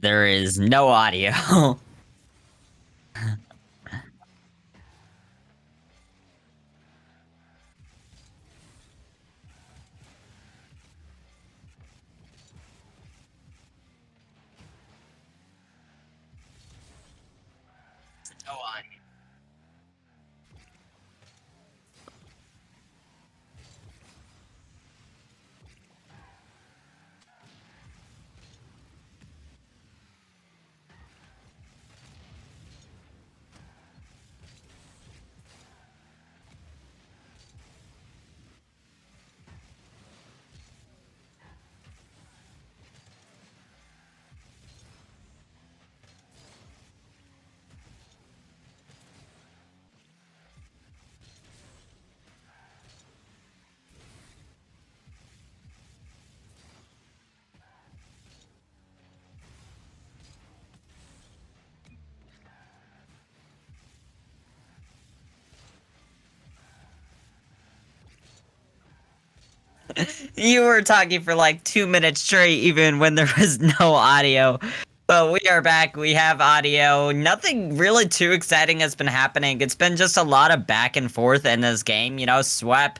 There is no audio. No audio. You were talking for like 2 minutes straight, even when there was no audio. But we are back. We have audio. Nothing really too exciting has been happening. It's been just a lot of back and forth in this game. You know, Swep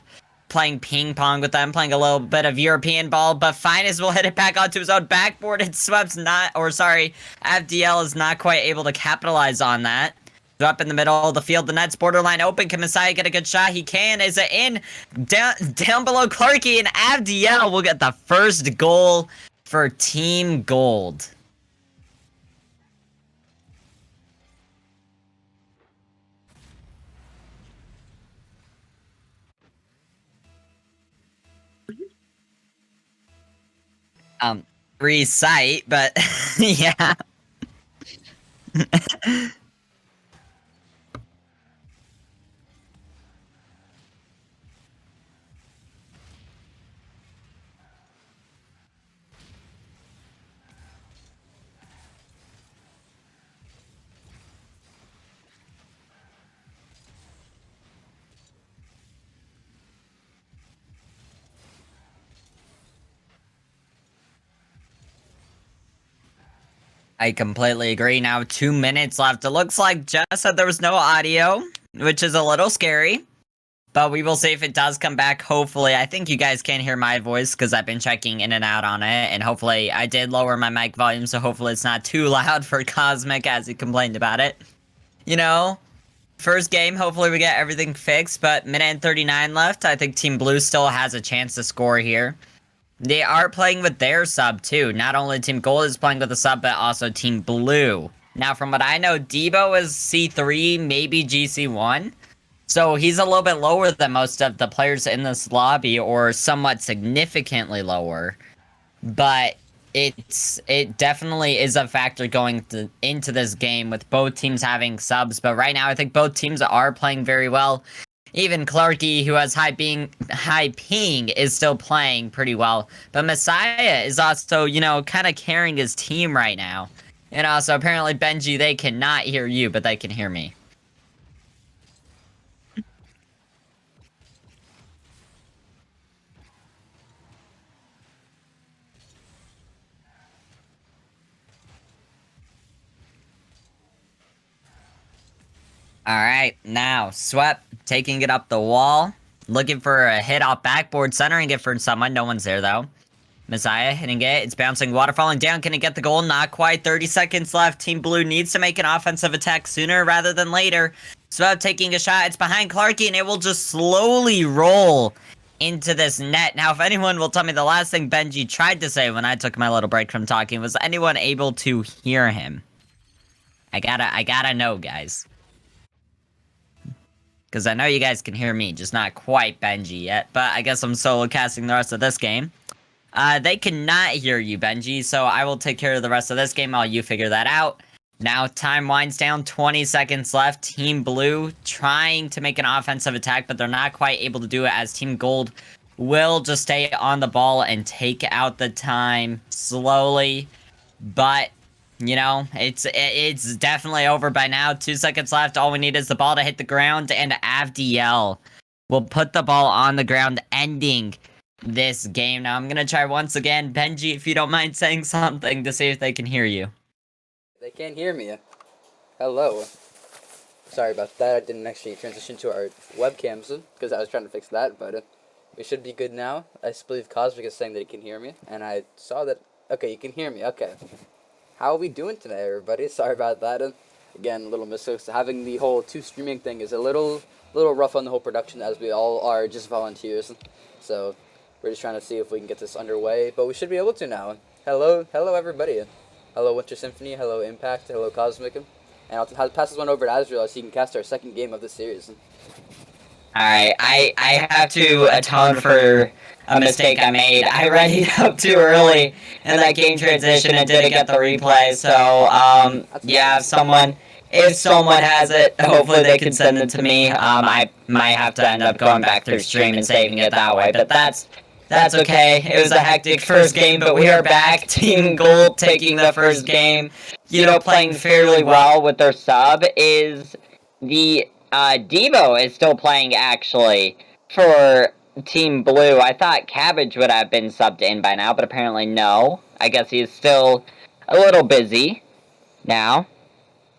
playing ping pong with them, playing a little bit of European ball. But Finest will hit it back onto his own backboard, and Swep's not, or sorry, FDL is not quite able to capitalize on that. Up in the middle of the field, the net's borderline open. Can Messiah get a good shot? He can. Is it in? Down below Clarky, and Abdiel will get the first goal for Team Gold. Recite, but yeah. I completely agree. Now 2 minutes left. It looks like Jess said there was no audio, which is a little scary. But we will see if it does come back, hopefully. I think you guys can hear my voice because I've been checking in and out on it. And hopefully I did lower my mic volume, so hopefully it's not too loud for Cosmic as he complained about it. You know, first game, hopefully we get everything fixed. But minute and 39 left. I think Team Blue still has a chance to score here. They are playing with their sub, too. Not only Team Gold is playing with a sub, but also Team Blue. Now, from what I know, Debo is C3, maybe GC1. So he's a little bit lower than most of the players in this lobby, or somewhat significantly lower. But it definitely is a factor going into this game with both teams having subs. But right now, I think both teams are playing very well. Even Clarky, who has high ping, is still playing pretty well. But Messiah is also, you know, kind of carrying his team right now. And also, apparently, Benji, they cannot hear you, but they can hear me. Alright, now, Swep taking it up the wall. Looking for a hit off backboard, centering it for someone. No one's there, though. Messiah hitting it. It's bouncing, water falling down. Can he get the goal? Not quite. 30 seconds left. Team Blue needs to make an offensive attack sooner rather than later. Swep taking a shot. It's behind Clarky, and it will just slowly roll into this net. Now, if anyone will tell me the last thing Benji tried to say when I took my little break from talking, was anyone able to hear him? I gotta know, guys. Because I know you guys can hear me, just not quite Benji yet. But I guess I'm solo casting the rest of this game. They cannot hear you, Benji, so I will take care of the rest of this game while you figure that out. Now, time winds down, 20 seconds left. Team Blue trying to make an offensive attack, but they're not quite able to do it as Team Gold will just stay on the ball and take out the time slowly. But you know, it's definitely over by now. 2 seconds left. All we need is the ball to hit the ground, and Avdiel will put the ball on the ground, ending this game. Now, I'm going to try once again. Benji, if you don't mind saying something to see if they can hear you. They can't hear me. Hello. Sorry about that. I didn't actually transition to our webcams because I was trying to fix that, but we should be good now. I believe Cosmic is saying that he can hear me, and I saw that. Okay, you can hear me. Okay. How are we doing today, everybody? Sorry about that. Again, a little mistakes. Having the whole two streaming thing is a little rough on the whole production, as we all are just volunteers. So we're just trying to see if we can get this underway, but we should be able to now. Hello, everybody. Hello, Winter Symphony. Hello, Impact. Hello, Cosmic. And I'll pass this one over to Azrael so he can cast our second game of the series. Alright, I have to atone for a mistake I made. I readied up too early in that game transition and didn't get the replay, so, yeah, if someone has it, hopefully they can send it to me. I might have to end up going back through stream and saving it that way, but that's okay. It was a hectic first game, but we are back. Team Gold taking the first game, playing fairly well with their sub is the Devo is still playing, actually, for Team Blue. I thought Cabbage would have been subbed in by now, but apparently no. I guess he's still a little busy. Now,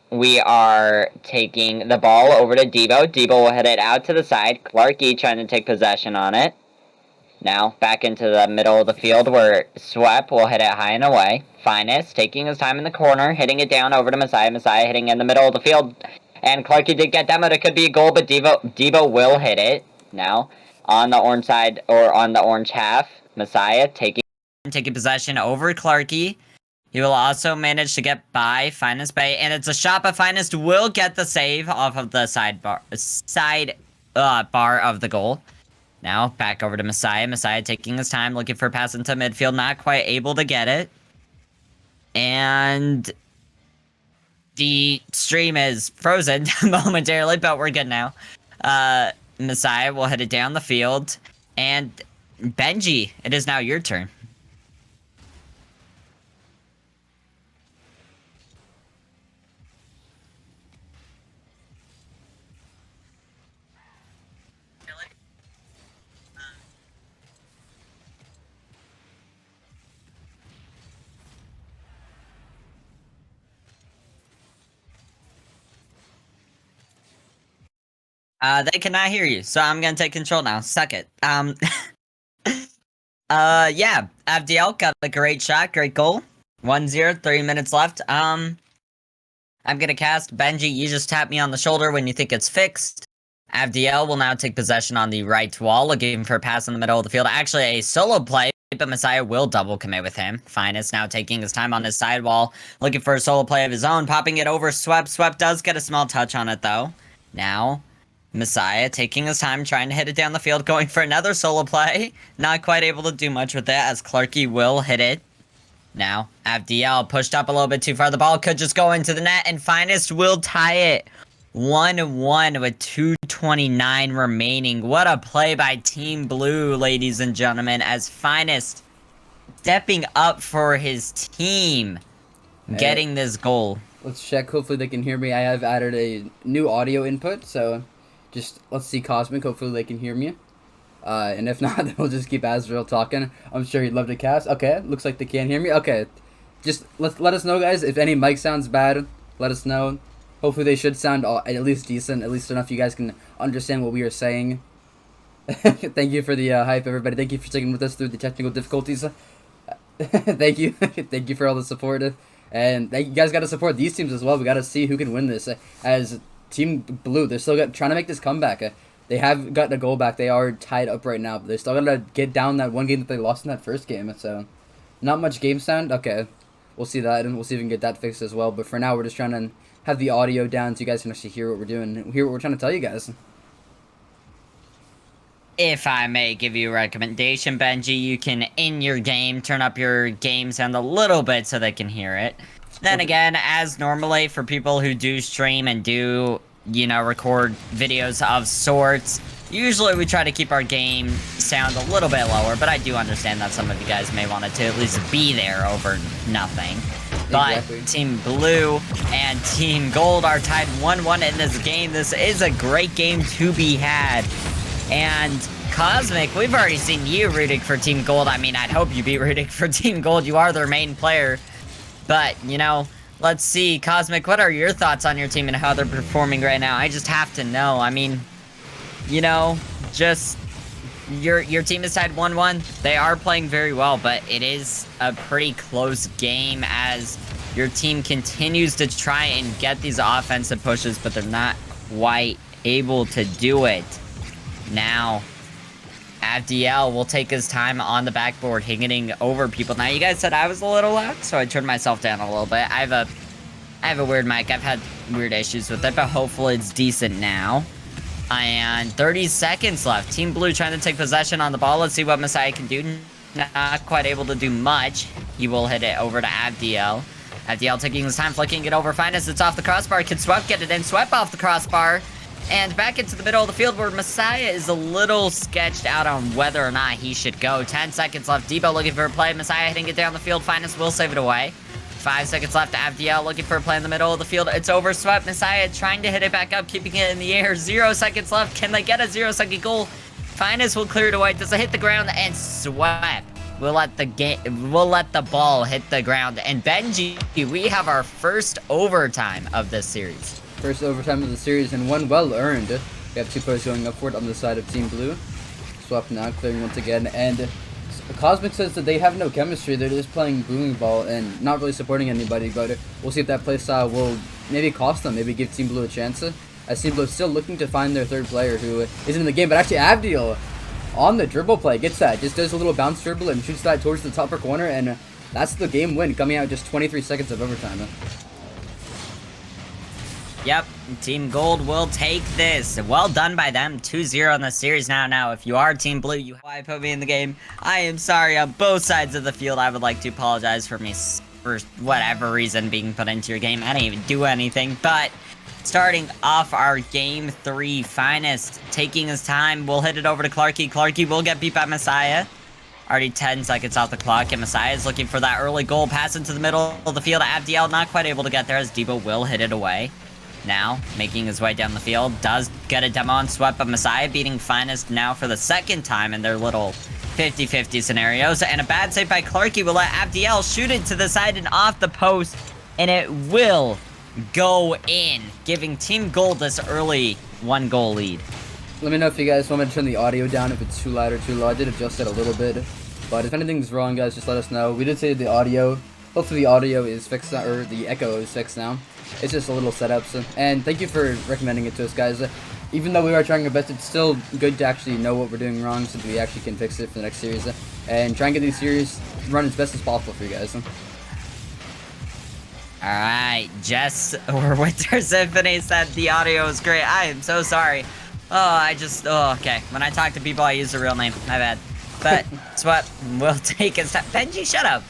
we are taking the ball over to Devo. Devo will hit it out to the side. Clarky trying to take possession on it. Now, back into the middle of the field where Swep will hit it high and away. Finest taking his time in the corner, hitting it down over to Messiah. Messiah hitting in the middle of the field. And Clarky did get demoed. It could be a goal, but Devo will hit it. Now, on the orange side, or on the orange half, Messiah taking possession over Clarky. He will also manage to get by Finest Bay, and it's a shot, but Finest will get the save off of the side bar of the goal. Now, back over to Messiah. Messiah taking his time, looking for a pass into midfield, not quite able to get it. And the stream is frozen momentarily, but we're good now. Messiah will hit it down the field. And Benji, it is now your turn. They cannot hear you, so I'm gonna take control now. Suck it. Yeah. Abdiel got a great shot, great goal. 1-0, 3 minutes left. I'm gonna cast Benji. You just tap me on the shoulder when you think it's fixed. Abdiel will now take possession on the right wall, looking for a pass in the middle of the field. Actually, a solo play, but Messiah will double commit with him. Finest now taking his time on his side wall, looking for a solo play of his own, popping it over Swep. Swep does get a small touch on it, though. Now, Messiah taking his time, trying to hit it down the field, going for another solo play. Not quite able to do much with it, as Clarky will hit it. Now, Abdiel pushed up a little bit too far. The ball could just go into the net, and Finest will tie it. 1-1 with 2:29 remaining. What a play by Team Blue, ladies and gentlemen, as Finest stepping up for his team, getting this goal. Let's check. Hopefully they can hear me. I have added a new audio input, so just let's see Cosmic. Hopefully they can hear me. And if not, then we'll just keep Azrael talking. I'm sure he'd love to cast. Okay, looks like they can't hear me. Okay, just let us know, guys. If any mic sounds bad, let us know. Hopefully they should sound at least decent, at least enough you guys can understand what we are saying. Thank you for the hype, everybody. Thank you for sticking with us through the technical difficulties. Thank you. Thank you for all the support. And you guys got to support these teams as well. We got to see who can win this. As Team Blue, they're still trying to make this comeback. They have gotten a goal back. They are tied up right now, but they're still going to get down that one game that they lost in that first game. So, not much game sound. Okay, we'll see that, and we'll see if we can get that fixed as well. But for now, we're just trying to have the audio down so you guys can actually hear what we're doing, hear what we're trying to tell you guys. If I may give you a recommendation, Benji, you can, in your game, turn up your game sound a little bit so they can hear it. Then again, as normally, for people who do stream and do, record videos of sorts, usually we try to keep our game sound a little bit lower, but I do understand that some of you guys may want it to at least be there over nothing. But exactly. Team Blue and Team Gold are tied 1-1 in this game. This is a great game to be had. And Cosmic, we've already seen you rooting for Team Gold. I mean, I'd hope you'd be rooting for Team Gold. You are their main player. But, Let's see, Cosmic, what are your thoughts on your team and how they're performing right now? I just have to know. I mean, you know, just your team is tied 1-1. They are playing very well, but it is a pretty close game as your team continues to try and get these offensive pushes, but they're not quite able to do it. Now, Abdiel will take his time on the backboard, hitting over people. Now, you guys said I was a little loud, so I turned myself down a little bit. I have a weird mic. I've had weird issues with it, but hopefully it's decent now. And 30 seconds left. Team Blue trying to take possession on the ball. Let's see what Messiah can do. Not quite able to do much. He will hit it over to Abdiel. Abdiel taking his time, flicking it over. Finest, it's off the crossbar. Can Swept get it in? Swept off the crossbar. And back into the middle of the field where Messiah is a little sketched out on whether or not he should go. 10 seconds left. Debo looking for a play. Messiah hitting it down the field. Finest will save it away. 5 seconds left. Abdiel looking for a play in the middle of the field. It's over. Swept. Messiah trying to hit it back up, keeping it in the air. 0 seconds left. Can they get a 0-second goal? Finest will clear it away. Does it hit the ground? And Swept will let the ball hit the ground. And Benji, we have our first overtime of this series. First overtime of the series, and one well earned. We have 2 players going up for it on the side of Team Blue. Swap now, clearing once again, and Cosmic says that they have no chemistry. They're just playing booing ball and not really supporting anybody, but we'll see if that playstyle will maybe cost them, maybe give Team Blue a chance. As Team Blue is still looking to find their third player who isn't in the game, but actually Abdiel on the dribble play gets that, just does a little bounce dribble and shoots that towards the top corner, and that's the game win, coming out just 23 seconds of overtime. Yep, Team Gold will take this. Well done by them. 2-0 in the series now. Now, if you are Team Blue, you why put me in the game. I am sorry on both sides of the field. I would like to apologize for me, for whatever reason, being put into your game. I didn't even do anything. But starting off our game 3, Finest taking his time. We'll hit it over to Clarky. Clarky will get beat by Messiah. Already 10 seconds off the clock, and Messiah is looking for that early goal. Pass into the middle of the field. Abdiel not quite able to get there as Debo will hit it away. Now, making his way down the field, does get a demo on Swept, but Messiah beating Finest now for the second time in their little 50-50 scenarios. And a bad save by Clarky will let Abdiel shoot it to the side and off the post, and it will go in, giving Team Gold this early 1-goal lead. Let me know if you guys want me to turn the audio down, if it's too loud or too low. I did adjust it a little bit, but if anything's wrong, guys, just let us know. We did say the audio, hopefully the audio is fixed now, or the echo is fixed now. It's just a little setup, and thank you for recommending it to us, guys. Even though we are trying our best, it's still good to actually know what we're doing wrong so that we actually can fix it for the next series, and try and get these series run as best as possible for you guys. Alright, Jess or Winter Symphony said the audio is great. I am so sorry. Okay. When I talk to people, I use the real name. My bad. But Swept will take his time. Benji, shut up.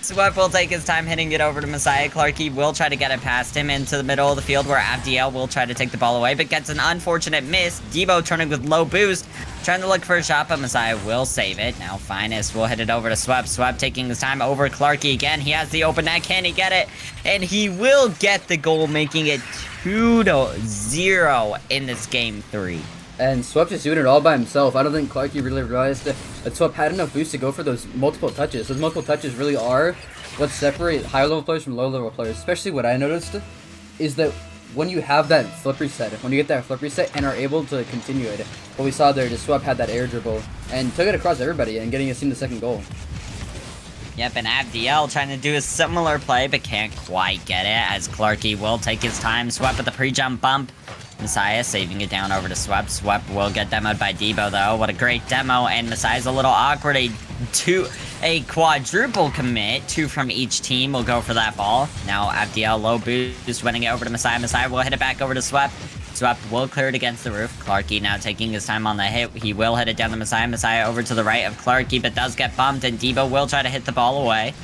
Swept will take his time hitting it over to Messiah. Clarky will try to get it past him into the middle of the field where Abdiel will try to take the ball away, but gets an unfortunate miss. Debo turning with low boost, trying to look for a shot, but Messiah will save it. Now Finest will hit it over to Swept. Swept taking his time over Clarky again. He has the open net. Can he get it? And he will get the goal, making it 2-0 in this game 3. And Swept is doing it all by himself. I don't think Clarky really realized that Swept had enough boost to go for those multiple touches. Those multiple touches really are what separate higher level players from low level players. Especially what I noticed is that when you have that flip reset, when you get that flip reset and are able to continue it, what we saw there, just Swept had that air dribble and took it across everybody and getting us in the second goal. Yep, and Abdiel trying to do a similar play, but can't quite get it as Clarky will take his time. Swept with the pre-jump bump. Messiah saving it down over to Swept. Swept will get demoed by Debo, though. What a great demo, and Messiah's a little awkward. A quadruple commit. 2 from each team will go for that ball. Now Abdiel low boost, winning it over to Messiah. Messiah will hit it back over to Swept. Swept will clear it against the roof. Clarky now taking his time on the hit. He will hit it down to Messiah. Messiah over to the right of Clarky, but does get bumped, and Debo will try to hit the ball away.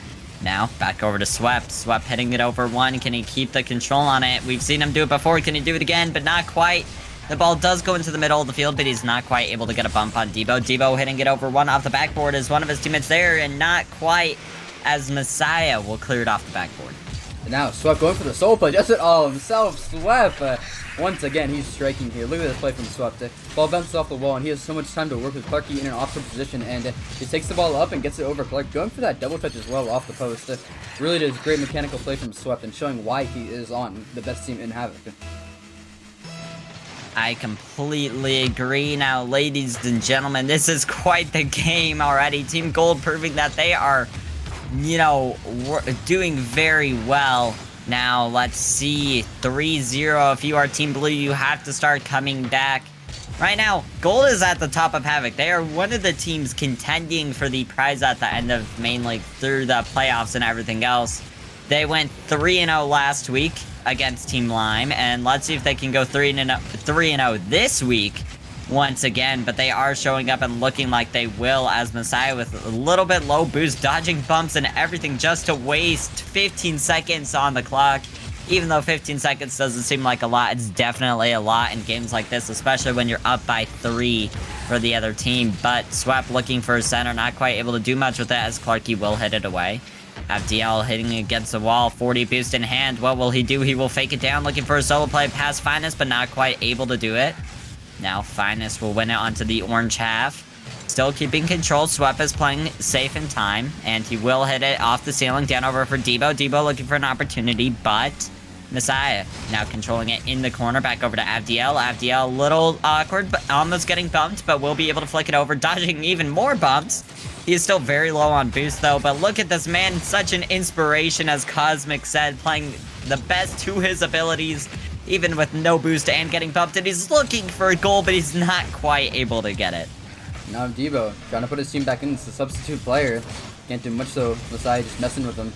Now, back over to Swept. Swept hitting it over 1. Can he keep the control on it? We've seen him do it before. Can he do it again? But not quite. The ball does go into the middle of the field, but he's not quite able to get a bump on Debo. Debo hitting it over 1 off the backboard as one of his teammates there, and not quite as Messiah will clear it off the backboard. And now Swept going for the soul play, just it all himself. Swept, once again, he's striking here. Look at this play from Swept. Ball bounces off the wall, and he has so much time to work with Clarky in an optimal position, and he takes the ball up and gets it over Clark, going for that double touch as well off the post. Really does great mechanical play from Swept and showing why he is on the best team in Havoc. I completely agree. Now, ladies and gentlemen, this is quite the game already. Team Gold proving that they are, you know, doing very well. Now, let's see. 3-0. If you are Team Blue, you have to start coming back. Right now, Gold is at the top of Havoc. They are one of the teams contending for the prize at the end of main league through the playoffs and everything else. They went 3-0 last week against Team Lime, and let's see if they can go 3-0 this week once again. But they are showing up and looking like they will, as Messiah with a little bit low boost, dodging bumps and everything just to waste 15 seconds on the clock. Even though 15 seconds doesn't seem like a lot, it's definitely a lot in games like this, especially when you're up by 3 for the other team. But Swap looking for a center, not quite able to do much with it, as Clarky will hit it away. FDL hitting against the wall, 40 boost in hand. What will he do? He will fake it down, looking for a solo play past Finest, but not quite able to do it. Now Finest will win it onto the orange half. Still keeping control. Swep is playing safe in time, and he will hit it off the ceiling, down over for Debo. Debo looking for an opportunity, but Messiah now controlling it in the corner, back over to Avdiel. Avdiel a little awkward, but almost getting bumped, but will be able to flick it over, dodging even more bumps. He is still very low on boost, though, but look at this man, such an inspiration, as Cosmic said, playing the best to his abilities, even with no boost and getting bumped, and he's looking for a goal, but he's not quite able to get it. Now Debo trying to put his team back in as the substitute player. Can't do much though, Messiah just messing with him.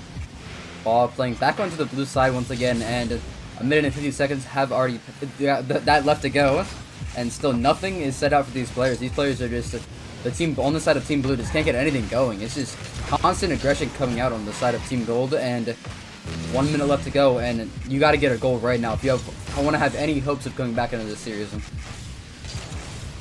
Ball playing back onto the blue side once again, and a minute and 50 seconds have already that left to go, and still nothing is set out for these players. These players are just the team on the side of Team Blue just can't get anything going. It's just constant aggression coming out on the side of Team Gold, and 1 minute left to go, and you got to get a goal right now if you want to have any hopes of coming back into this series.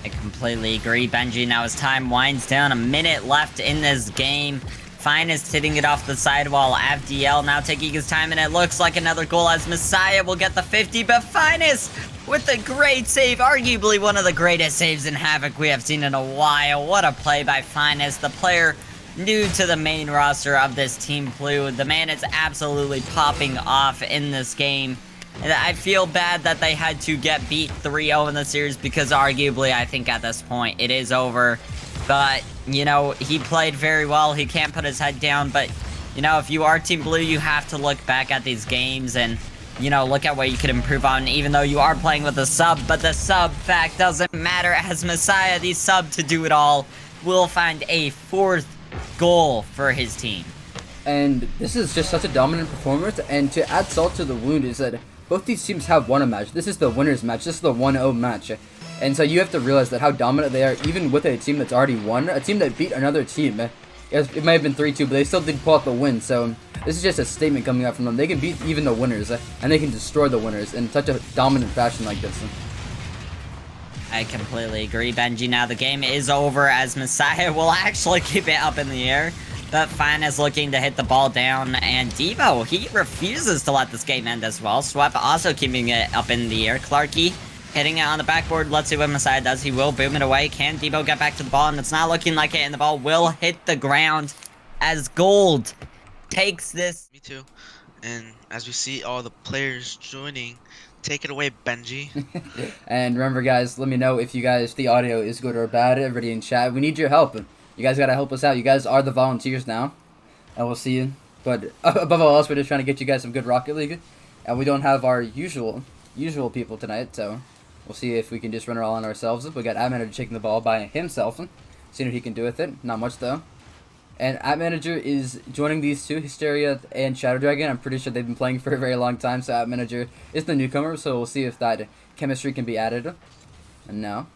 I completely agree, Benji. Now as time winds down, a minute left in this game. Finest hitting it off the sidewall. FDL now taking his time, and it looks like another goal as Messiah will get the 50, but Finest with a great save, arguably one of the greatest saves in Havoc we have seen in a while. What a play by Finest, the player new to the main roster of this Team Blue. The man is absolutely popping off in this game. And I feel bad that they had to get beat 3-0 in the series, because arguably I think at this point it is over. But, you know, he played very well. He can't put his head down. But, you know, if you are Team Blue, you have to look back at these games and, you know, look at what you could improve on, even though you are playing with a sub. But the sub fact doesn't matter, as Messiah, the sub to do it all, will find a 4th goal for his team. And this is just such a dominant performance. And to add salt to the wound is that both these teams have won a match. This is the winner's match. This is the 1-0 match. And so you have to realize that how dominant they are, even with a team that's already won, a team that beat another team. It might have been 3-2, but they still did pull out the win. So this is just a statement coming out from them. They can beat even the winners, and they can destroy the winners in such a dominant fashion like this. I completely agree, Benji. Now the game is over, as Messiah will actually keep it up in the air. But Fine is looking to hit the ball down, and Debo, he refuses to let this game end as well. Swep also keeping it up in the air. Clarky hitting it on the backboard. Let's see what Messiah does. He will boom it away. Can Debo get back to the ball? And it's not looking like it, and the ball will hit the ground as Gold takes this. Me too. And as we see all the players joining, take it away, Benji. And remember, guys, let me know if the audio is good or bad. Everybody in chat, we need your help. You guys gotta help us out. You guys are the volunteers now, and we'll see you. But above all else, we're just trying to get you guys some good Rocket League, and we don't have our usual people tonight, so we'll see if we can just run it all on ourselves. We got Ad Manager taking the ball by himself, seeing what he can do with it. Not much though. And Ad Manager is joining these two, Hysteria and Shadow Dragon. I'm pretty sure they've been playing for a very long time, so Ad Manager is the newcomer, so we'll see if that chemistry can be added. And now,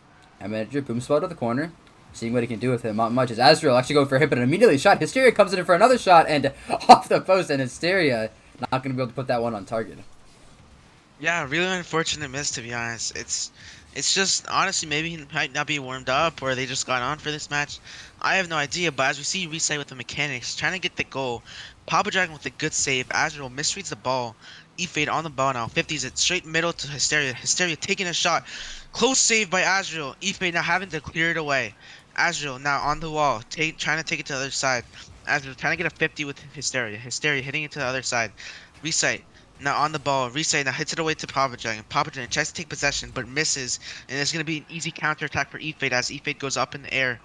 Ad Manager boom spot to the corner, seeing what he can do with him. Not much as Azrael actually going for a hit, but immediately shot. Hysteria comes in for another shot, and off the post, and Hysteria not going to be able to put that one on target. Yeah, really unfortunate miss, to be honest. It's It's just honestly maybe he might not be warmed up or they just got on for this match. I have no idea, but as we see Reset with the mechanics, trying to get the goal. Papa Dragon with a good save. Azrael misreads the ball. E-Fade on the ball now. 50s it straight middle to Hysteria. Hysteria taking a shot. Close save by Azrael. E-Fade now having to clear it away. Azrael now on the wall, trying to take it to the other side. Azrael trying to get a 50 with Hysteria. Hysteria hitting it to the other side. Reset. Now on the ball, Reset now hits it away to Papa Dragon. Papa Dragon tries to take possession but misses, and it's gonna be an easy counter attack for E-Fade as E-Fade goes up in the air.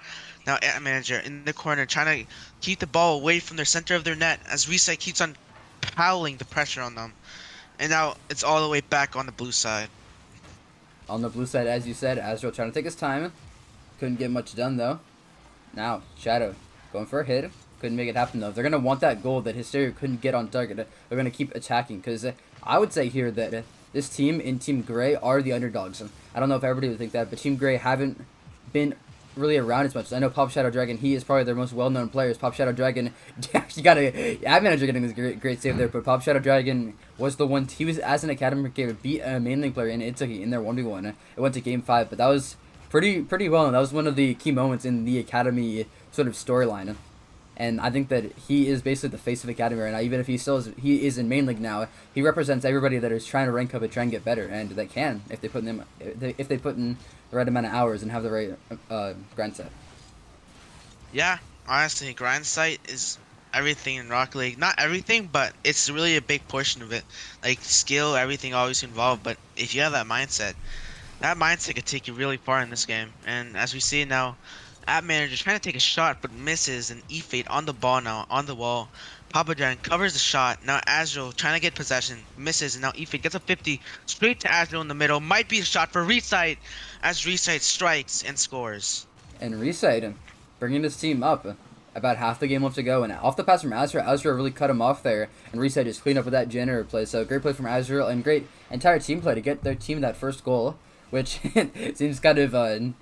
Now Ant Manager in the corner trying to keep the ball away from their center of their net as Reset keeps on piling the pressure on them. And now it's all the way back on the blue side. On the blue side, as you said, Azrael trying to take his time. Couldn't get much done, though. Now, Shadow going for a hit. Couldn't make it happen, though. They're going to want that goal that Hysteria couldn't get on target. They're going to keep attacking, because I would say here that this team in Team Grey are the underdogs. I don't know if everybody would think that, but Team Grey haven't been really around as much. I know Pop Shadow Dragon, he is probably their most well-known players. Pop Shadow Dragon actually got a ad manager getting this great save there, but Pop Shadow Dragon was the one. He was as an academy player, beat a main lane player in Italy in their 1v1. It went to game 5, but that was pretty well, and that was one of the key moments in the academy sort of storyline. And I think that he is basically the face of academy right now. Even if he is in main league now, he represents everybody that is trying to rank up and try and get better, and they can if they put in the right amount of hours and have the right grind set. Yeah, honestly, grind site is everything in Rocket League. Not everything, but it's really a big portion of it. Like skill, everything always involved. But if you have that mindset could take you really far in this game. And as we see now, App Manager trying to take a shot but misses, and E-Fade on the ball now, on the wall. Papa Dragon covers the shot. Now Azrael trying to get possession, misses, and now E-Fade gets a 50 straight to Azrael in the middle. Might be a shot for Recite as Recite strikes and scores. And Recite bringing his team up. About half the game left to go, and off the pass from Azrael really cut him off there, and Recite just cleaned up with that janitor play. So great play from Azrael, and great entire team play to get their team that first goal, which seems kind of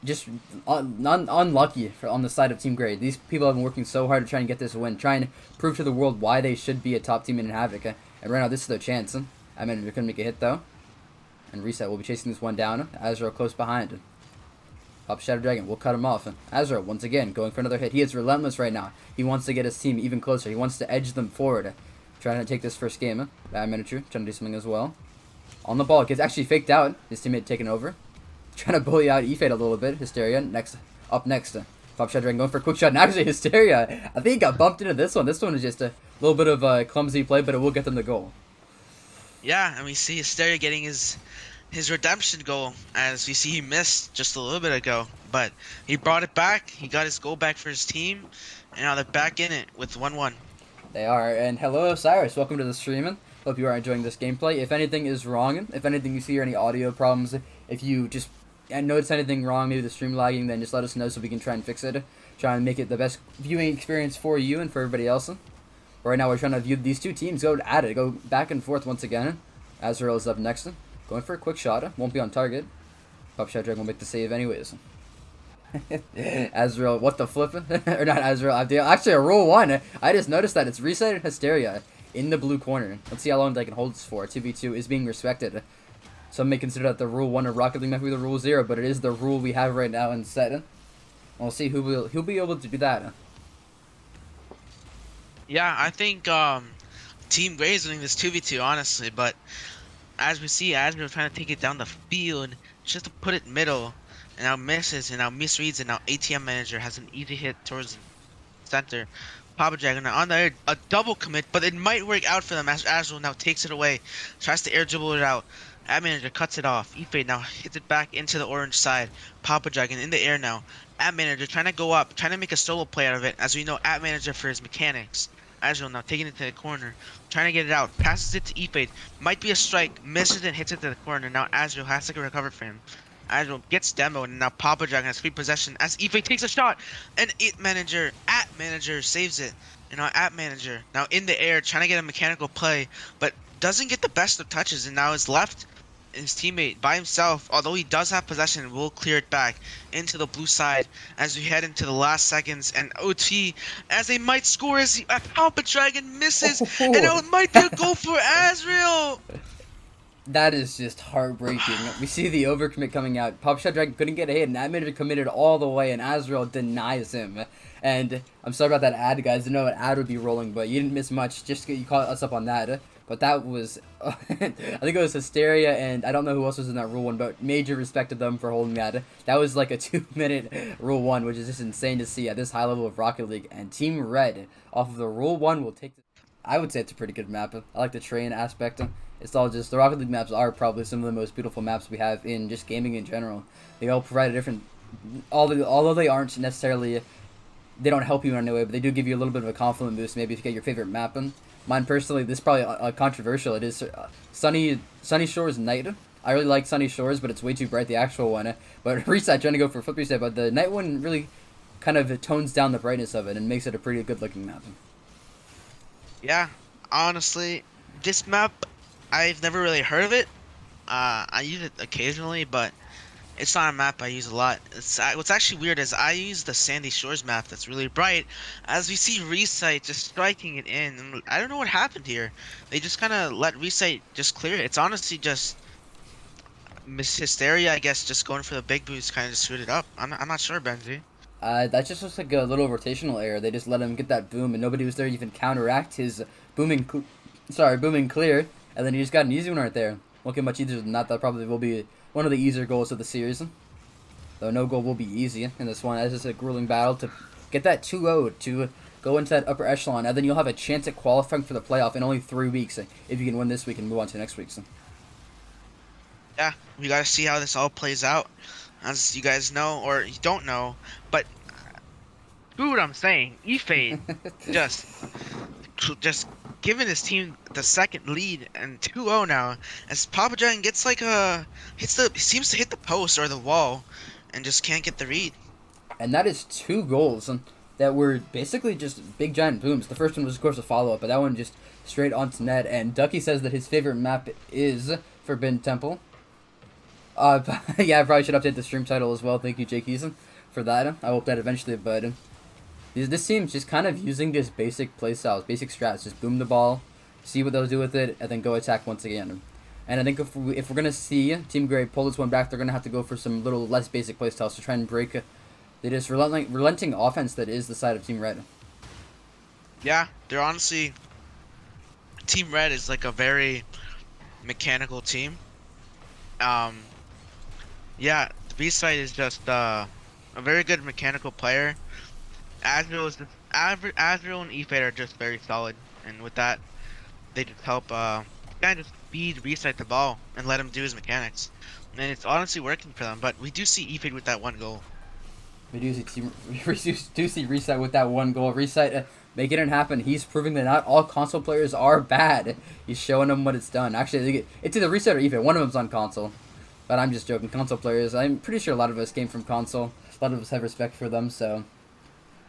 just unlucky on the side of Team Grey. These people have been working so hard to try and get this win, trying to prove to the world why they should be a top team in Havoc. And right now, this is their chance. I mean, they couldn't make a hit, though. And Reset will be chasing this one down. Azrael close behind. Pop Shadow Dragon will cut him off. Azrael, once again, going for another hit. He is relentless right now. He wants to get his team even closer. He wants to edge them forward. Trying to take this first game. Bad miniature, trying to do something as well. On the ball, gets actually faked out. His teammate taken over. Trying to bully out E-Fade a little bit. Hysteria up next. Pop Shadow Dragon going for a quick shot. And actually Hysteria, I think he got bumped into this one. This one is just a little bit of a clumsy play, but it will get them the goal. Yeah, and we see Hysteria getting his redemption goal, as we see he missed just a little bit ago. But he brought it back. He got his goal back for his team. And now they're back in it with 1-1. They are. And hello, Osiris. Welcome to the stream. Hope you are enjoying this gameplay. If anything is wrong, if anything you see any audio problems, if you just notice anything wrong, maybe the stream lagging, then just let us know so we can try and fix it. Try and make it the best viewing experience for you and for everybody else. Right now we're trying to view these two teams go at it, go back and forth once again. Azrael is up next. Going for a quick shot. Won't be on target. Pop Shadow Dragon will make the save anyways. Azrael, what the flip? Or not Azrael. Actually, a rule 1. I just noticed that it's Reset and Hysteria in the blue corner. Let's see how long they can hold this for. 2v2 is being respected. Some may consider that the rule 1 of Rocket League might be the rule 0, but it is the rule we have right now in set. We'll see who'll be able to do that. Yeah, I think Team Grey is winning this 2v2, honestly, but as we see, Azrael trying to take it down the field, just to put it middle, and now misses, and now misreads, and now ATM Manager has an easy hit towards the center. Papa Dragon on the air, a double commit, but it might work out for them as Azrael now takes it away, tries to air dribble it out. Ad Manager cuts it off. E-Fade now hits it back into the orange side. Papa Dragon in the air now. Ad Manager trying to go up, trying to make a solo play out of it, as we know Ad Manager for his mechanics. Azrael now taking it to the corner, trying to get it out, passes it to E-Fade, might be a strike, misses and hits it to the corner. Now Azrael has to recover for him. Azrael gets demoed, and now Papa Dragon has free possession as E-Fade takes a shot, and At Manager saves it. And now At Manager now in the air, trying to get a mechanical play, but doesn't get the best of touches, and now is left his teammate by himself, although he does have possession, will clear it back into the blue side as we head into the last seconds and OT as they might score as Papa Dragon misses, and it might be a goal for Azrael. That is just heartbreaking. We see the overcommit coming out. Pop Shot Dragon couldn't get a hit, and that manager committed all the way, and Azrael denies him. And I'm sorry about that ad, guys. I know an ad would be rolling, but you didn't miss much. Just you caught us up on that. But that was, I think it was Hysteria, and I don't know who else was in that Rule 1, but major respect to them for holding that. That was like a 2-minute Rule 1, which is just insane to see at this high level of Rocket League. And Team Red, off of the Rule 1, will take. I would say it's a pretty good map. I like the train aspect. It's all just, the Rocket League maps are probably some of the most beautiful maps we have in just gaming in general. They all provide a different, although they aren't necessarily, they don't help you in any way, but they do give you a little bit of a confidence boost maybe if you get your favorite map in. Mine personally, this is probably controversial. It is Sunny Shores Night. I really like Sunny Shores, but it's way too bright, the actual one. But Reset, trying to go for Flip Reset, but the Night one really kind of tones down the brightness of it and makes it a pretty good looking map. Yeah, honestly, this map, I've never really heard of it. I use it occasionally, but it's not a map I use a lot. What's actually weird is I use the Sandy Shores map that's really bright, as we see Recite just striking it in. And I don't know what happened here. They just kind of let Recite just clear it. It's honestly just Miss Hysteria, I guess, just going for the big boost, kind of just screwed it up. I'm not sure, Benji. That just looks like a little rotational error. They just let him get that boom, and nobody was there to even counteract his booming clear, and then he just got an easy one right there. Won't get much easier than that. That probably will be one of the easier goals of the series. Though no goal will be easy in this one, as it's a grueling battle to get that 2-0 to go into that upper echelon, and then you'll have a chance at qualifying for the playoff in only 3 weeks if you can win this week and move on to next week. Yeah, we gotta see how this all plays out. As you guys know, or you don't know, but screw what I'm saying. E-Fade just giving his team the second lead and 2-0 now. As Papa Dragon gets like seems to hit the post or the wall, and just can't get the read. And that is 2 goals that were basically just big giant booms. The first one was of course a follow up, but that one just straight onto net. And Ducky says that his favorite map is Forbidden Temple. Yeah, I probably should update the stream title as well. Thank you, Jake Eason, for that. I hope that eventually, but this team's just kind of using this basic playstyles, basic strats. Just boom the ball, see what they'll do with it, and then go attack once again. And I think if we're going to see Team Grey pull this one back, they're going to have to go for some little less basic playstyles to try and break the just relenting offense that is the side of Team Red. Yeah, they're honestly... Team Red is like a very mechanical team. Yeah, the B-side is just a very good mechanical player. Azrael and E-Fade are just very solid, and with that, they just help kind of just feed Recite the ball and let him do his mechanics, and it's honestly working for them. But we do see E-Fade with that 1 goal. We do see Recite with that 1 goal. Recite making it happen. He's proving that not all console players are bad. He's showing them what it's done. Actually, it's either Recite or E-Fade. One of them's on console. But I'm just joking. Console players, I'm pretty sure a lot of us came from console. A lot of us have respect for them, so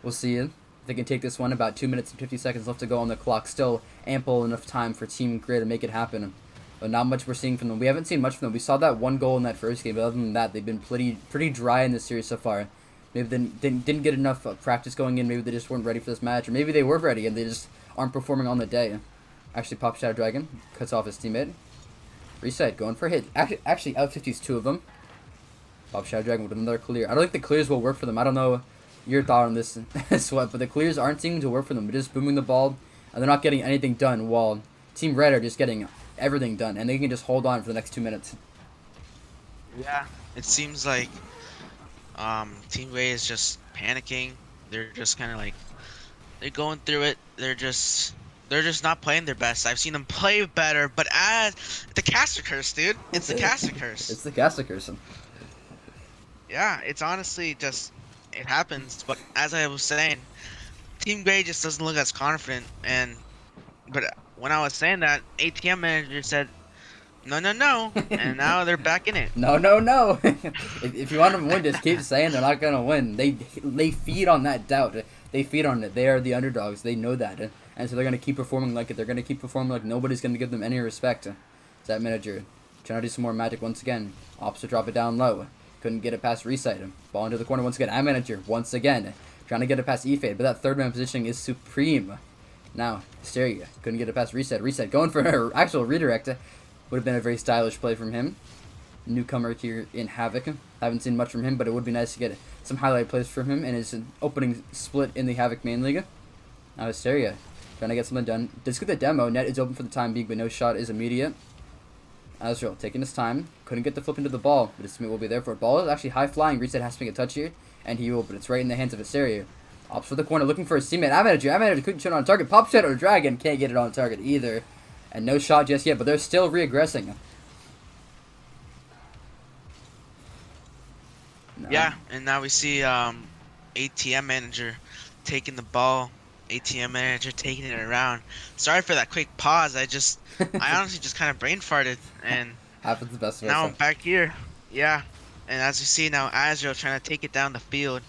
we'll see if they can take this one. About 2 minutes and 50 seconds left to go on the clock. Still ample enough time for Team Grey to make it happen. But not much we're seeing from them. We haven't seen much from them. We saw that 1 goal in that first game, but other than that, they've been pretty dry in this series so far. Maybe they didn't get enough practice going in. Maybe they just weren't ready for this match, or maybe they were ready and they just aren't performing on the day. Actually, Pop Shadow Dragon cuts off his teammate. Reset, going for a hit. Actually out 50s 2 of them. Pop Shadow Dragon with another clear. I don't think the clears will work for them. I don't know your thought on this, Sweat, but the clears aren't seeming to work for them. They're just booming the ball, and they're not getting anything done, while Team Red are just getting everything done, and they can just hold on for the next 2 minutes. Yeah, it seems like Team Grey is just panicking. They're just kind of like, they're going through it. They're just not playing their best. I've seen them play better, but as the caster curse, dude, it's the caster curse. It's the caster curse. Yeah, it's honestly just, it happens. But as I was saying, Team Grey just doesn't look as confident. But when I was saying that, ATM manager said, no, and now they're back in it. No. if you want them to win, just keep saying they're not gonna win. They feed on that doubt. They feed on it. They are the underdogs. They know that, and so they're gonna keep performing like it. They're gonna keep performing like nobody's gonna give them any respect. That manager trying to do some more magic once again. Opposite drop it down low. Couldn't get it past Recite. Ball into the corner once again. I manager once again trying to get it past E-Fade, but that third man positioning is supreme. Now Hysteria couldn't get it past Reset. Reset going for her actual redirect. would have been a very stylish play from him. Newcomer here in Havoc. Haven't seen much from him, but it would be nice to get some highlight plays from him in his opening split in the Havoc main league. Now Hysteria trying to get something done. Does get the demo. Net is open for the time being, but no shot is immediate. Azrael taking his time. Couldn't get the flip into the ball, but his teammate will be there for it. Ball is actually high flying. Reset has to make a touch here, and he will, but it's right in the hands of Hysteria. Opts for the corner, looking for his teammate. Manager couldn't shoot on target. Pop Shadow Dragon can't get it on target either. And no shot just yet, but they're still regressing. No. Yeah, and now we see ATM Manager taking the ball. ATM Manager taking it around. Sorry for that quick pause. I honestly just kind of brain farted, and happens the best of now us. I'm back here. Yeah, and as you see now, Azrael trying to take it down the field.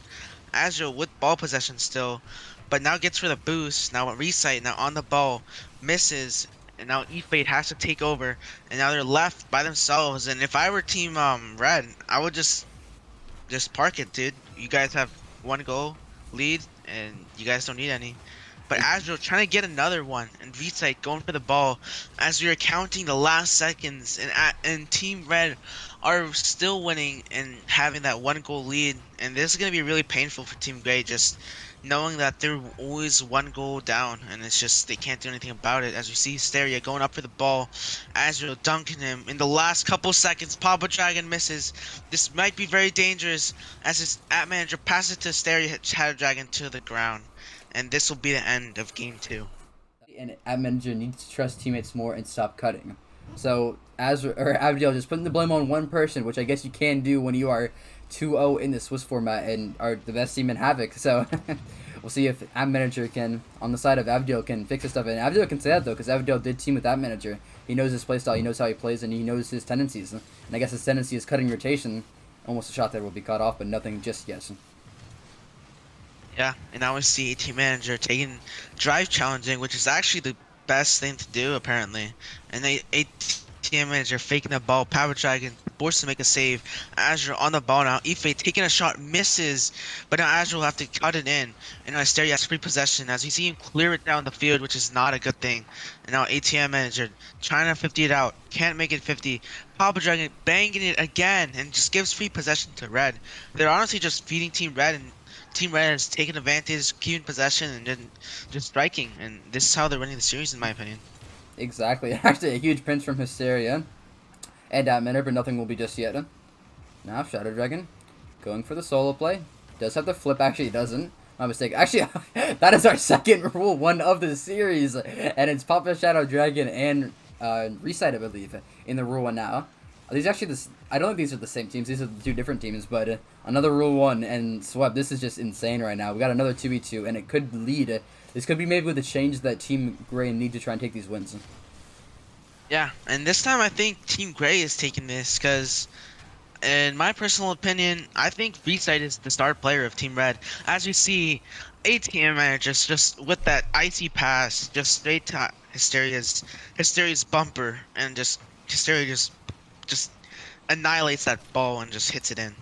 Azrael with ball possession still, but now gets for the boost. Now a recite, now on the ball, misses, and now E-Fate has to take over, and now they're left by themselves. And if I were Team Red, I would just park it, dude. You guys have 1 goal lead, and you guys don't need any. But Azrael trying to get another one, and Recite going for the ball as we are counting the last seconds, and Team Red are still winning and having that 1 goal lead. And this is going to be really painful for Team Grey, just knowing that they're always 1 goal down, and it's just they can't do anything about it. As we see Hysteria going up for the ball, Azrael dunking him in the last couple seconds. Papa Dragon misses. This might be very dangerous as his at manager passes to Hysteria, Shadow Dragon to the ground. And this will be the end of game 2. And ad manager needs to trust teammates more and stop cutting. So Abdiel just putting the blame on one person, which I guess you can do when you are 2-0 in the Swiss format and are the best team in Havoc. So we'll see if ad manager can, on the side of Abdiel, can fix this stuff. And Abdiel can say that though, because Abdiel did team with ad manager. He knows his playstyle, he knows how he plays, and he knows his tendencies. And I guess his tendency is cutting rotation. Almost a shot that will be cut off, but nothing just yet. Yeah, and now we see team manager taking drive challenging, which is actually the best thing to do apparently. And they team manager faking the ball, Power Dragon forced to make a save. Azure on the ball now. Ife taking a shot, misses, but now Azure will have to cut it in. And now Hysteria has free possession as we see him clear it down the field, which is not a good thing. And now ATM manager trying to 50 it out, can't make it 50. Papa Dragon banging it again and just gives free possession to Red. They're honestly just feeding Team Red, and Team Red is taking advantage, keeping possession, and then just striking. And this is how they're winning the series, in my opinion. Exactly. Actually, a huge pinch from Hysteria. And Minner, but nothing will be just yet. Now, Shadow Dragon going for the solo play. Does have the flip. Actually, he doesn't. My mistake. Actually, that is our second Rule 1 of the series. And it's Papa Shadow Dragon and Recite, I believe, in the Rule 1 now. Are these actually I don't think these are the same teams. These are the 2 different teams, but another Rule 1 and swept. This is just insane right now. We got another 2v2, and it could lead. This could be maybe with the change that Team Grey need to try and take these wins. Yeah, and this time I think Team Grey is taking this because, in my personal opinion, I think Recite is the star player of Team Red. As we see, ATM manager just with that icy pass, just straight to Hysteria's bumper, and just Hysteria just annihilates that ball and just hits it in.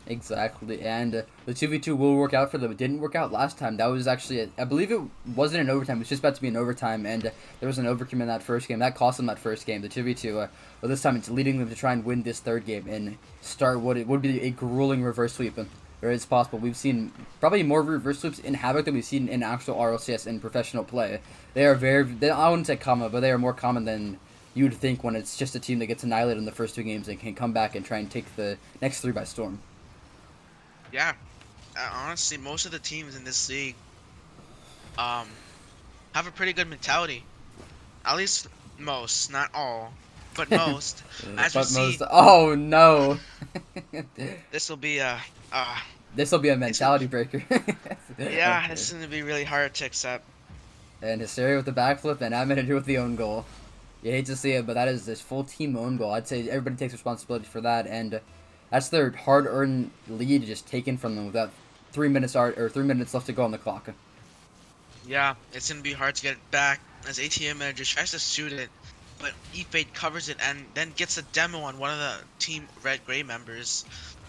Exactly, and the 2v2 will work out for them. It didn't work out last time. That was actually, I believe it wasn't an overtime. It was just about to be an overtime, and there was an overkill in that first game. That cost them that first game, the 2v2. But this time it's leading them to try and win this third game and start what it would be a grueling reverse sweep. Or it's possible. We've seen probably more reverse sweeps in Havoc than we've seen in actual RLCS in professional play. They are I wouldn't say common, but they are more common than you would think when it's just a team that gets annihilated in the first 2 games and can come back and try and take the next 3 by storm. Yeah, honestly, most of the teams in this league have a pretty good mentality. At least most, not all, but most. As we see, oh no! this will be a mentality breaker. yeah, this is gonna be really hard to accept. And Hysteria with the backflip, and Admanager with the own goal. You hate to see it, but that is this full team own goal. I'd say everybody takes responsibility for that, and that's their hard-earned lead just taken from them without 3 minutes left to go on the clock. Yeah, it's gonna be hard to get it back as ATM manager tries to shoot it, but E-Fate covers it and then gets a demo on one of the Team Red Gray members.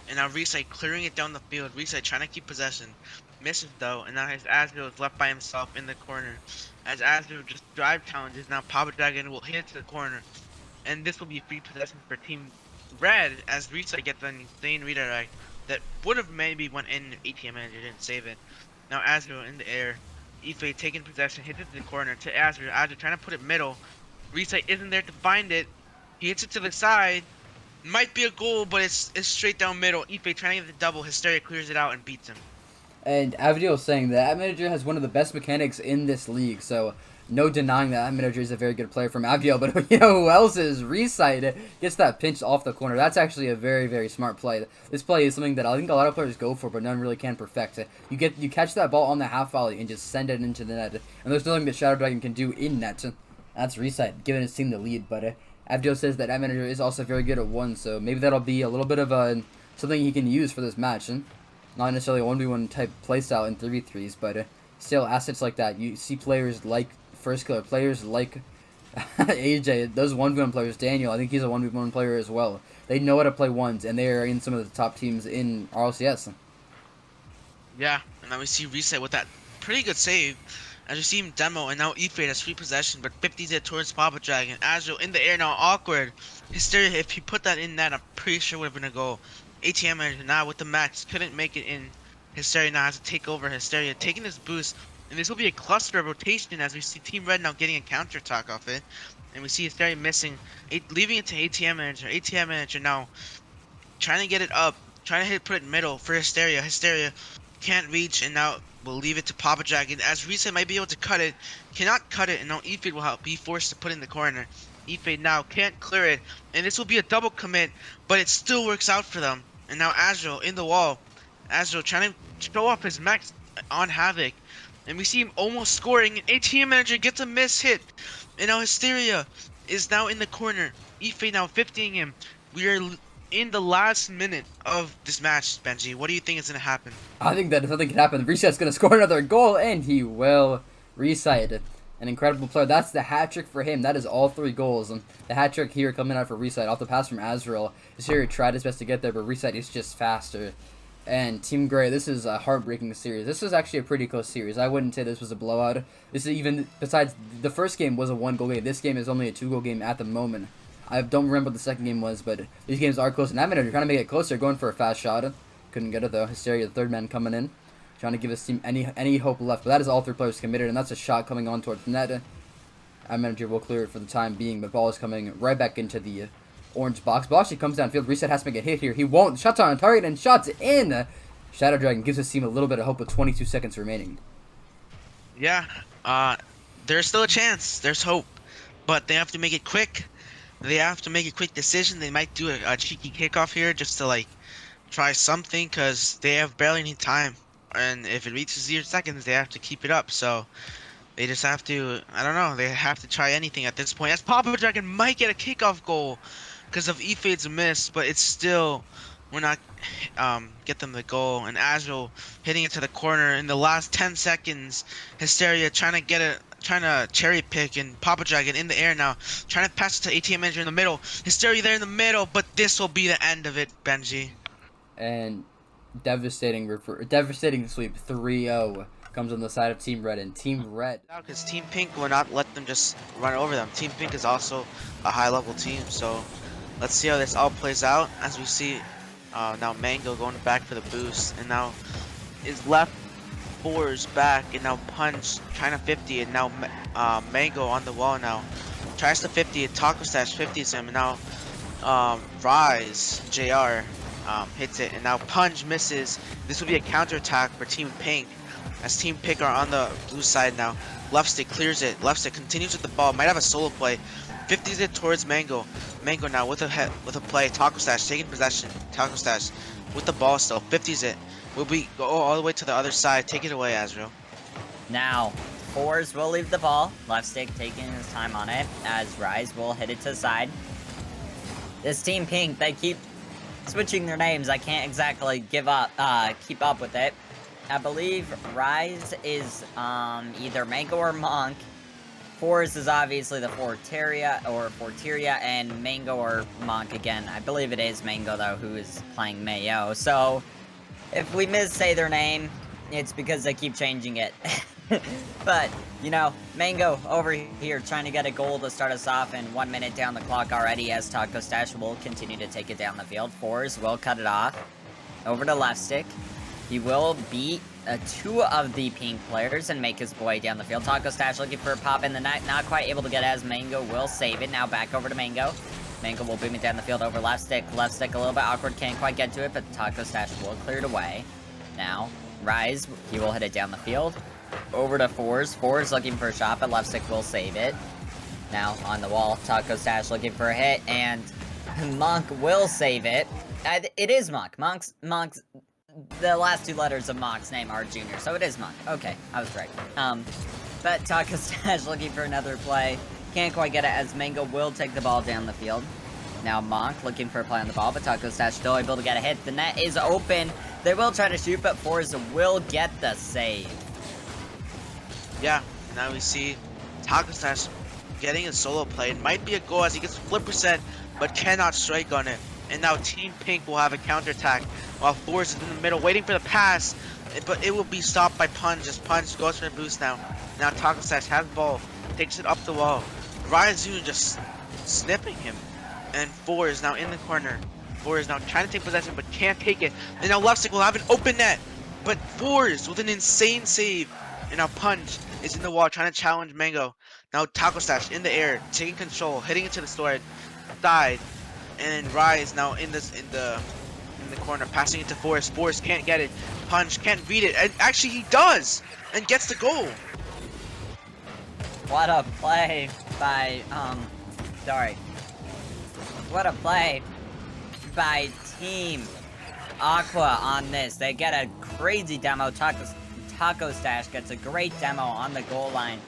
And now Recite clearing it down the field. Recite trying to keep possession, misses though, and now his Azrael is left by himself in the corner. As Azrael just drive challenges, now Papa Dragon will hit it to the corner. and this will be free possession for Team Red as Reset gets an insane redirect that would have maybe went in if ATM Manager didn't save it. Now Azrael in the air, Ife taking possession, hits it to the corner to Azrael. Azrael trying to put it middle. Reset isn't there to find it. He hits it to the side. Might be a goal, but it's straight down middle. Ife trying to get the double. Hysteria clears it out and beats him. And Avdil is saying that manager has one of the best mechanics in this league, so no denying that manager is a very good player from Avdil. But you know who else is? Reside gets that pinch off the corner. That's actually a very, very smart play. This play is something that I think a lot of players go for, but none really can perfect. You catch that ball on the half volley and just send it into the net. And there's nothing that Shadow Dragon can do in net. That's Reside giving his team the lead. But Avdil says that manager is also very good at one, so maybe that'll be a little bit of something he can use for this match. Not necessarily a 1v1 type playstyle in 3v3s, but still assets like that. You see players like First Killer, players like AJ, those 1v1 players, Daniel, I think he's a 1v1 player as well. They know how to play ones, and they are in some of the top teams in RLCS. Yeah, and now we see Reset with that pretty good save. As you see him demo, and now Ife has free possession, but 50's it towards Papa Dragon. Azrael in the air now, awkward. Hysteria, if he put that in net, I'm pretty sure would have been a goal. ATM Manager now with the max, couldn't make it in. Hysteria now has to take over. Hysteria taking this boost, and this will be a cluster of rotation as we see Team Red now getting a counter attack off it. And we see Hysteria missing, leaving it to ATM Manager. ATM Manager now trying to get it up, trying to put it middle for Hysteria. Hysteria can't reach, and now we'll leave it to Papa Dragon as Reset might be able to cut it, cannot cut it, and now Ife will be forced to put in the corner. Ife now can't clear it, and this will be a double commit, but it still works out for them. And now Azrael in the wall. Azrael trying to show off his max on Havoc. And we see him almost scoring. And ATM Manager gets a miss hit. And now Hysteria is now in the corner. Ife now 50ing him. We are in the last minute of this match, Benji. What do you think is going to happen? I think that if something can happen, Reset's going to score another goal, and he will. Reset, an incredible player. That's the hat trick for him. That is all 3 goals. And the hat trick here coming out for Reset off the pass from Azrael. Hysteria tried his best to get there, but Reset is just faster. And Team Grey, this is a heartbreaking series. This is actually a pretty close series. I wouldn't say this was a blowout. This is even, besides, the first game was a 1-goal game. This game is only a 2-goal game at the moment. I don't remember what the second game was, but these games are close. And that minute, you're trying to make it closer, going for a fast shot. Couldn't get it though. Hysteria, the third man coming in, trying to give his team any hope left. But that is all 3 players committed, and that's a shot coming on towards the net. Our manager will clear it for the time being, but ball is coming right back into the orange box. Ball actually comes downfield. Reset has to make a hit here. He won't. Shots on target and shots in. Shadow Dragon gives his team a little bit of hope with 22 seconds remaining. Yeah, there's still a chance. There's hope, but they have to make it quick. They have to make a quick decision. They might do a cheeky kickoff here just to like try something because they have barely any time. And if it reaches 0 seconds, they have to keep it up. So they just have to, I don't know, they have to try anything at this point. As Papa Dragon might get a kickoff goal because of Ife's miss, but it's still, we're not get them the goal. And Azrael hitting it to the corner in the last 10 seconds. Hysteria trying to get it, trying to cherry pick, and Papa Dragon in the air now, trying to pass it to ATM Manager in the middle. Hysteria there in the middle, but this will be the end of it, Benji. And devastating sweep 3-0 comes on the side of Team Red, and Team Red. Because Team Pink will not let them just run over them. Team Pink is also a high-level team, so let's see how this all plays out. As we see now Mango going back for the boost, and now is left fours back, and now Punch trying to 50, and now Mango on the wall now tries to 50, and Taco Stash 50s him, and now Rise JR hits it, and now Punch misses. This will be a counter attack for Team Pink as Team Pink are on the blue side now. Left stick clears it. Left stick continues with the ball. Might have a solo play. 50s it towards Mango. Mango now with a play. Taco Stash taking possession. Taco Stash with the ball still. 50s it. Will we go all the way to the other side? Take it away, Azrael. Now, Fours will leave the ball. Left stick taking his time on it as Rise will hit it to the side. This Team Pink, they keep switching their names. I can't exactly keep up with it. I believe Rise is either Mango or Monk. Fours is obviously the Forteria, and Mango or Monk again. I believe it is Mango though, who is playing Mayo. So if we missay their name, it's because they keep changing it. But, you know, Mango over here trying to get a goal to start us off, and 1 minute down the clock already as Taco Stash will continue to take it down the field. Fours will cut it off. Over to left stick. He will beat 2 of the pink players and make his way down the field. Taco Stash looking for a pop in the net, not quite able to get it as Mango will save it. Now back over to Mango. Mango will boom it down the field over left stick. Left stick a little bit awkward, can't quite get to it, but Taco Stash will clear it away. Now, Rise, he will hit it down the field. Over to Fours. Fours looking for a shot, but left stick will save it. Now, on the wall, Taco Stash looking for a hit, and Monk will save it. It is Monk. Monk's, the last 2 letters of Monk's name are Junior, so it is Monk. Okay, I was right. But Taco Stash looking for another play. Can't quite get it as Mango will take the ball down the field. Now Monk looking for a play on the ball, but Taco Stash still able to get a hit. The net is open. They will try to shoot, but Forza will get the save. Yeah, now we see Taco Stash getting a solo play. It might be a goal as he gets flip percent, but cannot strike on it. And now Team Pink will have a counterattack while Forza is in the middle waiting for the pass, but it will be stopped by Punch as Punch goes for a boost now. Now Taco Stash has the ball, takes it up the wall. Ryan just snipping him. And 4 is now in the corner. 4 is now trying to take possession but can't take it. And now left stick will have an open net. But 4 is with an insane save. And now Punch is in the wall trying to challenge Mango. Now Taco Stash in the air, taking control, hitting into the storage, side. And Rise now in the corner, passing it to Forrest. Forrest can't get it. Punch can't beat it. And actually he does! And gets the goal. What a play by, What a play by Team Aqua on this. They get a crazy demo. Taco Stash gets a great demo on the goal line.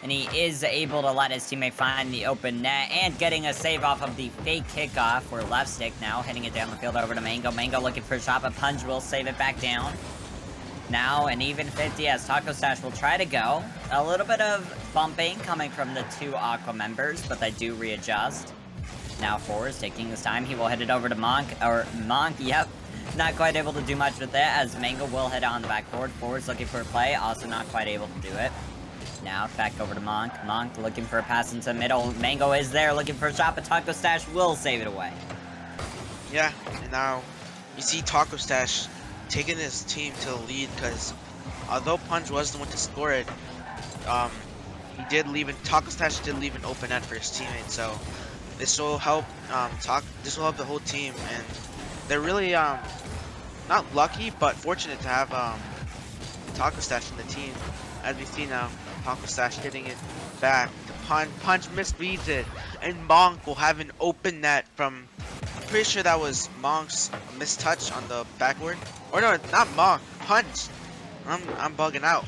And he is able to let his teammate find the open net and getting a save off of the fake kickoff for left stick now. Hitting it down the field over to Mango. Mango looking for a shot, but Punch will save it back down. Now an even 50 as Taco Stash will try to go. A little bit of bumping coming from the 2 Aqua members, but they do readjust. Now Forrest taking his time, he will hit it over to Monk, yep. Not quite able to do much with it as Mango will hit on the backboard. Forrest looking for a play, also not quite able to do it. Now back over to Monk. Monk looking for a pass into the middle. Mango is there looking for a shot, but Taco Stash will save it away. Yeah, and now you see Taco Stash taking his team to the lead because although Punch was the one to score it, Taco Stash did leave an open net for his teammate, so this will help the whole team, and they're really not lucky but fortunate to have Taco Stash in the team. As we see now, Taco Stash hitting it back to Punch. Punch misreads it, and Monk will have an open net from, I'm pretty sure that was Monk's mistouch on the backboard. Or no, not Monk, Punch. I'm bugging out.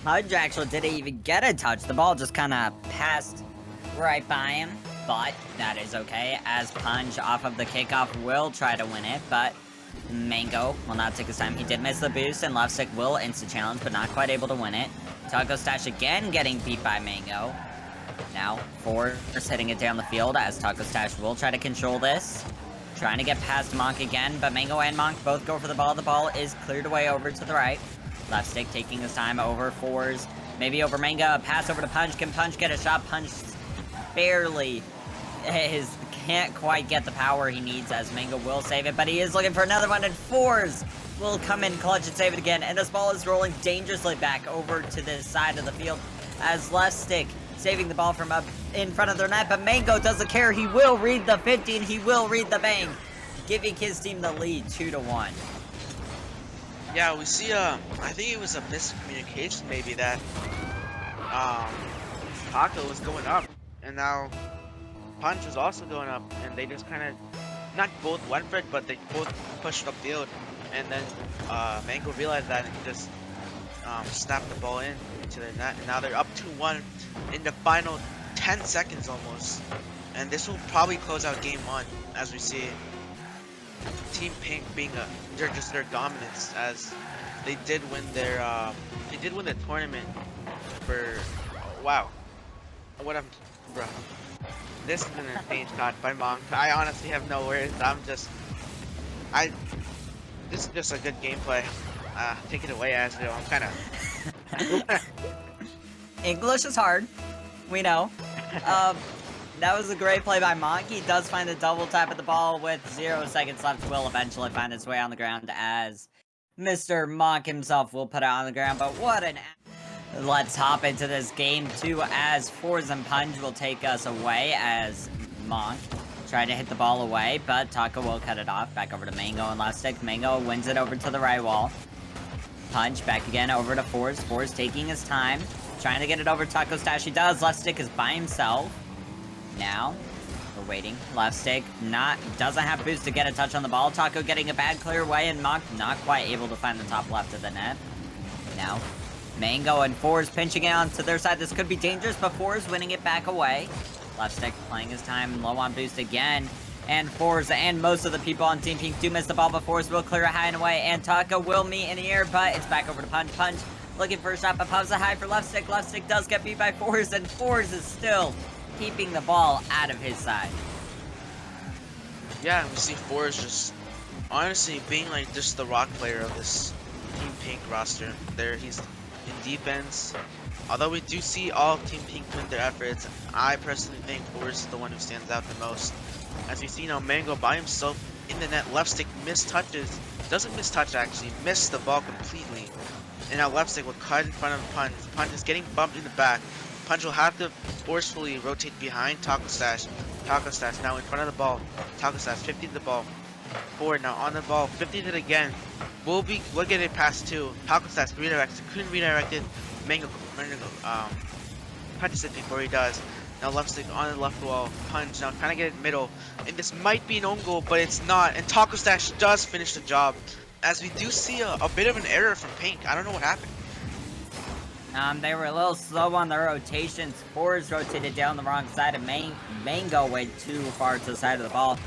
Punch actually didn't even get a touch. The ball just kind of passed right by him. But that is okay, as Punch off of the kickoff will try to win it, but Mango will not take his time. He did miss the boost, and left stick will insta-challenge, but not quite able to win it. Taco Stash again getting beat by Mango. Now, Forrest hitting it down the field, as Taco Stash will try to control this. Trying to get past Monk again, but Mango and Monk both go for the ball. The ball is cleared away over to the right. Left stick taking his time over Fours, maybe over Mango. A pass over to Punch. Can Punch get a shot? Punch barely can't quite get the power he needs as Mango will save it, but he is looking for another one, and Fours will come in clutch and save it again, and this ball is rolling dangerously back over to the side of the field as left stick saving the ball from up in front of their net, but Mango doesn't care. He will read the 50 and he will read the bang, giving his team the lead 2-1. Yeah, we see I think it was a miscommunication maybe that Taco was going up, and now Punch was also going up, and they just kind of not both went for it, but they both pushed upfield, and then Mango realized that and he just snapped the ball in to the net, and now they're up 2-1 in the final 10 seconds almost, and this will probably close out game 1 as we see Team Pink being their dominance, as they did win their the tournament for wow, what I'm bro. This is an insane shot by Monk. I honestly have no words. This is just a good gameplay. Take it away, Asriel. I'm kind of. English is hard. We know. That was a great play by Monk. He does find the double tap at the ball with 0 seconds left. Will eventually find his way on the ground as Mr. Monk himself will put it on the ground. But what an... Let's hop into this game 2 as Force and Punch will take us away as Monk tried to hit the ball away, but Taco will cut it off. Back over to Mango and left stick. Mango wins it over to the right wall. Punch back again over to Force. Force taking his time, trying to get it over Taco Stash. He does. Left stick is by himself. Now, we're waiting. Left stick doesn't have boost to get a touch on the ball. Taco getting a bad clear away and Monk not quite able to find the top left of the net. Now, Mango and Force pinching it onto their side. This could be dangerous, but Force winning it back away. Left stick playing his time, low on boost again. And Force and most of the people on Team Pink do miss the ball, but Force will clear it high and away. And Taco will meet in the air, but it's back over to Punch. Punch looking for a shot, but pops it high for left stick. Left stick does get beat by Force, and Force is still keeping the ball out of his side. Yeah, we see Force just honestly being like just the rock player of this Team Pink roster. There, he's in defense. Although we do see all of Team Pink put their efforts, I personally think Force is the one who stands out the most. As we see now, Mango by himself in the net, left stick mistouches, doesn't mistouch actually, missed the ball completely. And now left stick will cut in front of Punch. Punch is getting bumped in the back. Punch will have to forcefully rotate behind Taco Stash. Taco Stash now in front of the ball. Taco Stash 50 to the ball. Forward now on the ball, 50 to it again. We'll get it past 2. Taco Stash redirects, couldn't redirect it. Mango punches it before he does. Now left stick on the left wall. Punch now trying to get it middle. And this might be an own goal, but it's not. And Taco Stash does finish the job. As we do see a bit of an error from Pink. I don't know what happened. They were a little slow on their rotations. Force rotated down the wrong side, and Mango went too far to the side of the ball.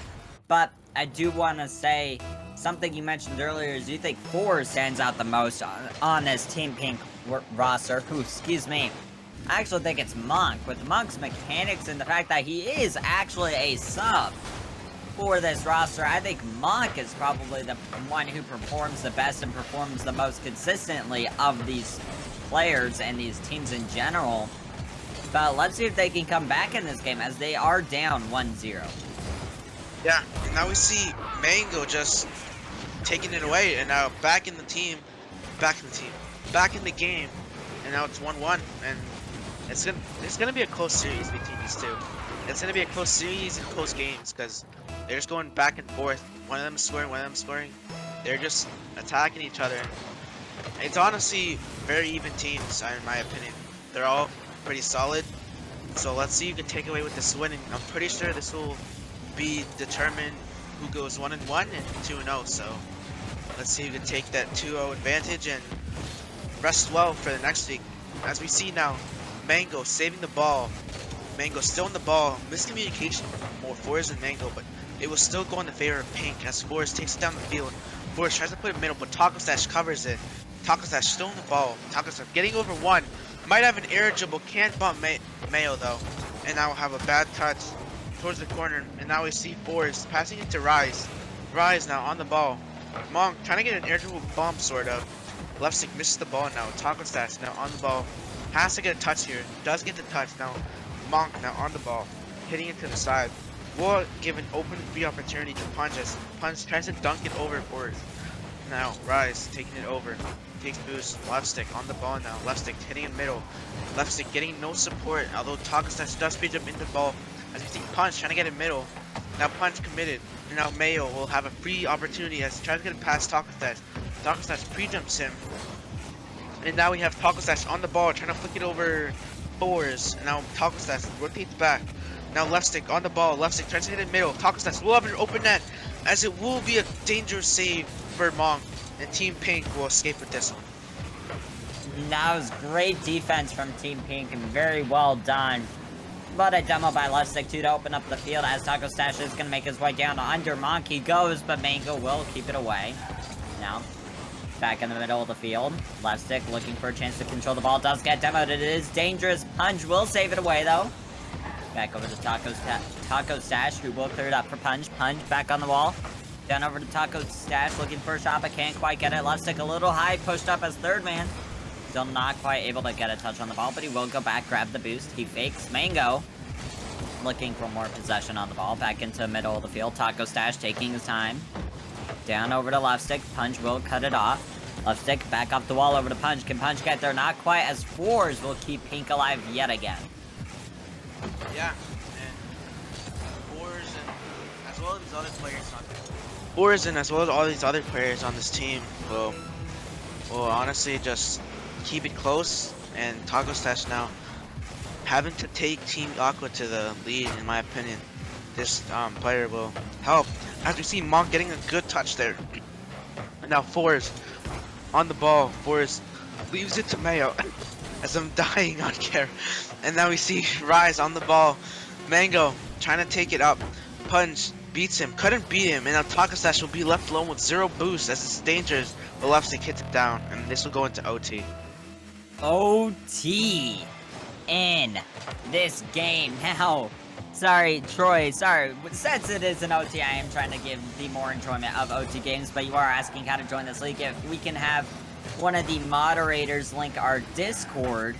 But I do want to say something you mentioned earlier is you think Force stands out the most on this Team Pink roster. Ooh, excuse me. I actually think it's Monk, with Monk's mechanics and the fact that he is actually a sub for this roster. I think Monk is probably the one who performs the best and performs the most consistently of these players and these teams in general. But let's see if they can come back in this game as they are down 1-0. Yeah, and now we see Mango just taking it away, and now back in the game, and now it's 1-1, and it's gonna be a close series between these two. It's gonna be a close series and close games because they're just going back and forth. One of them is scoring, one of them is scoring. They're just attacking each other. It's honestly very even teams, in my opinion. They're all pretty solid. So let's see who can take away with this win. And I'm pretty sure this will be determined who goes 1-1 and 2-0. So let's see who can take that 2-0 advantage and rest well for the next week. As we see now, Mango saving the ball. Mango still in the ball. Miscommunication more Force than Mango, but it will still go in the favor of Pink as Force takes it down the field. Force tries to put it middle, but Taco Stash covers it. Taco Stash still in the ball. Taco Stash getting over 1. Might have an air dribble, can't bump Mayo though. And now we'll have a bad touch towards the corner. And now we see Force passing it to Rise. Rise now on the ball. Monk trying to get an air dribble bump sort of. Left stick misses the ball now. Taco Stash now on the ball. Has to get a touch here. Does get the touch now. Monk now on the ball. Hitting it to the side. Will give an open free opportunity to Punch as Punch tries to dunk it over Force. Now Rise taking it over. Takes boost. Left stick on the ball now. Left stick hitting in middle. Left stick getting no support. Although Taco Stash does speed up into the ball. As we see Punch trying to get it middle. Now Punch committed. And now Mayo will have a free opportunity as he tries to get it past Taco Stash. Taco Stash pre-jumps him. And now we have Taco Stash on the ball trying to flick it over Force. And now Taco Stash rotates back. Now left stick on the ball. Left stick tries to hit it middle. Taco Stash will have an open net as it will be a dangerous save for Monk. And Team Pink will escape with this one. That was great defense from Team Pink and very well done. But a demo by left stick 2 to open up the field as Taco Stash is going to make his way down under Monk. He goes, but Mango will keep it away. Now, back in the middle of the field. Left stick looking for a chance to control the ball. Does get demoed. It is dangerous. Punch will save it away, though. Back over to Taco Stash, who will clear it up for Punch. Punch back on the wall. Down over to Taco Stash, looking for a shot, but can't quite get it. Left stick a little high, pushed up as third man. Still not quite able to get a touch on the ball, but he will go back, grab the boost. He fakes Mango. Looking for more possession on the ball. Back into the middle of the field. Taco Stash taking his time. Down over to left stick. Punch will cut it off. Left stick back up the wall over to Punch. Can Punch get there? Not quite, as Fours will keep Pink alive yet again. Yeah, and Fours and as well as these other players on Fours and as well as all these other players on this team will honestly just keep it close, and Taco Stash now having to take Team Aqua to the lead, in my opinion. This player will help. As we see Monk getting a good touch there. And now Fours on the ball. Fours leaves it to Mayo as I'm dying on care. And now we see Rise on the ball. Mango trying to take it up. Punch beats him. Couldn't beat him. And now Taco Stash will be left alone with 0 boost as it's dangerous. The left stick hits it down. And this will go into OT. OT in this game now. Sorry, Troy, sorry. Since it is an OT, I am trying to give the more enjoyment of OT games, but you are asking how to join this league. If we can have one of the moderators link our Discord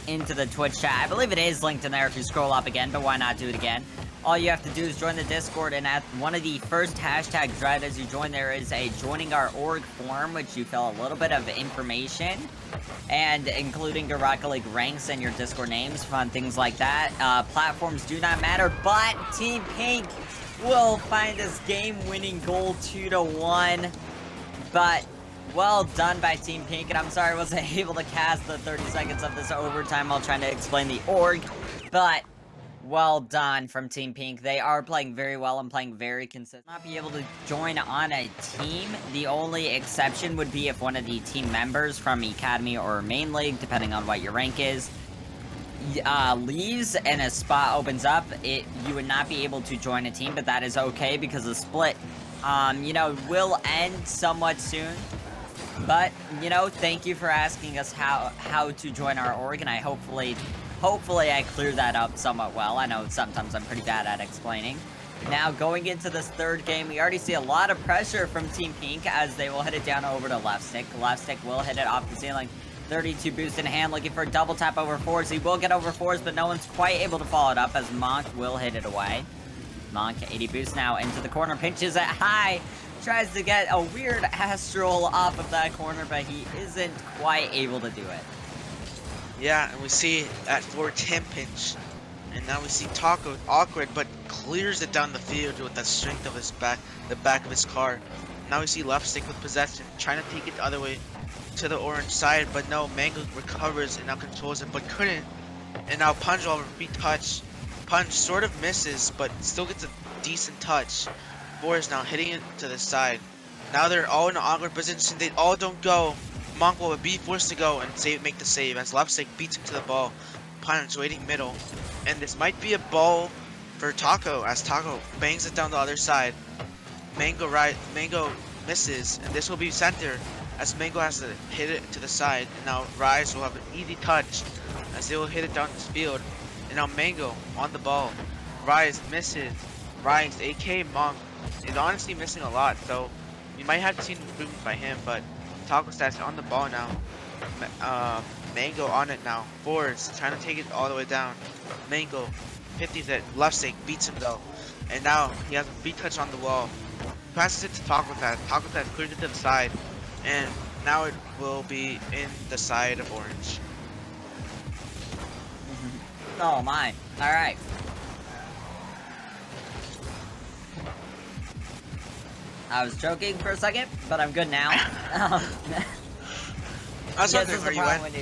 into the Twitch chat. I believe it is linked in there if you scroll up again, but why not do it again? All you have to do is join the Discord, and at one of the first hashtag thread as you join, there is a joining our org form, which you fill a little bit of information, and including your Rocket League ranks and your Discord names, fun things like that. Platforms do not matter, but Team Pink will find this game-winning goal 2-1. But well done by Team Pink, and I'm sorry I wasn't able to cast the 30 seconds of this overtime while trying to explain the org, but well done from Team Pink. They are playing very well and playing very consistent. Not be able to join on a team. The only exception would be if one of the team members from Academy or Main League, depending on what your rank is, leaves and a spot opens up. You would not be able to join a team, but that is okay because the split, you know, will end somewhat soon. But, you know, thank you for asking us how to join our org, and I hopefully I cleared that up somewhat well. I know sometimes I'm pretty bad at explaining. Now, going into this third game, we already see a lot of pressure from Team Pink as they will hit it down over to left stick. Left stick will hit it off the ceiling. 32 boost in hand, looking for a double tap over Fours. He will get over Fours, but no one's quite able to follow it up as Monk will hit it away. Monk, 80 boost now into the corner, pinches it high. Tries to get a weird astral off of that corner, but he isn't quite able to do it. Yeah, and we see that forward 10 pinch. And now we see Taco awkward, but clears it down the field with the strength of his back, the back of his car. Now we see left stick with possession, trying to take it the other way to the orange side, but no, Mango recovers and now controls it, but couldn't. And now Punch will retouch. Punch sort of misses, but still gets a decent touch. Boris now hitting it to the side. Now they're all in an awkward position. They all don't go. Monk will be forced to go and make the save as left stick beats him to the ball. Punch waiting middle. And this might be a ball for Taco as Taco bangs it down the other side. Mango misses, and this will be center as Mango has to hit it to the side. And now Rise will have an easy touch as they will hit it down this field. And now Mango on the ball. Rise misses. Rise, AK Monk, is honestly missing a lot, so you might have seen improvement by him, but Taco Stash on the ball now. Mango on it now. Fours trying to take it all the way down. Mango 50s it. Left stick beats him though. And now he has a free touch on the wall. Passes it to Taco Stash. Taco Stash clears it to the side. And now it will be in the side of orange. Oh my. Alright. I was joking for a second, but I'm good now. I was wondering where you went.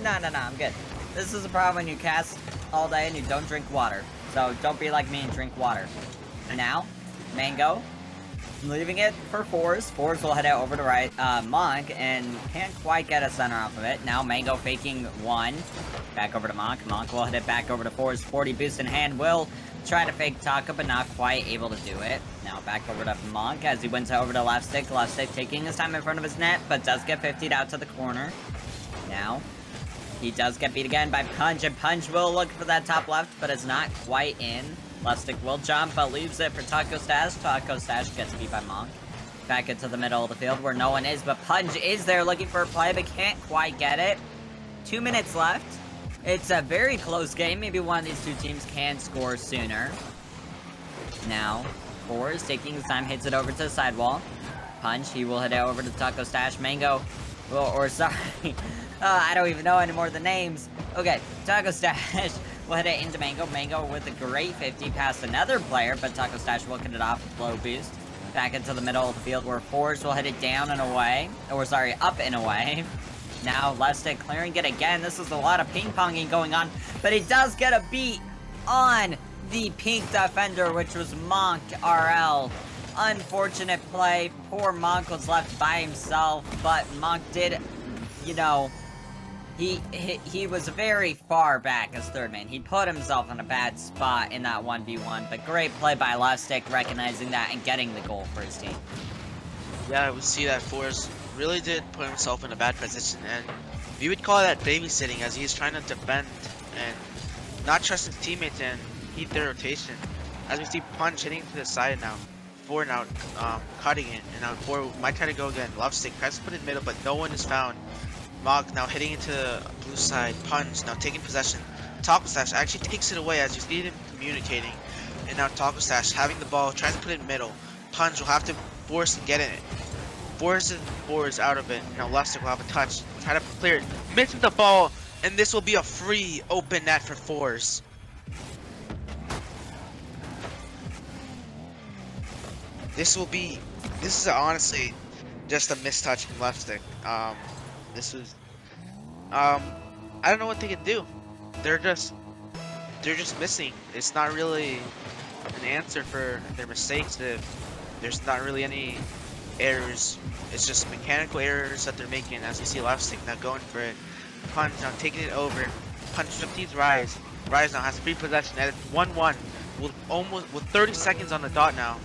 No, I'm good. This is a problem when you cast all day and you don't drink water. So don't be like me and drink water. Now, Mango, leaving it for Fours. Fours will head it over to right, Monk, and can't quite get a center off of it. Now Mango faking one. Back over to Monk. Monk will hit it back over to Fours. 40 boost in hand will try to fake Taco, but not quite able to do it. Now back over to Monk as he wins over to left stick. Left stick taking his time in front of his net, but does get 50'd out to the corner. Now, he does get beat again by Punch, and Punch will look for that top left, but it's not quite in. Left stick will jump, but leaves it for Taco Stash. Taco Stash gets beat by Monk. Back into the middle of the field where no one is, but Punch is there looking for a play, but can't quite get it. 2 minutes left. It's a very close game. Maybe one of these two teams can score sooner. Now, Four is taking his time, hits it over to the sidewall. Punch, he will hit it over to Taco Stash. Mango, or sorry, I don't even know any more of the names. Okay, Taco Stash will hit it into Mango. Mango with a great 50 past another player, but Taco Stash will get it off with low boost. Back into the middle of the field where Force will hit it down and away. Or sorry, up and away. Now, left stick clearing it again. This is a lot of ping-ponging going on, but he does get a beat on the pink defender, which was Monk RL. Unfortunate play. Poor Monk was left by himself, but Monk did, you know, he was very far back as third man. He put himself in a bad spot in that 1v1, but great play by left stick, recognizing that and getting the goal for his team. Yeah, we see that Forrest really did put himself in a bad position, and we would call that babysitting, as he's trying to defend and not trust his teammates and keep their rotation. As we see Punch hitting to the side now, Four now cutting it, and now Four might try to go again. Left stick tries to put it in the middle, but no one is found. Mog now hitting into the blue side. Punch now taking possession. Taco Stash actually takes it away as you see him communicating, and now Taco Stash having the ball, tries to put it in the middle. Punch will have to force to get in it. Forces Force out of it. Now left stick will have a touch. Try to clear it. Misses the ball, and this will be a free open net for Force. This is honestly just a mistouch from left stick. This was, I don't know what they can do. They're just missing. It's not really an answer for their mistakes. There's not really any errors. It's just mechanical errors that they're making. As you see, left stick now going for it. Punch now taking it over. Punch 15's Rise. Rise now has free possession. And it's 1-1 with 30 seconds on the dot now.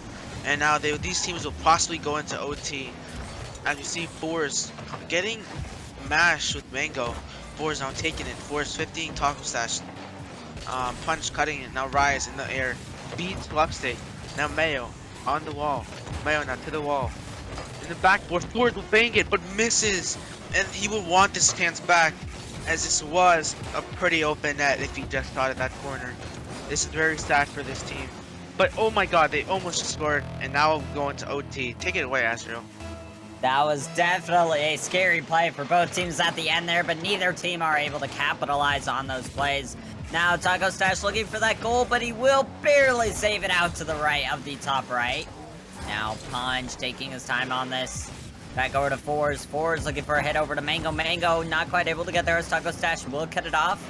And now these teams will possibly go into OT. As you see, Fours getting mashed with Mango. Fours now taking it. Fours 15 Taco Stash. Punch cutting it. Now Rise in the air. Beats left stick. Now Mayo on the wall. Mayo now to the wall. In the backboard, Fours will bang it, but misses. And he will want this chance back, as this was a pretty open net if he just thought at that corner. This is very sad for this team. But oh my god, they almost just scored, and now we're going to OT. Take it away, Astro. That was definitely a scary play for both teams at the end there, but neither team are able to capitalize on those plays. Now Taco Stash looking for that goal, but he will barely save it out to the right of the top right. Now Punch taking his time on this. Back over to Fours. Fours looking for a hit over to Mango. Mango not quite able to get there as Taco Stash will cut it off.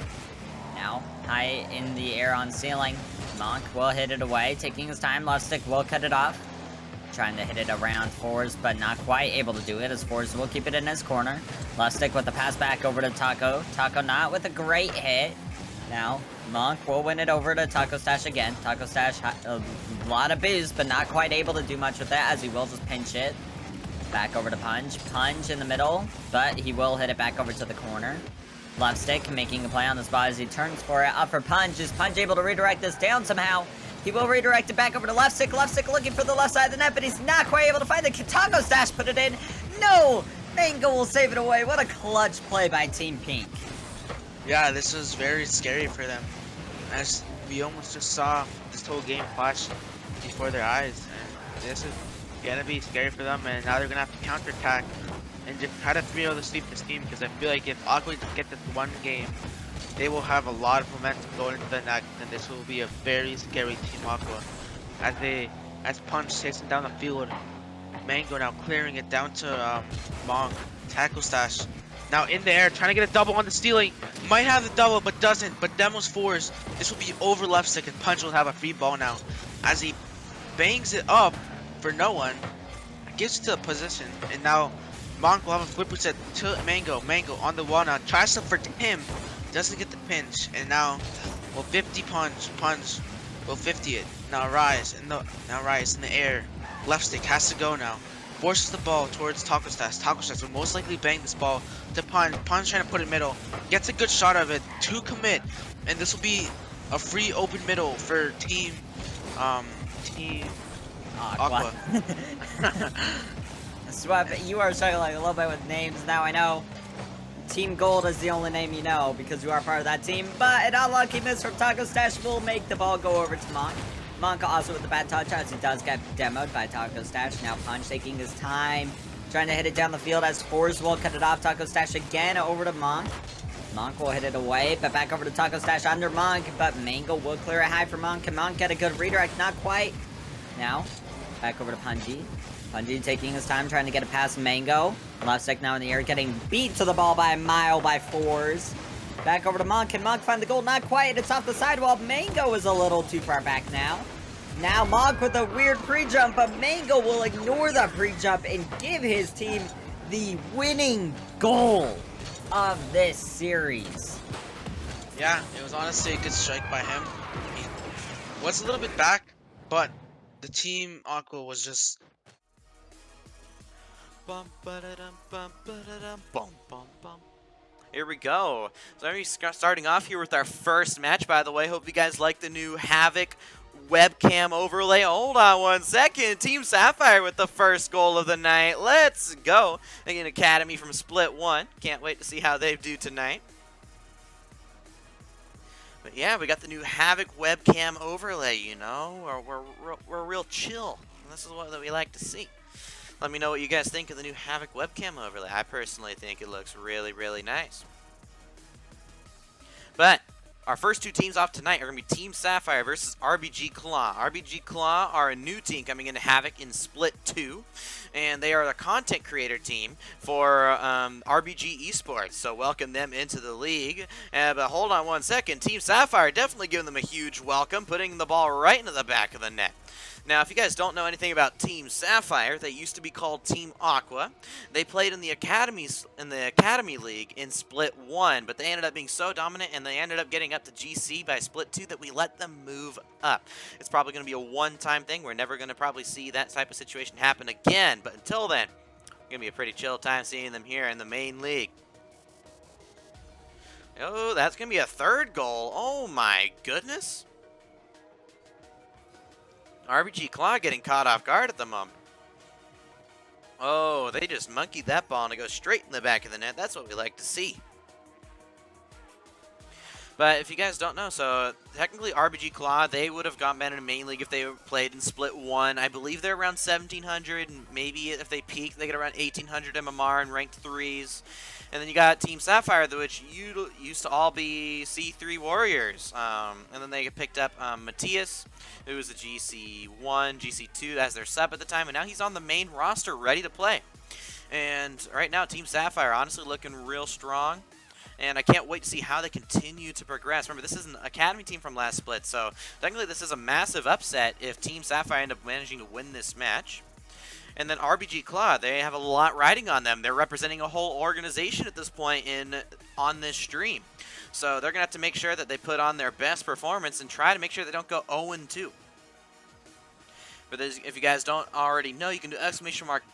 Now high in the air on ceiling. Monk will hit it away, taking his time. Left stick will cut it off. Trying to hit it around Fours, but not quite able to do it, as Fours will keep it in his corner. Left stick with the pass back over to Taco. Taco not with a great hit. Now, Monk will win it over to Taco Stash again. Taco Stash, a lot of boost, but not quite able to do much with that, as he will just pinch it. Back over to Punch. Punch in the middle, but he will hit it back over to the corner. Left stick making a play on the spot as he turns for it. Up for Punch. Is Punch able to redirect this down somehow? He will redirect it back over to left stick. Left stick looking for the left side of the net, but he's not quite able to find the Taco Stash. Put it in. No! Mango will save it away. What a clutch play by Team Pink. Yeah, this was very scary for them, as we almost just saw this whole game flash before their eyes. And this is gonna be scary for them, and now they're gonna have to counterattack and just try to 3-0 to sweep this team, because I feel like if Aqua get this one game, they will have a lot of momentum going into the next, and this will be a very scary Team Aqua. As Punch chasing down the field, Mango now clearing it down to Monk. Tackle Stash now in the air, trying to get a double on the stealing. Might have the double, but doesn't. But Demo's Force. This will be over left stick, and Punch will have a free ball now, as he bangs it up for no one. Gets to a position, and now Monk will have a flip reset to Mango. Mango on the wall now, tries to for him, doesn't get the pinch, and now will 50 Punch will 50 it. Now Rise in the air. Left stick has to go now. Forces the ball towards Taco Stash. Taco Stash will most likely bang this ball to Punch. Punch trying to put it middle. Gets a good shot of it to commit, and this will be a free open middle for Team Aqua. Swep, you are struggling a little bit with names now, I know. Team Gold is the only name you know because you are part of that team, but an unlucky miss from Taco Stash will make the ball go over to Monk. Monk also with the bad touch as he does get demoed by Taco Stash. Now Punch taking his time, trying to hit it down the field as Horse will cut it off. Taco Stash again over to Monk. Monk will hit it away, but back over to Taco Stash under Monk, but Mango will clear it high for Monk. Can Monk get a good redirect? Not quite. Now, back over to Punji. Punji taking his time, trying to get it past Mango. Left stick now in the air, getting beat to the ball by a mile by Fours. Back over to Monk. Can Monk find the goal? Not quite. It's off the sidewall. Mango is a little too far back now. Now Monk with a weird pre-jump, but Mango will ignore the pre-jump and give his team the winning goal of this series. Yeah, it was honestly a good strike by him. He was a little bit back, but the team Aqua was just Bum, ba-da-dum, bum, ba-da-dum, bum, bum, bum. Here we go. So we're starting off here with our first match, by the way. Hope you guys like the new Havoc webcam overlay. Hold on one second. Team Sapphire with the first goal of the night. Let's go. An Academy from Split 1. Can't wait to see how they do tonight. But yeah, we got the new Havoc webcam overlay, you know. We're real chill. This is what we like to see. Let me know what you guys think of the new Havoc webcam overlay. I personally think it looks really, really nice. But our first two teams off tonight are going to be Team Sapphire versus RBG Claw. RBG Claw are a new team coming into Havoc in Split 2. And they are the content creator team for RBG Esports. So welcome them into the league. But hold on one second. Team Sapphire definitely giving them a huge welcome, putting the ball right into the back of the net. Now, if you guys don't know anything about Team Sapphire, they used to be called Team Aqua. They played in the Academy League in Split 1, but they ended up being so dominant and they ended up getting up to GC by Split 2 that we let them move up. It's probably going to be a one-time thing. We're never going to probably see that type of situation happen again, but until then, it's going to be a pretty chill time seeing them here in the main league. Oh, that's going to be a third goal. Oh my goodness. RBG Claw getting caught off guard at the moment. Oh, they just monkeyed that ball and it goes straight in the back of the net. That's what we like to see. But if you guys don't know, so technically RBG Claw, they would have gotten better in main league if they played in Split 1. I believe they're around 1,700, and maybe if they peak, they get around 1,800 MMR and ranked 3s. And then you got Team Sapphire, which used to all be C3 Warriors. And then they picked up Matthias, who was a GC1, GC2 as their sub at the time, and now he's on the main roster ready to play. And right now, Team Sapphire honestly looking real strong. And I can't wait to see how they continue to progress. Remember, this is an Academy team from last split, so technically this is a massive upset if Team Sapphire end up managing to win this match. And then RBG Claw, they have a lot riding on them. They're representing a whole organization at this point on this stream. So they're going to have to make sure that they put on their best performance and try to make sure they don't go 0-2. But if you guys don't already know, you can do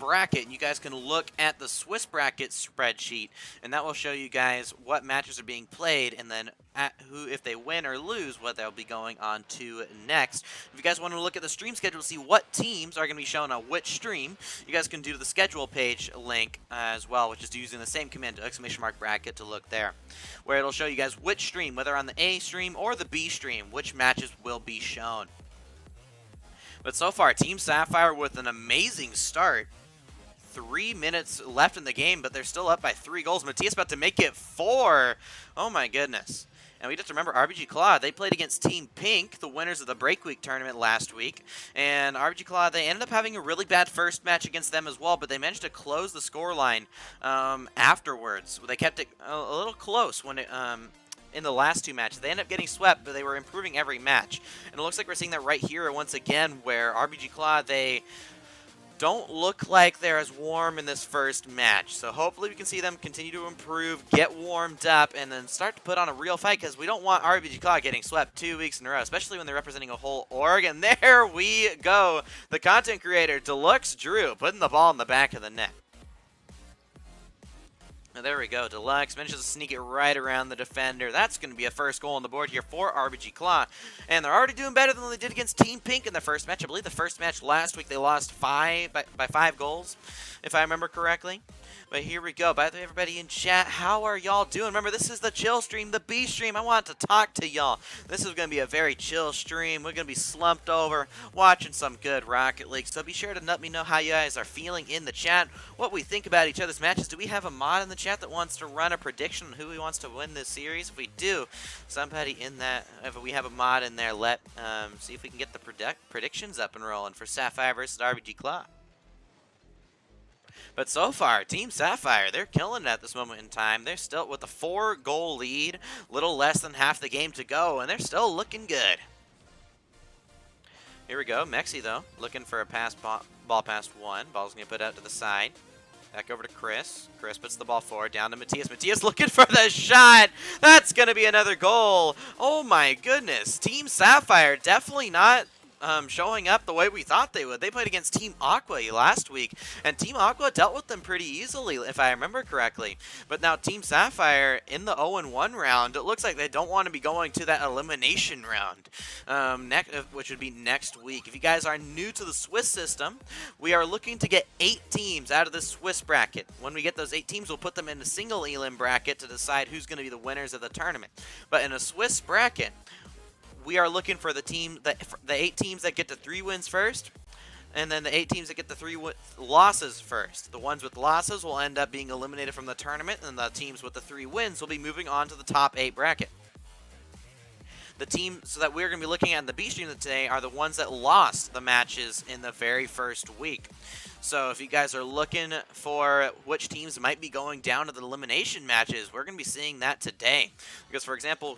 !bracket, and you guys can look at the Swiss bracket spreadsheet, and that will show you guys what matches are being played, and then if they win or lose, what they'll be going on to next. If you guys want to look at the stream schedule to see what teams are going to be shown on which stream, you guys can do the schedule page link as well, which is using the same command, !bracket, to look there, where it'll show you guys which stream, whether on the A stream or the B stream, which matches will be shown. But so far, Team Sapphire with an amazing start. 3 minutes left in the game, but they're still up by 3 goals. Matthias about to make it 4. Oh my goodness. And we just remember RBG Claw, they played against Team Pink, the winners of the Break Week tournament last week. And RBG Claw, they ended up having a really bad first match against them as well, but they managed to close the scoreline afterwards. They kept it a little close when it... in the last 2 matches. They ended up getting swept, but they were improving every match. And it looks like we're seeing that right here once again, where RBG Claw, they don't look like they're as warm in this first match. So hopefully we can see them continue to improve, get warmed up, and then start to put on a real fight, because we don't want RBG Claw getting swept 2 weeks in a row, especially when they're representing a whole org. And there we go. The content creator, Deluxe Drew, putting the ball in the back of the net. Oh, there we go. Deluxe manages to sneak it right around the defender. That's going to be a first goal on the board here for RBG Claw. And they're already doing better than they did against Team Pink in the first match. I believe the first match last week they lost by 5 goals, if I remember correctly. But here we go. By the way, everybody in chat, how are y'all doing? Remember, this is the chill stream, the B stream. I want to talk to y'all. This is going to be a very chill stream. We're going to be slumped over, watching some good Rocket League. So be sure to let me know how you guys are feeling in the chat, what we think about each other's matches. Do we have a mod in the chat that wants to run a prediction on who wants to win this series? If we do, somebody in that, if we have a mod in there, let see if we can get the predictions up and rolling for Sapphire versus RBG Claw. But so far, Team Sapphire, they're killing it at this moment in time. They're still with a 4-goal lead, little less than half the game to go, and they're still looking good. Here we go. Mexi, though, looking for a ball past one. Ball's going to put out to the side. Back over to Chris. Chris puts the ball forward, down to Matthias. Matthias looking for the shot. That's going to be another goal. Oh, my goodness. Team Sapphire definitely not showing up the way we thought they would. They played against Team Aqua last week, and Team Aqua dealt with them pretty easily, if I remember correctly. But now Team Sapphire, in the 0-1 round, it looks like they don't want to be going to that elimination round, which would be next week. If you guys are new to the Swiss system, we are looking to get 8 teams out of the Swiss bracket. When we get those 8 teams, we'll put them in a single elim bracket to decide who's going to be the winners of the tournament. But in a Swiss bracket, we are looking for the 8 teams that get to 3 wins first, and then the 8 teams that get the 3 losses first. The ones with losses will end up being eliminated from the tournament, and the teams with the 3 wins will be moving on to the top 8 bracket. The teams that we're going to be looking at in the B stream today are the ones that lost the matches in the very first week. So if you guys are looking for which teams might be going down to the elimination matches, we're going to be seeing that today. Because for example,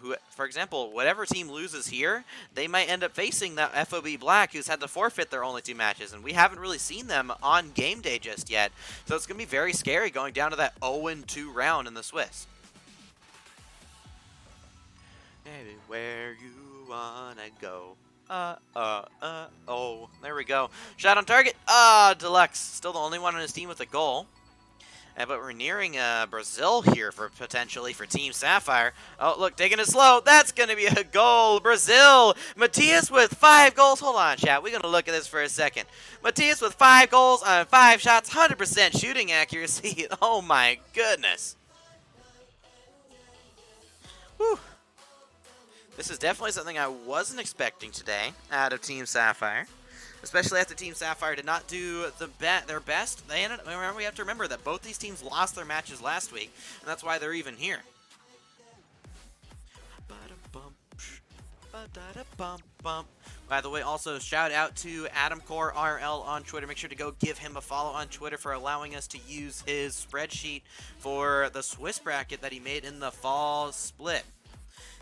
whatever team loses here, they might end up facing that FOB Black, who's had to forfeit their only 2 matches, and we haven't really seen them on game day just yet. So it's going to be very scary going down to that 0-2 round in the Swiss. Anywhere you wanna go. Oh, there we go. Shot on target. Deluxe. Still the only one on his team with a goal. But we're nearing Brazil here potentially for Team Sapphire. Oh, look, taking it slow. That's going to be a goal. Brazil. Matthias with 5 goals. Hold on, chat. We're going to look at this for a second. Matthias with 5 goals on 5 shots. 100% shooting accuracy. Oh, my goodness. Whew. This is definitely something I wasn't expecting today out of Team Sapphire, especially after Team Sapphire did not do their best. Remember, we have to remember that both these teams lost their matches last week, and that's why they're even here. By the way, also shout out to AdamCoreRL on Twitter. Make sure to go give him a follow on Twitter for allowing us to use his spreadsheet for the Swiss bracket that he made in the fall split.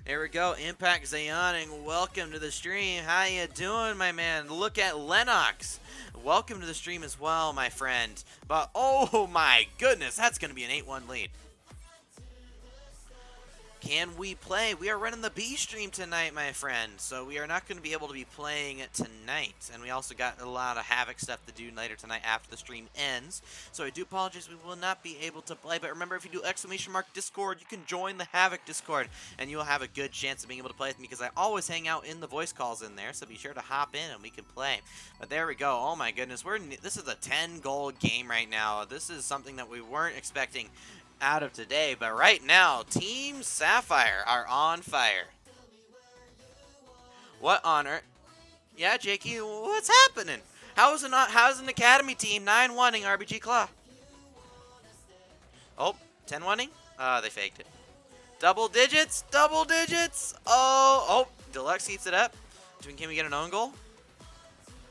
There we go, Impact Zayoning, welcome to the stream. How you doing, my man? Look at Lennox. Welcome to the stream as well, my friend. But, oh my goodness, that's going to be an 8-1 lead. Can we play? We are running the B stream tonight, my friend, so we are not going to be able to be playing tonight. And we also got a lot of Havoc stuff to do later tonight after the stream ends. So I do apologize, we will not be able to play. But remember, if you do !Discord, you can join the Havoc Discord, and you'll have a good chance of being able to play with me, because I always hang out in the voice calls in there. So be sure to hop in and we can play. But there we go. Oh my goodness, this is a 10-goal game right now. This is something that we weren't expecting out of today, but right now Team Sapphire are on fire. What on earth? Yeah, Jakey, what's happening? How's an academy team 9-1ing RBG Claw? Oh, 10-1ing? They faked it. Double digits, double digits. Oh, Deluxe keeps it up. Can we get an own goal?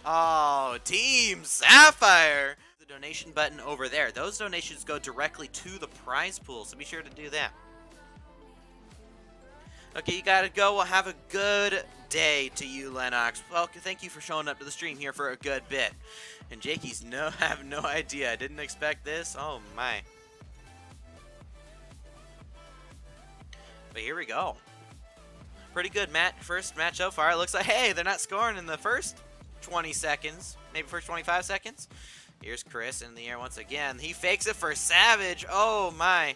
Oh, Team Sapphire. Donation button over there. Those donations go directly to the prize pool, so be sure to do that. Okay, you gotta go. Well, have a good day to you, Lennox. Well, thank you for showing up to the stream here for a good bit. And Jakey's have no idea. I didn't expect this. Oh my. But here we go. Pretty good first match so far. It looks like, hey, they're not scoring in the first 20 seconds, maybe first 25 seconds. Here's Chris in the air once again. He fakes it for Savage. Oh my.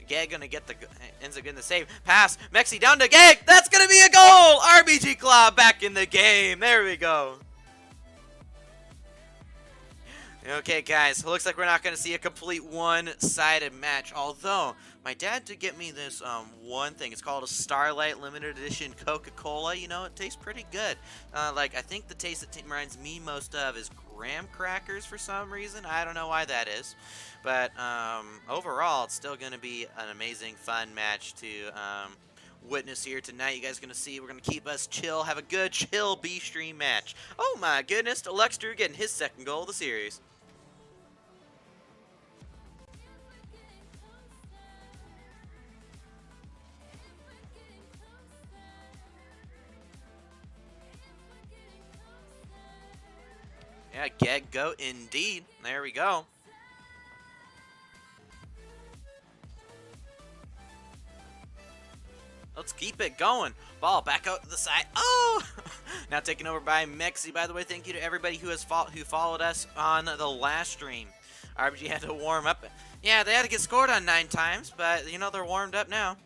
Gag gonna get the ends up getting the save. Pass. Mexi down to Gag. That's gonna be a goal. RBG Claw back in the game. There we go. Okay, guys. Looks like we're not gonna see a complete one-sided match. Although my dad did get me this one thing. It's called a Starlight Limited Edition Coca-Cola. You know, it tastes pretty good. Like I think the taste that reminds me most of is graham crackers for some reason. I don't know why that is. But overall, it's still going to be an amazing, fun match to witness here tonight. You guys are going to see we're going to keep us chill, have a good, chill B-Stream match. Oh my goodness, Deluxe Drew getting his second goal of the series. Yeah, get go indeed. There we go. Let's keep it going. Ball back out to the side. Oh! Now taken over by Mexi. By the way, thank you to everybody who followed us on the last stream. RBG had to warm up. Yeah, they had to get scored on 9 times, but you know they're warmed up now.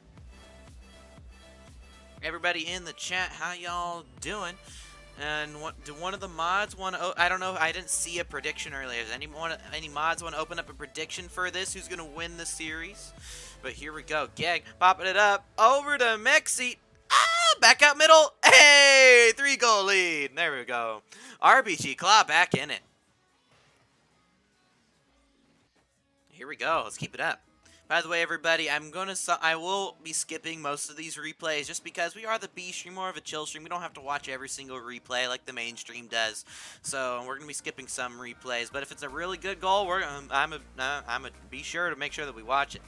Everybody in the chat, how y'all doing? And do one of the mods want to? I don't know. I didn't see a prediction earlier. Does any mods want to open up a prediction for this? Who's gonna win the series? But here we go. Gag popping it up over to Mexi. Ah, back out middle. Hey, 3-goal lead. There we go. RBG Claw back in it. Here we go. Let's keep it up. By the way, everybody, I will be skipping most of these replays just because we are the B stream, more of a chill stream. We don't have to watch every single replay like the main stream does. So we're gonna be skipping some replays. But if it's a really good goal, I'm a be sure to make sure that we watch it.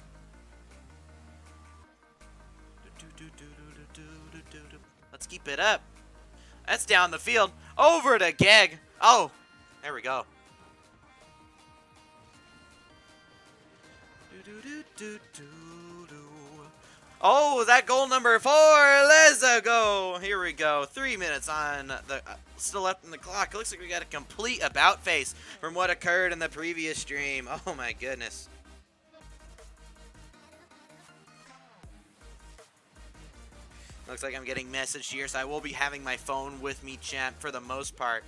Let's keep it up. That's down the field. Over to Gag. Oh, there we go. Oh, that goal number 4. Let's go. Here we go. 3 minutes on the still left in the clock. It looks like we got a complete about face from what occurred in the previous stream. Oh my goodness. Looks like I'm getting messaged here, so I will be having my phone with me, chat, for the most part.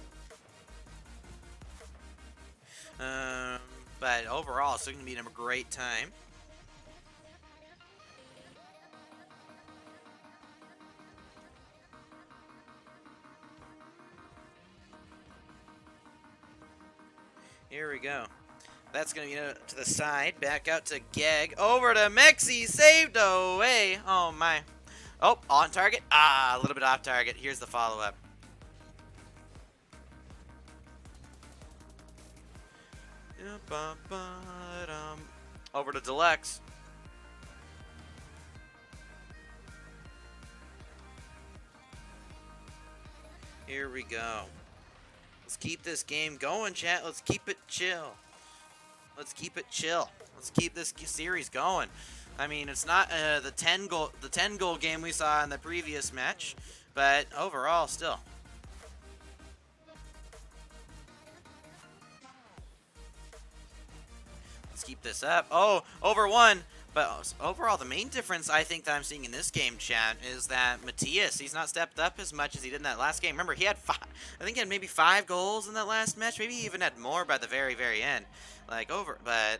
But overall, it's going to be a great time. Here we go. That's going to be to the side. Back out to Gag. Over to Mexi. Saved away. Oh, my. Oh, on target. Ah, a little bit off target. Here's the follow-up. Over to Deluxe. Here we go. Let's keep this game going, chat. Let's keep it chill. Let's keep it chill. Let's keep this series going. I mean, it's not the 10 goal game we saw in the previous match, but overall, still. Let's keep this up. Oh, over 1. But overall, the main difference I think that I'm seeing in this game, chat, is that Matthias, he's not stepped up as much as he did in that last game. Remember, he had I think he had maybe 5 goals in that last match. Maybe he even had more by the very, very end. But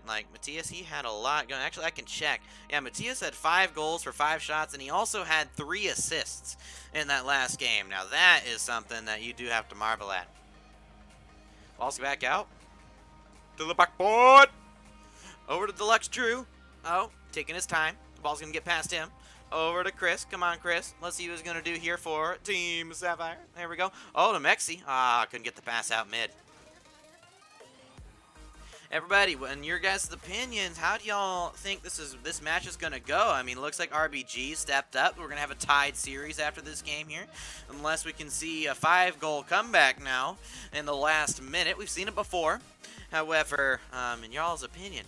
Matthias, he had a lot going. Actually, I can check. Yeah, Matthias had 5 goals for 5 shots, and he also had 3 assists in that last game. Now, that is something that you do have to marvel at. Ball's back out. To the backboard. Over to Deluxe Drew. Oh, taking his time. The ball's going to get past him. Over to Chris. Come on, Chris. Let's see what he's going to do here for Team Sapphire. There we go. Oh, to Mexi. Ah, couldn't get the pass out mid. Everybody, in your guys' opinions, how do y'all think this match is going to go? I mean, it looks like RBG stepped up. We're going to have a tied series after this game here. Unless we can see a 5-goal comeback now in the last minute. We've seen it before. However, in y'all's opinion,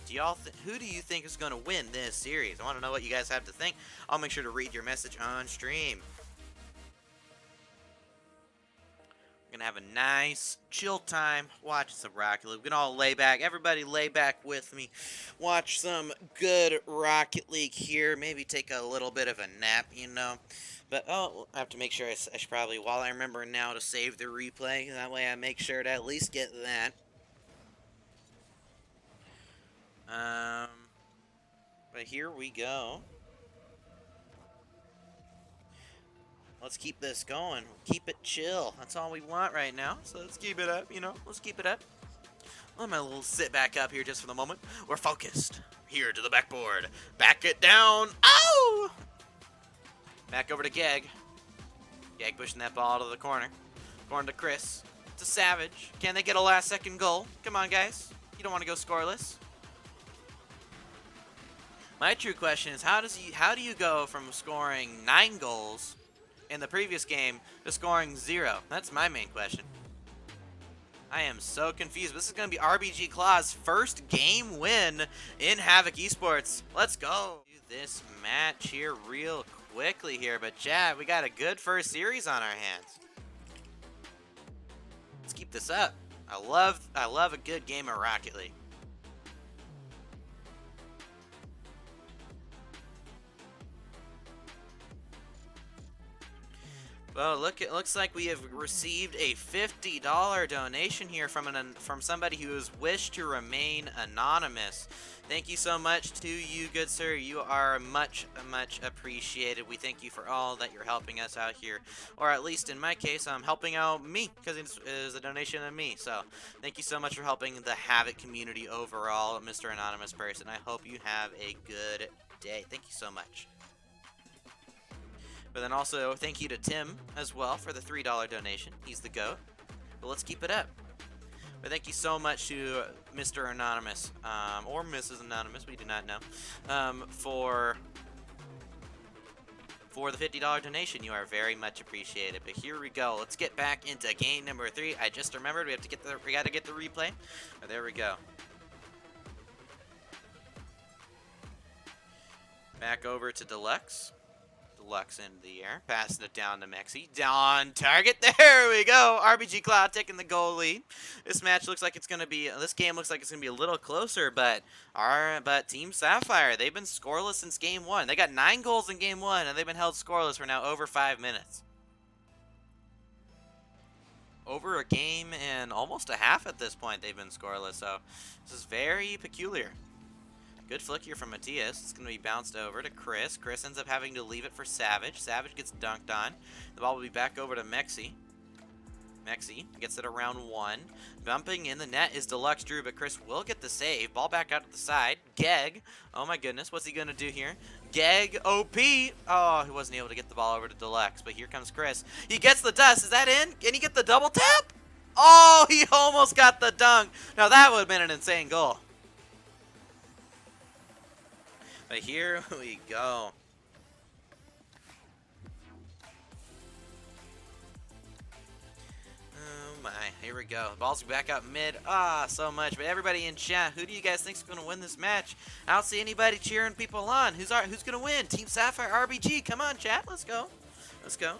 who do you think is going to win this series? I want to know what you guys have to think. I'll make sure to read your message on stream. Gonna have a nice chill time watching some Rocket League. We can all lay back. Everybody lay back with me. Watch some good Rocket League here. Maybe take a little bit of a nap, you know. But, oh, I have to make sure I should probably, while I remember now, to save the replay. That way I make sure to at least get that. But here we go. Let's keep this going. Keep it chill. That's all we want right now. So let's keep it up, you know. Let's keep it up. Let my little sit back up here just for the moment. We're focused. Here to the backboard. Back it down. Oh! Back over to Geg. Geg pushing that ball to the corner. Corner to Chris. To Savage. Can they get a last second goal? Come on, guys. You don't want to go scoreless. My true question is how do you go from scoring 9 goals in the previous game to scoring 0? That's my main question. I am so confused. This is going to be RBG Claw's first game win in Havoc Esports. Let's go. Do this match here real quickly here, but chat, we got a good first series on our hands. Let's keep this up. I love a good game of Rocket League. Well, it looks like we have received a $50 donation here from somebody who has wished to remain anonymous. Thank you so much to you, good sir. You are much, much appreciated. We thank you for all that you're helping us out here. Or at least in my case, I'm helping out me because it is a donation of me. So thank you so much for helping the Havoc community overall, Mr. Anonymous Person. I hope you have a good day. Thank you so much. But then also, thank you to Tim as well for the $3 donation. He's the GOAT. But let's keep it up. But thank you so much to Mr. Anonymous, or Mrs. Anonymous, we do not know, for the $50 donation. You are very much appreciated. But here we go. Let's get back into game number 3. I just remembered we got to get the replay. But there we go. Back over to Deluxe. Deluxe into the air, passing it down to Mexi. On target, there we go. RBG Claw taking the goal lead. This game looks like it's gonna be a little closer, but Team Sapphire, they've been scoreless since game 1. They got 9 goals in game 1, and they've been held scoreless for now over 5 minutes. Over a game and almost a half at this point, they've been scoreless. So this is very peculiar. Good flick here from Matthias. It's going to be bounced over to Chris. Chris ends up having to leave it for Savage. Savage gets dunked on. The ball will be back over to Mexi. Mexi gets it around 1. Bumping in the net is Deluxe Drew, but Chris will get the save. Ball back out to the side. Geg. Oh my goodness. What's he going to do here? Geg OP. Oh, he wasn't able to get the ball over to Deluxe, but here comes Chris. He gets the dust. Is that in? Can he get the double tap? Oh, he almost got the dunk. Now that would have been an insane goal. But here we go. Oh my, here we go. Ball's back up mid. So much. But everybody in chat, who do you guys think is going to win this match? I don't see anybody cheering people on. Who's going to win? Team Sapphire, RBG. Come on, chat. Let's go. Let's go.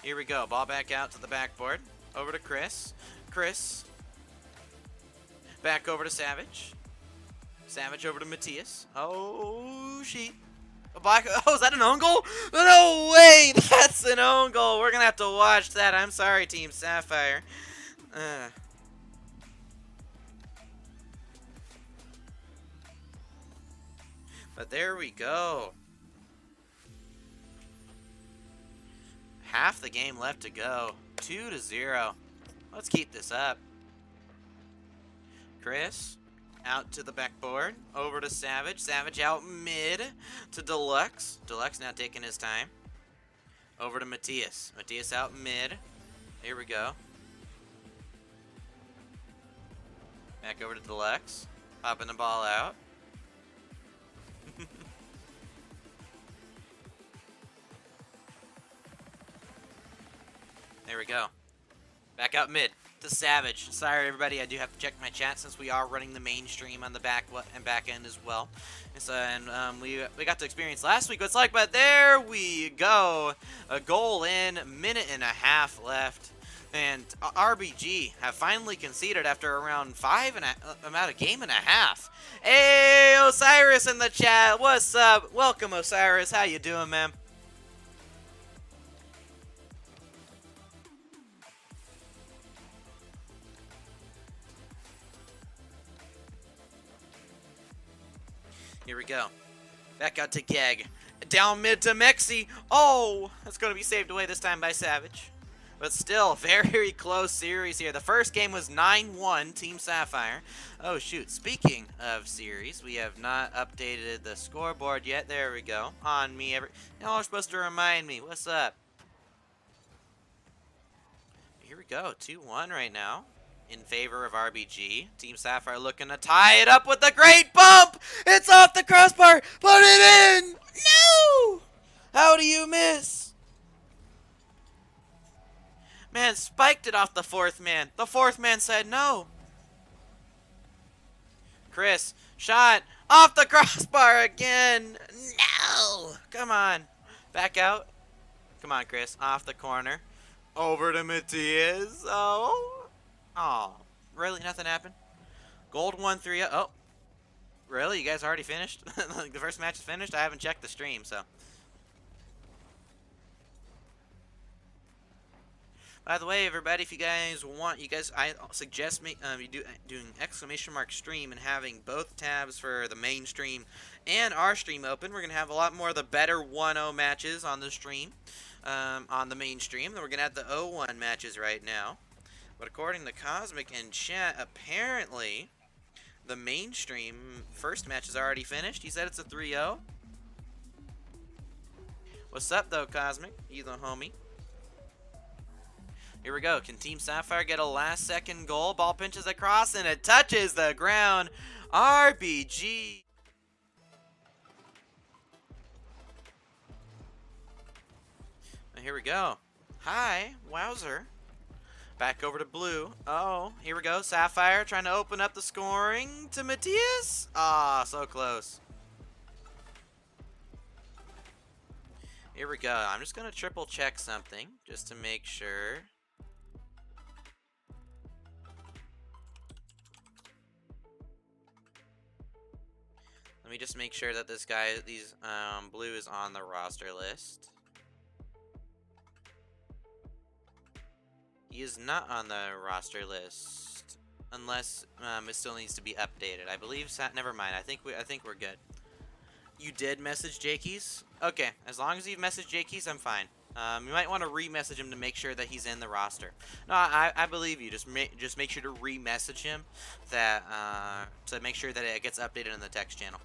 Here we go. Ball back out to the backboard. Over to Chris. Chris. Back over to Savage. Savage over to Matthias. Oh, sheet. Oh, is that an own goal? No way! That's an own goal. We're going to have to watch that. I'm sorry, Team Sapphire. But there we go. Half the game left to go. 2-0. Let's keep this up. Chris out to the backboard. Over to Savage. Savage out mid to Deluxe. Deluxe now taking his time. Over to Matthias. Matthias out mid. Here we go. Back over to Deluxe. Popping the ball out. There we go. Back out mid. to Savage. Sorry, everybody, I do have to check my chat since we are running the main stream on the back end as well. We got to experience last week what it's like, but there we go. A goal in, minute and a half left. And RBG have finally conceded after around about a game and a half. Hey, Osiris in the chat. What's up? Welcome, Osiris. How you doing, man? Here we go. Back out to Geg. Down mid to Mexi. Oh, that's going to be saved away this time by Savage. But still, very close series here. The first game was 9-1, Team Sapphire. Oh, shoot. Speaking of series, we have not updated the scoreboard yet. There we go. On me. Y'all are supposed to remind me. What's up? Here we go. 2-1 right now in favor of RBG. Team Sapphire looking to tie it up with a great bump. It's off the crossbar. Put it in. No! How do you miss? Man, spiked it off the fourth man. The fourth man said no. Chris, shot off the crossbar again. No! Come on. Back out. Come on, Chris. Off the corner. Over to Matias. Oh. Oh. Really? Nothing happened? Gold 1-3. Oh. Really? You guys already finished? The first match is finished? I haven't checked the stream, so. By the way, everybody, if you guys want, I suggest doing exclamation mark stream and having both tabs for the main stream and our stream open. We're gonna have a lot more of the better 1-0 matches on the stream, on the main stream. Then we're gonna have the 0-1 matches right now. But according to Cosmic in chat, apparently the main stream first match is already finished. He said it's a 3-0. What's up, though, Cosmic? You the homie. Here we go. Can Team Sapphire get a last-second goal? Ball pinches across, and it touches the ground. RBG. And here we go. Hi, Wowzer. Back over to blue. Oh, here we go. Sapphire trying to open up the scoring to Matias. Ah, so close. Here we go. I'm just going to triple check something just to make sure. Let me just make sure that blue is on the roster list. He is not on the roster list unless it still needs to be updated. I believe. Never mind. I think we're good. You did message Jakeys? Okay. As long as you've messaged Jakeys, I'm fine. You might want to re-message him to make sure that he's in the roster. No, I believe you. Just make sure to re-message him to make sure that it gets updated in the text channel.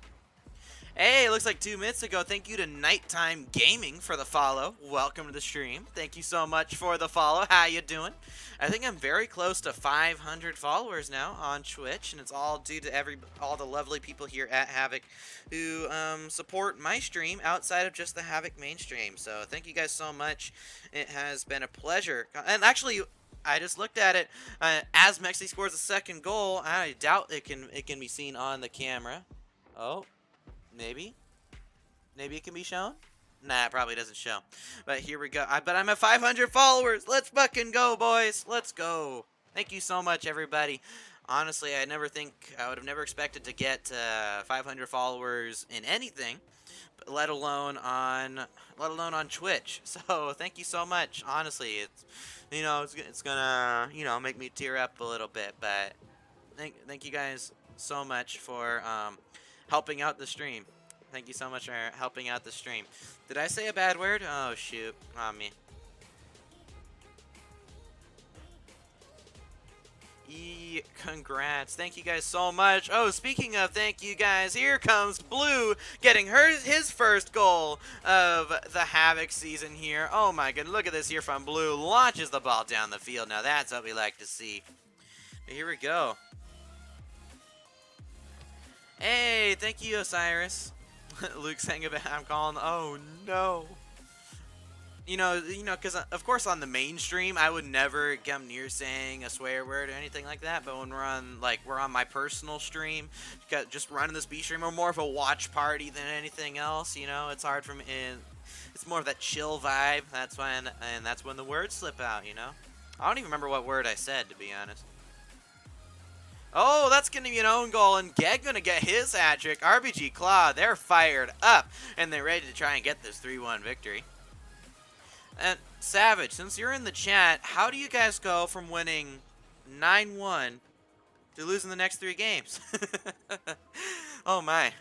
Hey, it looks like 2 minutes ago. Thank you to Nighttime Gaming for the follow. Welcome to the stream. Thank you so much for the follow. How you doing? I think I'm very close to 500 followers now on Twitch, and it's all due to all the lovely people here at Havoc who support my stream outside of just the Havoc main stream. So thank you guys so much. It has been a pleasure. And actually, I just looked at it. As Mexi scores a second goal, I doubt it can be seen on the camera. Oh. Maybe it can be shown. Nah, it probably doesn't show. But here we go. But I'm at 500 followers. Let's fucking go, boys. Let's go. Thank you so much, everybody. Honestly, I would have never expected to get 500 followers in anything, let alone on Twitch. So thank you so much. Honestly, it's gonna make me tear up a little bit. But thank you guys so much for helping out the stream. Thank you so much for helping out the stream. Did I say a bad word? Oh, shoot. On me. Congrats. Thank you guys so much. Oh, speaking of thank you guys, here comes Blue getting his first goal of the Havoc season here. Oh my goodness, look at this here from Blue. Launches the ball down the field. Now that's what we like to see. Here we go. Hey, thank you, Osiris. Luke's saying about I'm calling. Oh no. because of course on the mainstream I would never come near saying a swear word or anything like that. But when we're on my personal stream, just running this B stream, we're more of a watch party than anything else. It's hard for me. It's more of that chill vibe. That's when the words slip out. I don't even remember what word I said, to be honest. Oh, that's going to be an own goal, and Geg going to get his hat trick. RBG Claw, they're fired up, and they're ready to try and get this 3-1 victory. And Savage, since you're in the chat, how do you guys go from winning 9-1 to losing the next 3 games? Oh my.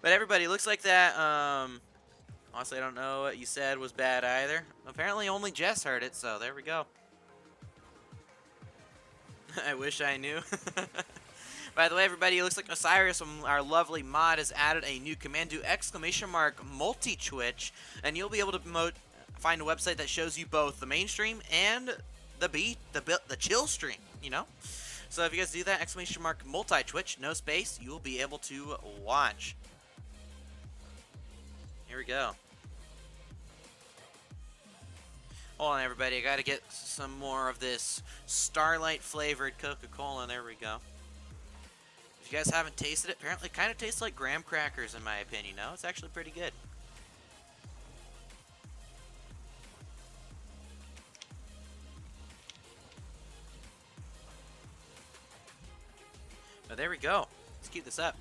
But everybody, looks like that, honestly I don't know what you said was bad either. Apparently only Jess heard it, so there we go. I wish I knew. By the way, everybody, it looks like Osiris from our lovely mod has added a new command. Do !multi-twitch, and you'll be able to find a website that shows you both the mainstream and the chill stream, So if you guys do that, !multi-twitch, no space, you will be able to watch. Here we go. Hold on, everybody. I gotta get some more of this Starlight flavored Coca-Cola. There we go. If you guys haven't tasted it, apparently it kind of tastes like graham crackers in my opinion. No, it's actually pretty good. But there we go. Let's keep this up.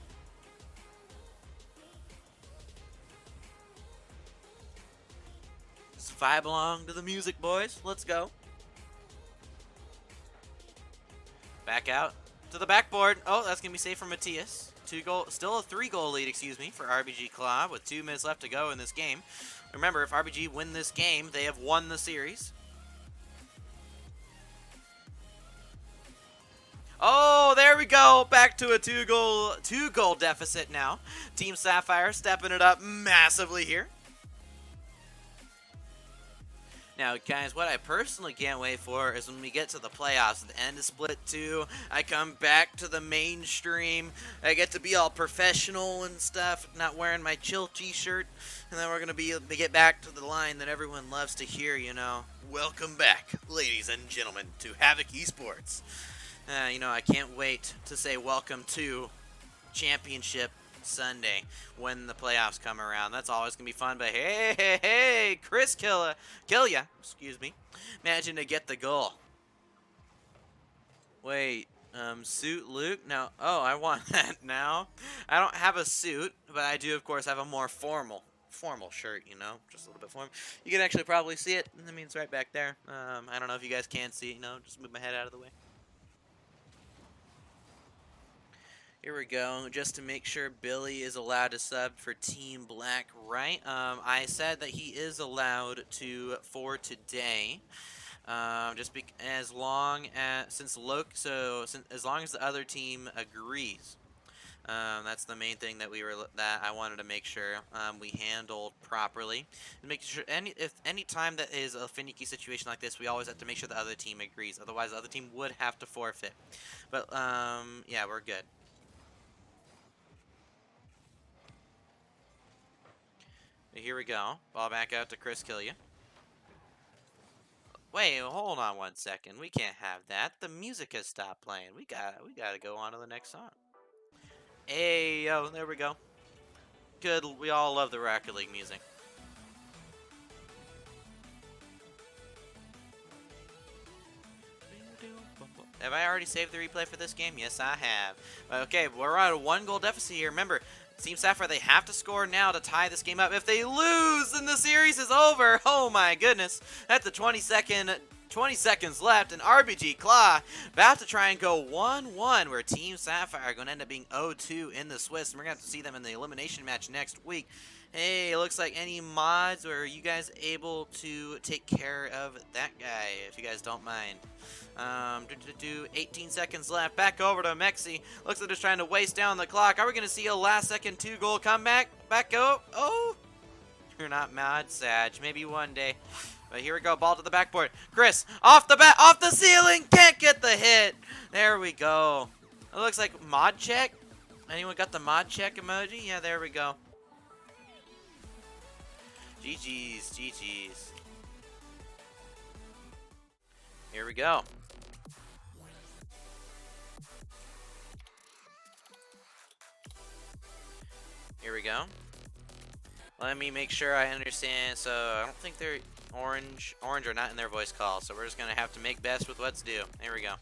Let's vibe along to the music, boys. Let's go. Back out to the backboard. Oh, that's going to be safe for Matthias. Still a 3-goal lead, excuse me, for RBG Claw with 2 minutes left to go in this game. Remember, if RBG win this game, they have won the series. Oh, there we go. Back to a 2-goal deficit now. Team Sapphire stepping it up massively here. Now, guys, what I personally can't wait for is when we get to the playoffs at the end of Split 2, I come back to the mainstream, I get to be all professional and stuff, not wearing my chill t-shirt, and then we're going to get back to the line that everyone loves to hear, Welcome back, ladies and gentlemen, to Havoc Esports. I can't wait to say welcome to Championship Sunday when the playoffs come around. That's always gonna be fun. But hey, Chris Killia, excuse me, managing to get the goal. Wait, suit Luke? No. Oh, I want that now. I don't have a suit, but I do, of course, have a more formal shirt. Just a little bit formal. You can actually probably see it. I mean, it's right back there. I don't know if you guys can see it. Just move my head out of the way. Here we go, just to make sure Billy is allowed to sub for Team Black, right? I said that he is allowed to for today, as long as as long as the other team agrees. That's the main thing that I wanted to make sure we handled properly, and make sure if any time that is a finicky situation like this, we always have to make sure the other team agrees. Otherwise, the other team would have to forfeit. But yeah, we're good. Here we go. Ball back out to Chris Killia. Wait, hold on 1 second. We can't have that. The music has stopped playing. We gotta go on to the next song. Hey, yo, there we go. Good. We all love the Rocket League music. Have I already saved the replay for this game? Yes, I have. Okay, we're at a 1-goal deficit here. Remember, Team Sapphire, they have to score now to tie this game up. If they lose, then the series is over. Oh my goodness. That's a 20 seconds left, and RBG Claw about to try and go 1-1, where Team Sapphire are going to end up being 0-2 in the Swiss. And we're going to have to see them in the elimination match next week. Hey, it looks like any mods, or are you guys able to take care of that guy, if you guys don't mind? 18 seconds left. Back over to Mexi. Looks like they're trying to waste down the clock. Are we going to see a last-second 2-goal comeback? Back go. Oh, you're not mad, Sag. Maybe one day. But here we go. Ball to the backboard. Chris, off the ceiling. Can't get the hit. There we go. It looks like mod check. Anyone got the mod check emoji? Yeah, there we go. GG's, GG's. Here we go. Here we go. Let me make sure I understand. So I don't think they're orange. Orange are not in their voice call. So we're just gonna have to make best with what's due. Here we go.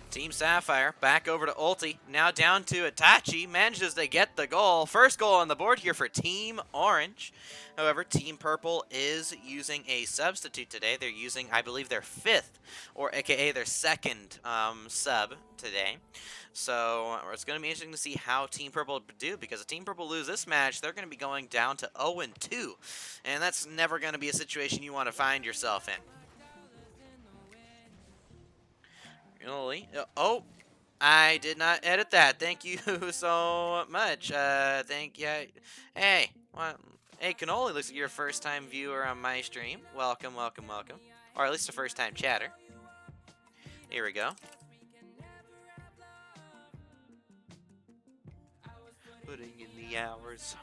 Team Sapphire back over to Ulti. Now down to Itachi. Manages to get the goal. First goal on the board here for Team Orange. However, Team Purple is using a substitute today. They're using, I believe, their 5th, or aka their 2nd sub today. So it's going to be interesting to see how Team Purple do, because if Team Purple lose this match, they're going to be going down to 0-2. And that's never going to be a situation you want to find yourself in. Oh, I did not edit that. Thank you so much. Hey, hey, Cannoli, looks like you're a first-time viewer on my stream. Welcome, welcome, welcome. Or at least a first-time chatter. Here we go. Putting in the hours.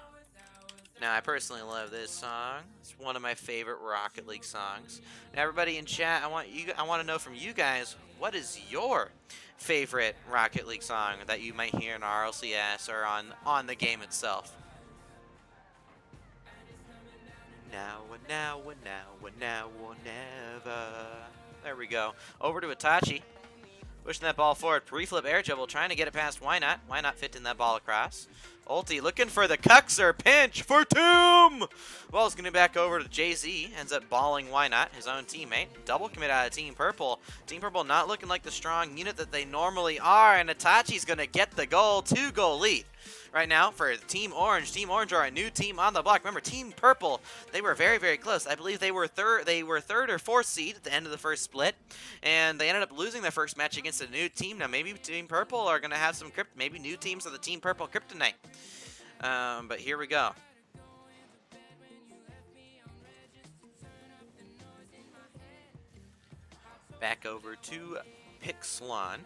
Now, I personally love this song. It's one of my favorite Rocket League songs. Now, everybody in chat, I want to know from you guys, what is your favorite Rocket League song that you might hear in RLCS or on the game itself? Now and now and now and now or never. There we go. Over to Itachi. Pushing that ball forward. Pre-flip air dribble, trying to get it past Why Not. Why Not fitting that ball across. Ulti looking for the Cuxer pinch for Tomb. Well, it's going to back over to Jay-Z. Ends up balling Why Not, his own teammate. Double commit out of Team Purple. Team Purple not looking like the strong unit that they normally are. And Itachi's going to get the goal. 2-goal lead. Right now for Team Orange. Team Orange are a new team on the block. Remember, Team Purple, they were very, very close. I believe they were third or fourth seed at the end of the first split, and they ended up losing their first match against a new team. Now, maybe Team Purple are going to have some maybe new teams of the Team Purple Kryptonite. But here we go. Back over to Pixlon.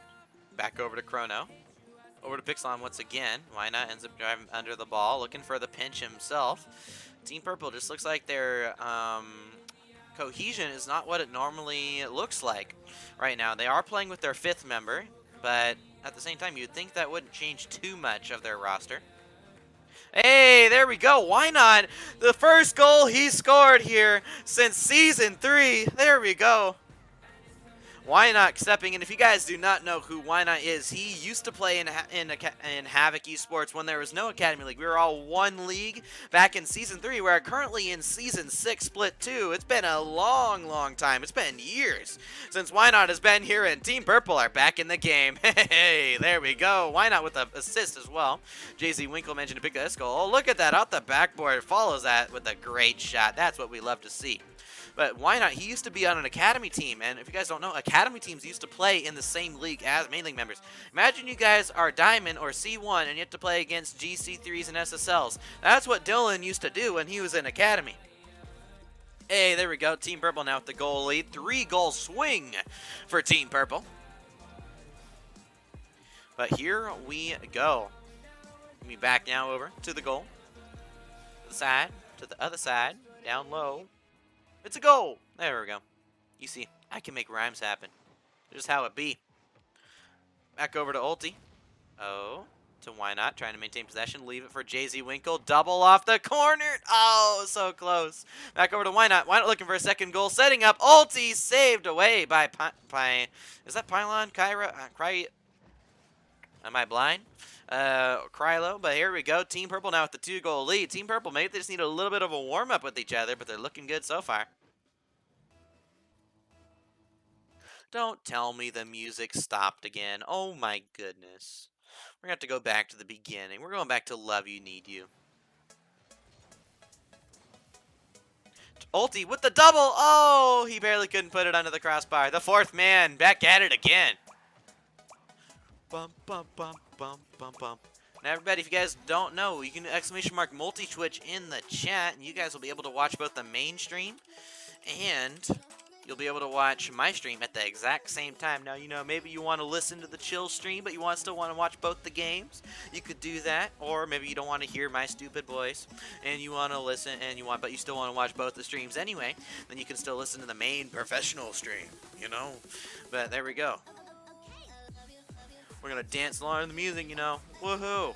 Back over to Chrono. Over to Pixlon once again. Why Not ends up driving under the ball, looking for the pinch himself. Team Purple just looks like their cohesion is not what it normally looks like right now. They are playing with their 5th member, but at the same time, you'd think that wouldn't change too much of their roster. Hey, there we go. Why Not? The first goal he scored here since Season 3. There we go. Why Not stepping in. If you guys do not know who Why Not is, he used to play in Havoc Esports when there was no Academy League. We were all one league back in Season 3. We're currently in Season 6 Split 2. It's been a long, long time. It's been years since Why Not has been here, and Team Purple are back in the game. Hey, there we go. Why Not with the assist as well. Jay-Z Winkle mentioned to pick this goal. Oh, look at that. Off the backboard. Follows that with a great shot. That's what we love to see. But Why Not? He used to be on an Academy team, and if you guys don't know, Academy teams used to play in the same league as main league members. Imagine you guys are Diamond or C1, and you have to play against GC3s and SSLs. That's what Dylan used to do when he was in Academy. Hey, there we go. Team Purple now with the goal lead. 3-goal swing for Team Purple. But here we go. We back now over to the goal. To the side, to the other side, down low. It's a goal. There we go. You see, I can make rhymes happen. Just how it be. Back over to Ulti. Oh, to Why Not? Trying to maintain possession. Leave it for Jay-Z Winkle. Double off the corner. Oh, so close. Back over to Why Not? Why Not looking for a second goal. Setting up Ulti. Saved away by is that Pylon? Kyra? Am I blind? Krylo, but here we go. Team Purple now with the 2-goal lead. Team Purple, maybe they just need a little bit of a warm-up with each other, but they're looking good so far. Don't tell me the music stopped again. Oh my goodness. We're going to have to go back to the beginning. We're going back to Love You, Need You. Ulti with the double. Oh, he barely couldn't put it under the crossbar. The 4th man back at it again. Bum, bum, bum, bum, bum, bum. Now, everybody, if you guys don't know, you can !mark multi-twitch in the chat, and you guys will be able to watch both the main stream and you'll be able to watch my stream at the exact same time. Now, you know, maybe you want to listen to the chill stream, but you still want to watch both the games. You could do that, or maybe you don't want to hear my stupid voice, and you want to listen, but you still want to watch both the streams anyway. Then you can still listen to the main professional stream, you know. But there we go. We're gonna dance along to the music, you know. Woohoo!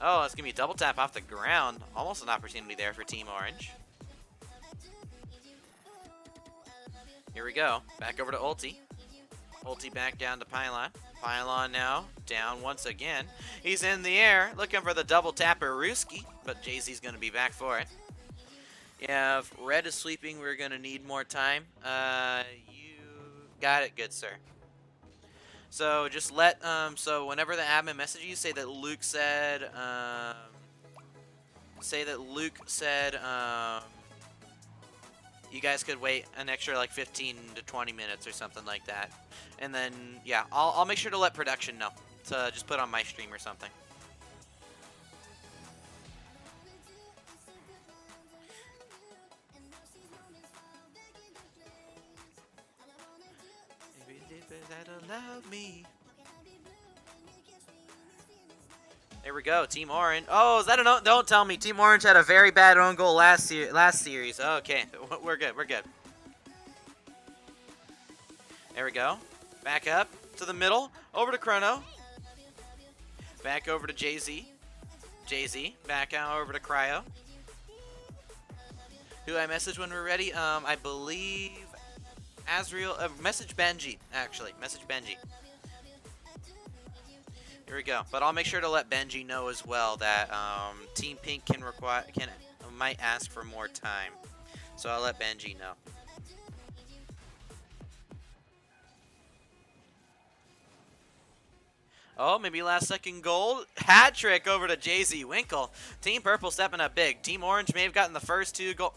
Oh, that's gonna be a double tap off the ground. Almost an opportunity there for Team Orange. Here we go. Back over to Ulti. Ulti back down to Pylon. Pylon now down once again. He's in the air looking for the double tapper Ruski, but Jay-Z's going to be back for it. Yeah, if Red is sweeping, we're going to need more time. You got it, good sir. So just so whenever the admin messages you, say that Luke said, you guys could wait an extra like 15 to 20 minutes or something like that. And then, yeah, I'll make sure to let production know to just put on my stream or something. That'll love me. There we go, Team Orange. Oh, is that a don't tell me. Team Orange had a very bad own goal last series. Okay, we're good. We're good. There we go. Back up to the middle. Over to Chrono. Back over to Jay-Z. Jay-Z. Back out over to Cryo. Who I message when we're ready? I believe Azriel. Message Benji, actually. Message Benji. Here we go. But I'll make sure to let Benji know as well that Team Pink might ask for more time. So I'll let Benji know. Oh, maybe last second goal. Hat trick over to Jay-Z Winkle. Team Purple stepping up big. Team Orange may have gotten the first 2 goals.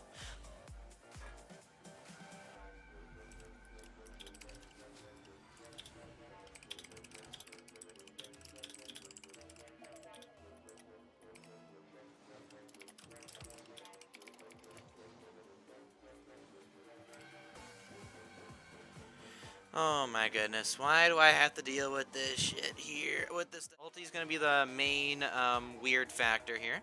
Oh my goodness, why do I have to deal with this shit here? Ulti's gonna be the main weird factor here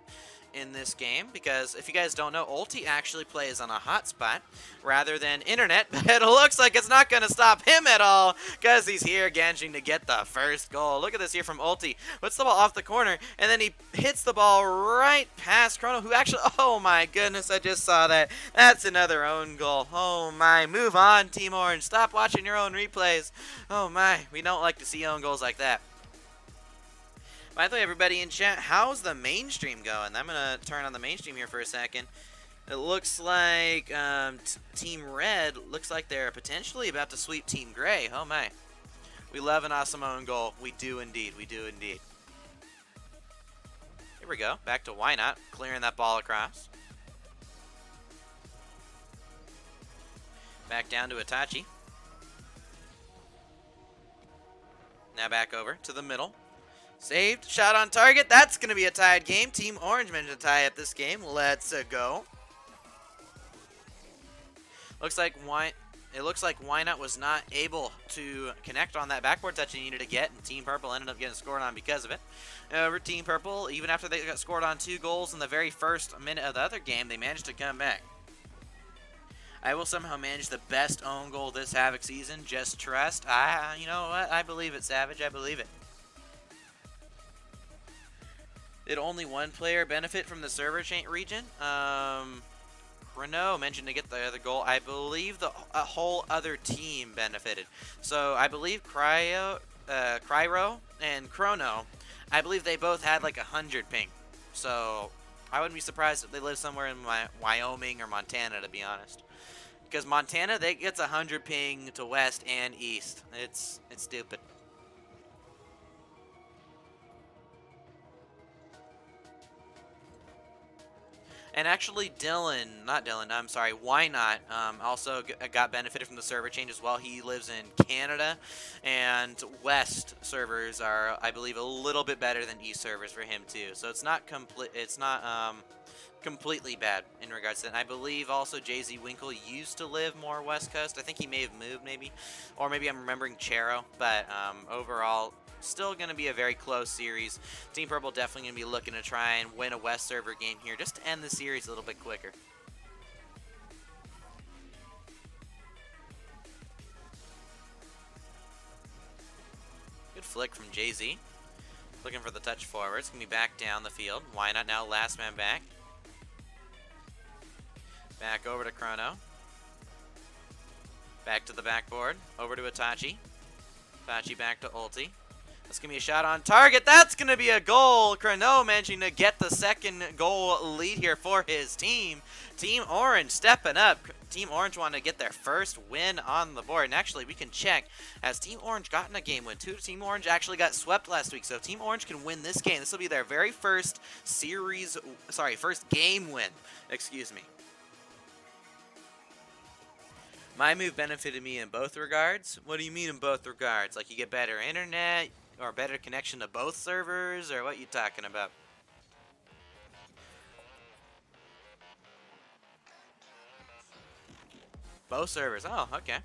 in this game, because if you guys don't know, Ulti actually plays on a hotspot rather than internet, but it looks like it's not gonna stop him at all, because he's here Ganjing to get the first goal. Look at this here from Ulti. Puts the ball off the corner, and then he hits the ball right past Chrono, who actually, oh my goodness, I just saw that. That's another own goal. Oh my, move on, Team Orange. Stop watching your own replays. Oh my, we don't like to see own goals like that. By the way, everybody in chat, how's the mainstream going? I'm going to turn on the mainstream here for a second. It looks like Team Red looks like they're potentially about to sweep Team Gray. Oh my. We love an awesome own goal. We do indeed. We do indeed. Here we go. Back to Why Not. Clearing that ball across. Back down to Itachi. Now back over to the middle. Saved. Shot on target. That's going to be a tied game. Team Orange managed to tie up this game. Let's go. It looks like Why Not was not able to connect on that backboard touch he needed to get, and Team Purple ended up getting scored on because of it. Over Team Purple, even after they got scored on 2 goals in the very first minute of the other game, they managed to come back. I will somehow manage the best own goal this Havoc season. Just trust. You know what? I believe it, Savage. I believe it. Did only one player benefit from the server chain region? Renault mentioned to get the other goal. I believe a whole other team benefited. So I believe Cryo and Chrono, I believe they both had like 100 ping. So I wouldn't be surprised if they live somewhere in Wyoming or Montana, to be honest. Because Montana, they gets 100 ping to west and east. It's stupid. And actually, I'm sorry, Why Not also got benefited from the server change as well. He lives in Canada, and West servers are, I believe, a little bit better than East servers for him too. So it's not complete. It's not completely bad in regards to that. And I believe also Jay-Z Winkle used to live more West Coast. I think he may have moved, maybe, or maybe I'm remembering Chero. But overall, still going to be a very close series. Team Purple definitely going to be looking to try and win a West server game here just to end the series a little bit quicker. Good flick from Jay-Z. Looking for the touch forward. It's going to be back down the field. Why not now? Last man back. Back over to Chrono. Back to the backboard. Over to Itachi. Itachi back to Ulti. That's going to be a shot on target. That's going to be a goal. Chrono managing to get the second goal lead here for his team. Team Orange stepping up. Team Orange wanted to get their first win on the board. And actually, we can check. Has Team Orange gotten a game win too? Team Orange actually got swept last week. So if Team Orange can win this game, this will be their very first first game win. Excuse me. My move benefited me in both regards. What do you mean in both regards? Like you get better internet or better connection to both servers, or what you talking about? Both servers. Oh, okay.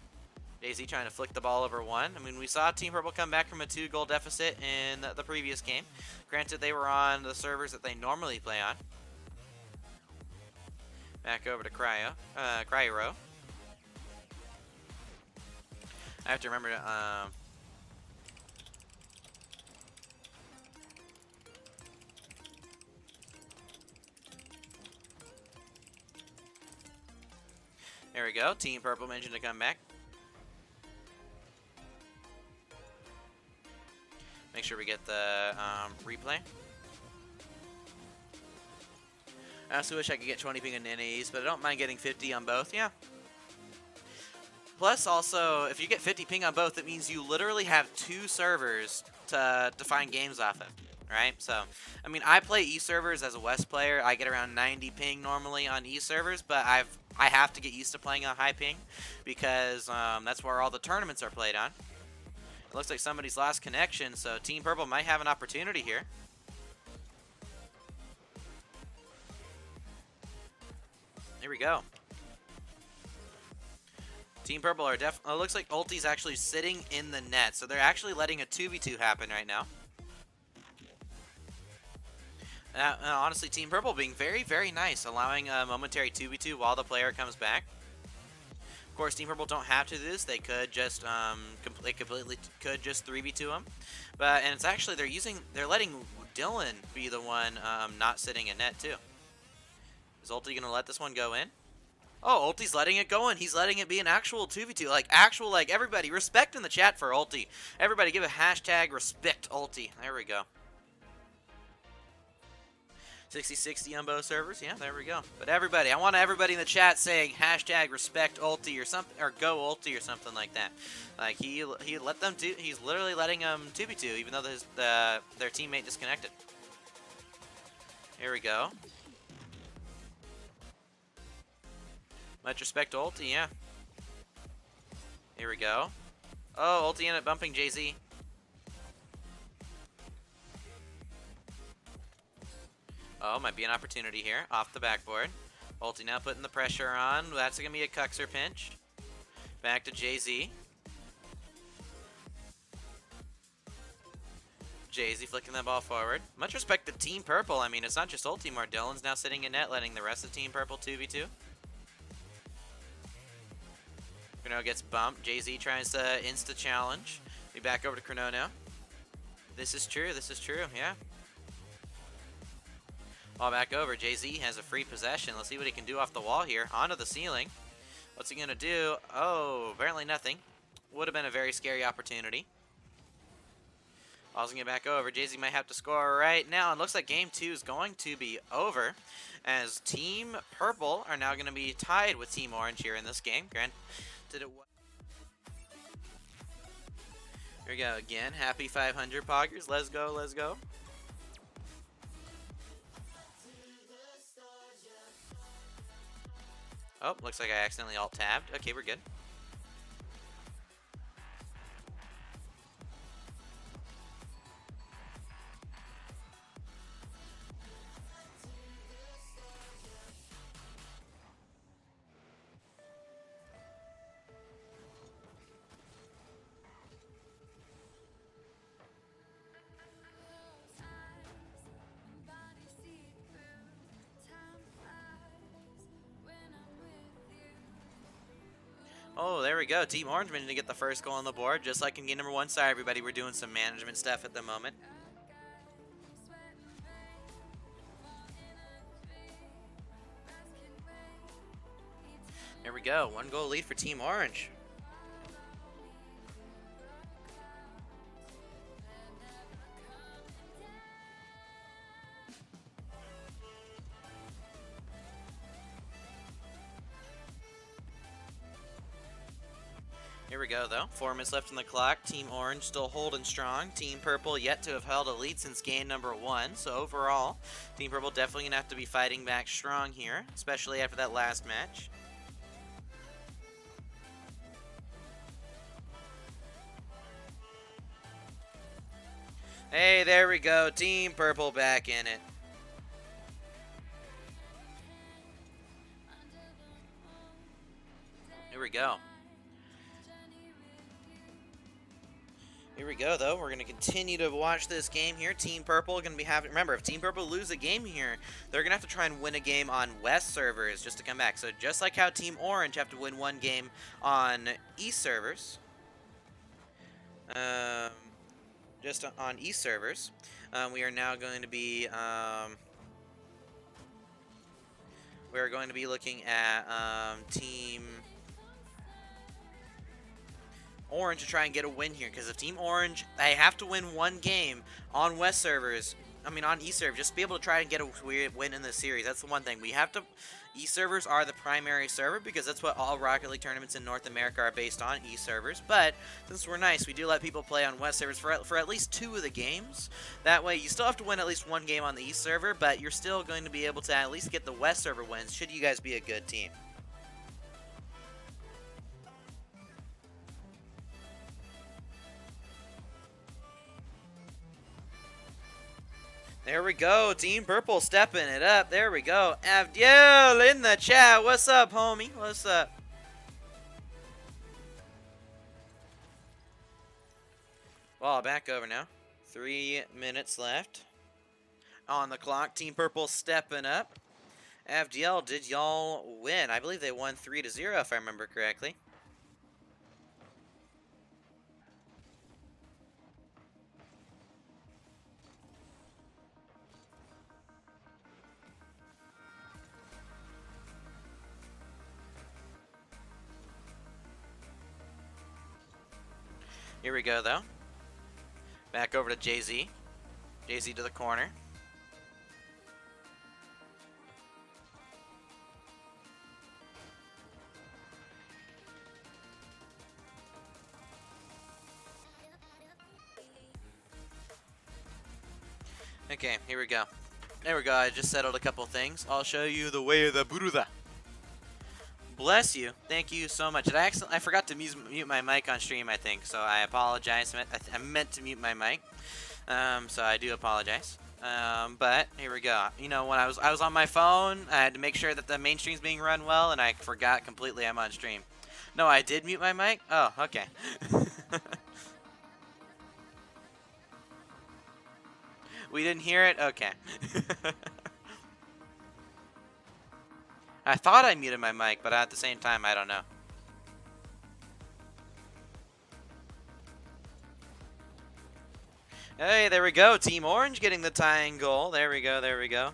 Daisy trying to flick the ball over one. I mean, we saw Team Purple come back from a 2-goal deficit in the previous game. Granted, they were on the servers that they normally play on. Back over to Cryro. I have to remember to, there we go. Team Purple mentioned to come back. Make sure we get the replay. I also wish I could get 20 ping on NAEs, but I don't mind getting 50 on both. Yeah. Plus, also, if you get 50 ping on both, it means you literally have 2 servers to find games off of, right? So, I mean, I play E servers as a West player. I get around 90 ping normally on E servers, but I have to get used to playing on high ping because that's where all the tournaments are played on. It looks like somebody's lost connection, so Team Purple might have an opportunity here. Here we go. Team Purple are it looks like Ulti's actually sitting in the net, so they're actually letting a 2v2 happen right now. Honestly, Team Purple being very, very nice, allowing a momentary 2v2 while the player comes back. Of course, Team Purple don't have to do this. They could just completely could just 3v2 them, and it's actually they're letting Dylan be the one not sitting in net too. Is Ulti gonna let this one go in? Oh, Ulti's letting it go in. He's letting it be an actual 2v2. Like, everybody, respect in the chat for Ulti. Everybody give a hashtag respect Ulti. There we go. 60-60 on both servers. Yeah, there we go. But everybody, I want everybody in the chat saying hashtag respect Ulti or something, or go Ulti or something like that. Like, he let them do, he's literally letting them 2v2, even though their teammate disconnected. Here we go. Much respect to Ulti, yeah. Here we go. Oh, Ulti ended up bumping Jay-Z. Oh, might be an opportunity here. Off the backboard. Ulti now putting the pressure on. That's going to be a Cuxer pinch. Back to Jay-Z. Jay-Z flicking that ball forward. Much respect to Team Purple. I mean, it's not just Ulti more. Dylan's now sitting in net, letting the rest of Team Purple 2v2. Chrono gets bumped. Jay-Z tries to insta-challenge. Be back over to Chrono now. This is true. This is true. Yeah. Ball back over. Jay-Z has a free possession. Let's see what he can do off the wall here. Onto the ceiling. What's he going to do? Oh, apparently nothing. Would have been a very scary opportunity. Ball's going to get back over. Jay-Z might have to score right now. It looks like game 2 is going to be over, as Team Purple are now going to be tied with Team Orange here in this game. Here we go again. Happy 500 poggers. Let's go, let's go. Oh, looks like I accidentally alt-tabbed. Okay, we're good. Oh, there we go. Team Orange managed to get the first goal on the board, just like in game number 1. Sorry, everybody, we're doing some management stuff at the moment. There we go. 1 goal lead for Team Orange. Here we go, though. 4 minutes left on the clock. Team Orange still holding strong. Team Purple yet to have held a lead since game number 1. So overall, Team Purple definitely going to have to be fighting back strong here, especially after that last match. Hey, there we go. Team Purple back in it. Here we go. Here we go, though. We're going to continue to watch this game here. Team Purple going to be having... Remember, if Team Purple lose a game here, they're going to have to try and win a game on West servers just to come back. So just like how Team Orange have to win 1 game on East servers, just on East servers, we are now going to be... we're going to be looking at Team Orange to try and get a win here, because if Team Orange, they have to win 1 game on West servers, on East servers, just to be able to try and get a win in this series. That's the one thing. We have to, East servers are the primary server, because that's what all Rocket League tournaments in North America are based on, East servers. But since we're nice, we do let people play on West servers for at least 2 of the games. That way, you still have to win at least 1 game on the East server, but you're still going to be able to at least get the West server wins, should you guys be a good team. There we go. Team Purple stepping it up. There we go. Abdiel in the chat. What's up, homie? What's up? Ball back over now. 3 minutes left on the clock. Team Purple stepping up. Abdiel, did y'all win? I believe they won 3-0 if I remember correctly. Here we go, though. Back over to Jay-Z. Jay-Z to the corner. Okay, here we go. There we go. I just settled a couple things. I'll show you the way of the Buddha. Bless you. Thank you so much. I forgot to mute my mic on stream, I think, so I apologize. I meant to mute my mic, so I do apologize. But here we go. You know, when I was on my phone, I had to make sure that the main stream's being run well, and I forgot completely I'm on stream. No, I did mute my mic? Oh, okay. We didn't hear it? Okay. I thought I muted my mic, but at the same time, I don't know. Hey, there we go. Team Orange getting the tying goal. There we go, there we go.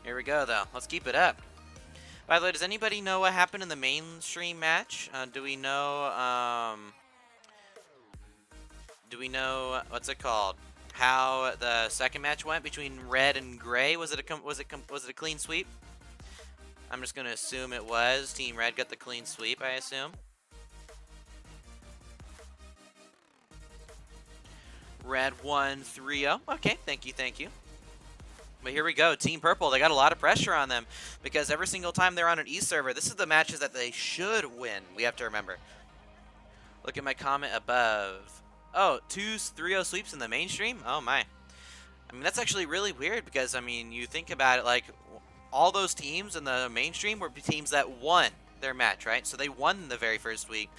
Here we go, though. Let's keep it up. By the way, does anybody know what happened in the mainstream match? Do we know, what's it called? How the second match went between red and gray? Was it a clean sweep? I'm just gonna assume it was. Team Red got the clean sweep, I assume. Red 1-3-0. Okay, thank you, thank you. But here we go. Team Purple, they got a lot of pressure on them because every single time they're on an East server, this is the matches that they should win. We have to remember. Look at my comment above. Oh, 2-3-0 sweeps in the mainstream? Oh, my. I mean, that's actually really weird because, I mean, you think about it, like, all those teams in the mainstream were teams that won their match, right? So they won the very first week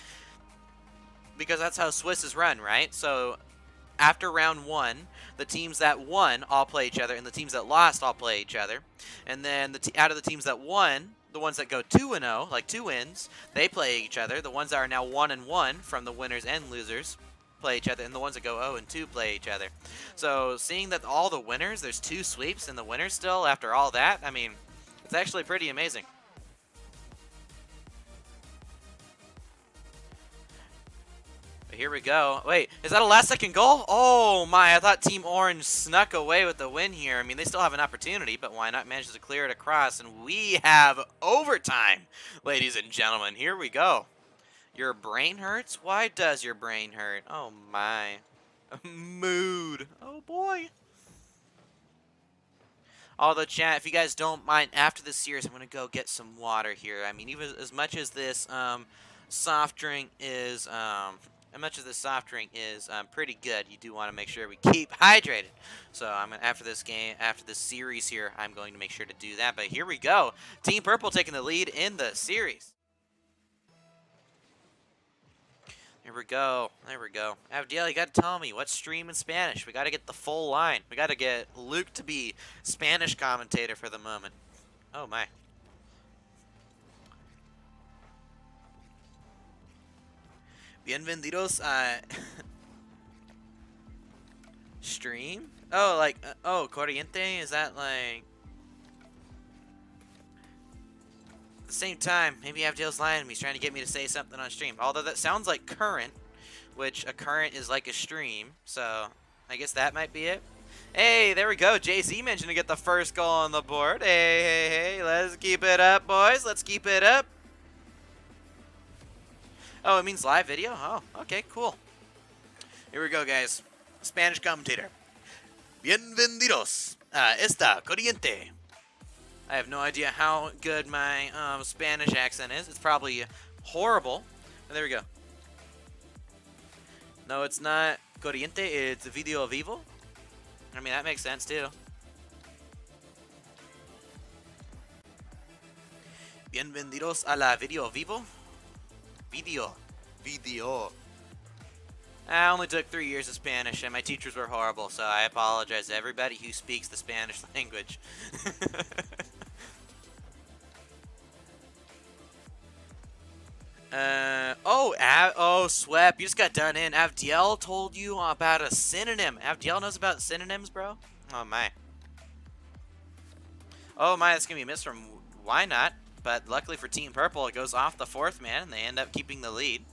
because that's how Swiss is run, right? So after round 1, the teams that won all play each other, and the teams that lost all play each other. And then out of the teams that won, the ones that go 2-0, like 2 wins, they play each other. The ones that are now 1-1 from the winners and losers play each other, and the ones that go 0-2 play each other. So seeing that all the winners, there's 2 sweeps in the winners still after all that, I mean, it's actually pretty amazing. Here we go. Wait, is that a last-second goal? Oh my, I thought Team Orange snuck away with the win here. I mean, they still have an opportunity, but why not manage to clear it across? And we have overtime, ladies and gentlemen. Here we go. Your brain hurts? Why does your brain hurt? Oh my. Mood. Oh boy. Although, chat, if you guys don't mind, after this series, I'm going to go get some water here. I mean, even as much as this soft drink is... pretty good, you do want to make sure we keep hydrated. So I'm gonna, after this series here, I'm going to make sure to do that. But here we go. Team Purple taking the lead in the series. Here we go. There we go. Avdiel, you got to tell me what's stream in Spanish. We got to get the full line. We got to get Luke to be Spanish commentator for the moment. Oh my. Bienvenidos stream? Oh, like, oh, Corriente? Is that like... At the same time, maybe Avdale's lying to me. He's trying to get me to say something on stream. Although that sounds like current, which a current is like a stream. So, I guess that might be it. Hey, there we go. JZ mentioned to get the first goal on the board. Hey, let's keep it up, boys. Let's keep it up. Oh, it means live video? Oh, okay, cool. Here we go, guys. Spanish commentator. Bienvenidos a esta corriente. I have no idea how good my Spanish accent is. It's probably horrible. But there we go. No, it's not corriente. It's video vivo. I mean, that makes sense, too. Bienvenidos a la video vivo. Video. I only took 3 years of Spanish, and my teachers were horrible, so I apologize to everybody who speaks the Spanish language. Swep, you just got done in. Avdiel told you about a synonym. Avdiel knows about synonyms, bro? Oh, my. Oh, my, that's going to be a miss from Why Not? But luckily for Team Purple, it goes off the 4th man, and they end up keeping the lead.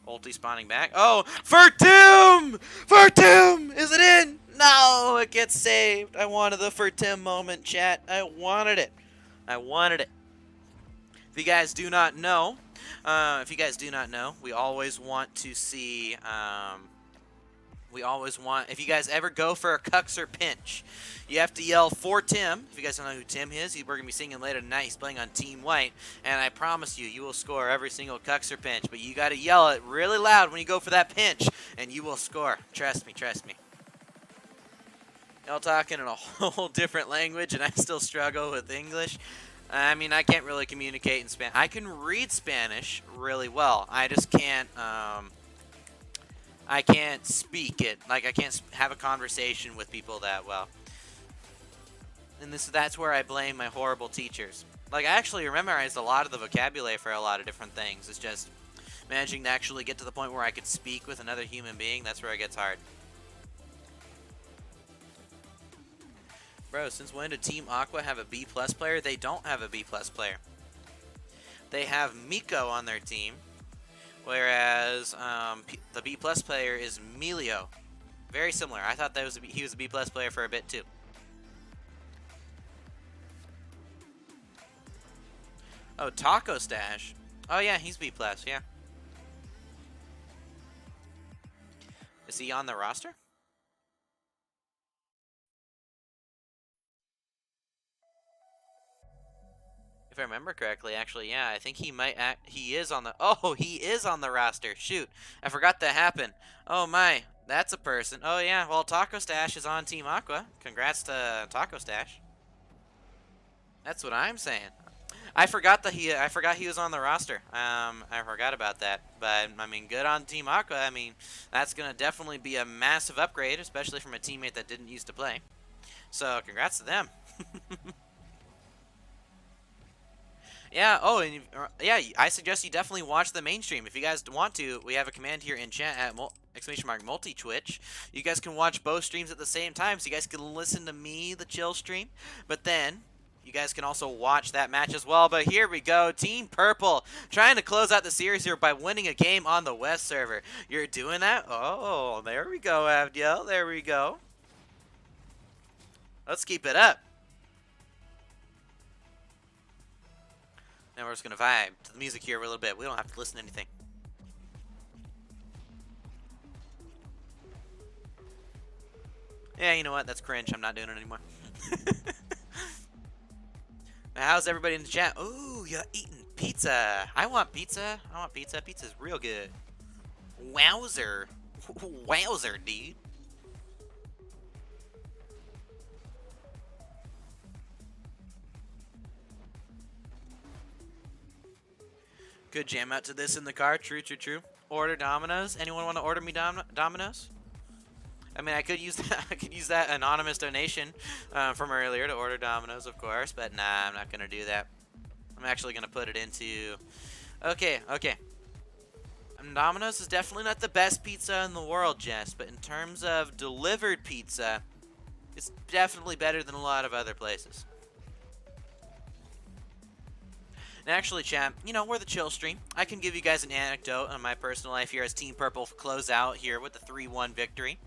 Ulti spawning back. Oh, Furtim! Furtim! Is it in? No, it gets saved. I wanted the Furtim moment, chat. I wanted it. If you guys do not know, we always want to see, if you guys ever go for a Cuxer pinch, you have to yell for Tim. If you guys don't know who Tim is, we're going to be singing later tonight. He's playing on Team White, and I promise you, you will score every single Cuxer pinch, but you got to yell it really loud when you go for that pinch, and you will score. Trust me. Y'all talking in a whole different language, and I still struggle with English. I mean, I can't really communicate in Spanish. I can read Spanish really well. I just can't, I can't speak it. Like, I can't have a conversation with people that well. And that's where I blame my horrible teachers. Like, I actually memorized a lot of the vocabulary for a lot of different things. It's just managing to actually get to the point where I could speak with another human being. That's where it gets hard. Bro, since when did Team Aqua have a B+ player? They don't have a B+ player. They have Miko on their team. Whereas the B+ player is Melio. Very similar. I thought that he was a B+ player for a bit too. Oh, Taco Stash. Oh yeah, he's B+, yeah. Is he on the roster? If I remember correctly, actually, yeah, I think he might he is on the, oh, he is on the roster. Shoot, I forgot that happened. Oh my, that's a person. Oh yeah, well, Taco Stash is on Team Aqua. Congrats to Taco Stash. That's what I'm saying. I forgot he was on the roster. I forgot about that. But I mean, good on Team Aqua. I mean, that's gonna definitely be a massive upgrade, especially from a teammate that didn't used to play. So congrats to them. Yeah, oh, and yeah, I suggest you definitely watch the mainstream. If you guys want to, we have a command here in chat at !multi-twitch. You guys can watch both streams at the same time, so you guys can listen to me, the chill stream, but then you guys can also watch that match as well. But here we go, Team Purple trying to close out the series here by winning a game on the West server. You're doing that? Oh, there we go, Abdiel, there we go. Let's keep it up. Now we're just going to vibe to the music here for a little bit. We don't have to listen to anything. Yeah, you know what? That's cringe. I'm not doing it anymore. Now, how's everybody in the chat? Ooh, you're eating pizza. I want pizza. I want pizza. Pizza's real good. Wowzer. Wowzer, dude. Could jam out to this in the car. True, true, true. Order Domino's. Anyone want to order me Domino's? I mean, I could use that. I could use that anonymous donation from earlier to order Domino's, of course. But nah, I'm not gonna do that. I'm actually gonna put it into. Okay, okay. Domino's is definitely not the best pizza in the world, Jess. But in terms of delivered pizza, it's definitely better than a lot of other places. And actually, chat, you know, we're the chill stream. I can give you guys an anecdote on my personal life here as Team Purple close out here with the 3-1 victory.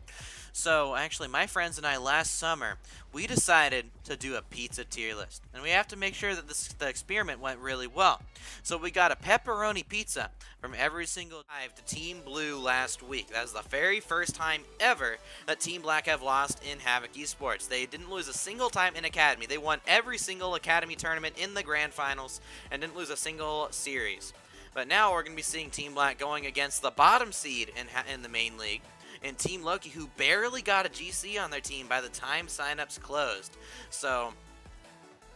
So, actually, my friends and I last summer, we decided to do a pizza tier list. And we have to make sure that the experiment went really well. So we got a pepperoni pizza from every single dive to Team Blue last week. That was the very first time ever that Team Black have lost in Havoc Esports. They didn't lose a single time in Academy. They won every single Academy tournament in the Grand Finals and didn't lose a single series. But now we're going to be seeing Team Black going against the bottom seed in the main league. And Team Loki, who barely got a GC on their team by the time signups closed. So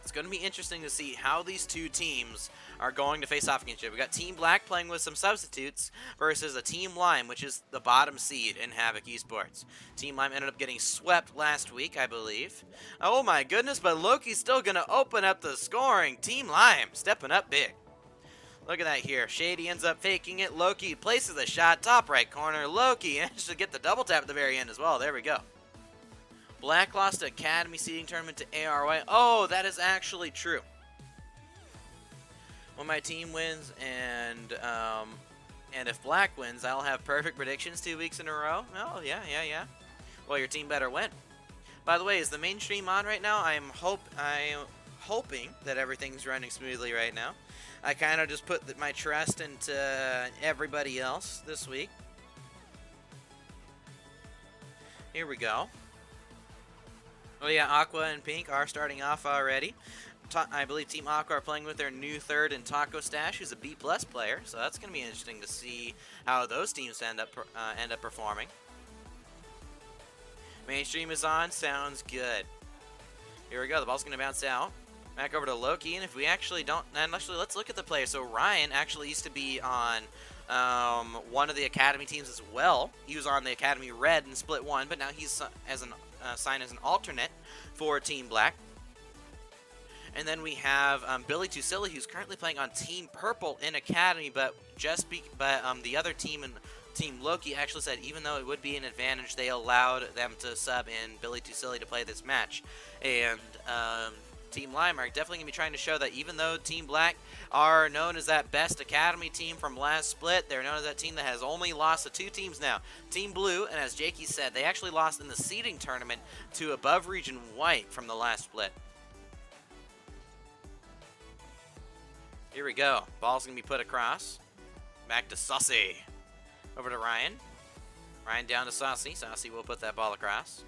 it's going to be interesting to see how these two teams are going to face off against each other. We got Team Black playing with some substitutes versus a Team Lime, which is the bottom seed in Havoc Esports. Team Lime ended up getting swept last week, I believe. Oh my goodness, but Loki's still going to open up the scoring. Team Lime stepping up big. Look at that here. Shady ends up faking it. Loki places the shot. Top right corner. Loki managed to get the double tap at the very end as well. There we go. Black lost Academy seeding tournament to ARY. Oh, that is actually true. When my team wins and if Black wins, I'll have perfect predictions 2 weeks in a row. Oh, yeah. Well, your team better win. By the way, is the main stream on right now? I'm hoping that everything's running smoothly right now. I kind of just put my trust into everybody else this week. Here we go. Oh yeah, Aqua and Pink are starting off already. I believe Team Aqua are playing with their new third in Taco Stash, who's a B+ player. So that's going to be interesting to see how those teams end up performing. Mainstream is on. Sounds good. Here we go. The ball's going to bounce out. Back over to Loki, and if we actually don't, and actually let's look at the players. So Ryan actually used to be on one of the Academy teams as well. He was on the Academy Red in Split 1, but now he's signed as an alternate for Team Black. And then we have Billy Too Silly, who's currently playing on Team Purple in Academy, but the other team and Team Loki actually said even though it would be an advantage, they allowed them to sub in Billy Too Silly to play this match. And Team Lime are definitely going to be trying to show that even though Team Black are known as that best Academy team from last split, they're known as that team that has only lost to 2 teams now. Team Blue, and as Jakey said, they actually lost in the seeding tournament to Above Region White from the last split. Here we go. Ball's going to be put across. Back to Sussy. Over to Ryan. Ryan down to Saucy. Saucy will put that ball across.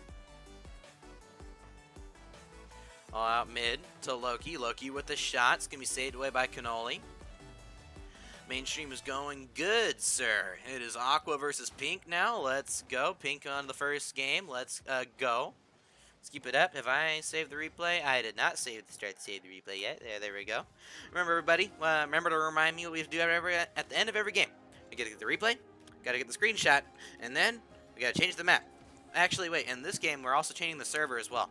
All out mid to Loki. Loki with the shot. It's going to be saved away by Cannoli. Mainstream is going good, sir. It is Aqua versus Pink now. Let's go. Pink on the first game. Let's go. Let's keep it up. Have I saved the replay? I did not save the replay yet. There we go. Remember, everybody, remember to remind me what we have to do at the end of every game. We got to get the replay, got to get the screenshot, and then we got to change the map. Actually, wait, in this game, we're also changing the server as well.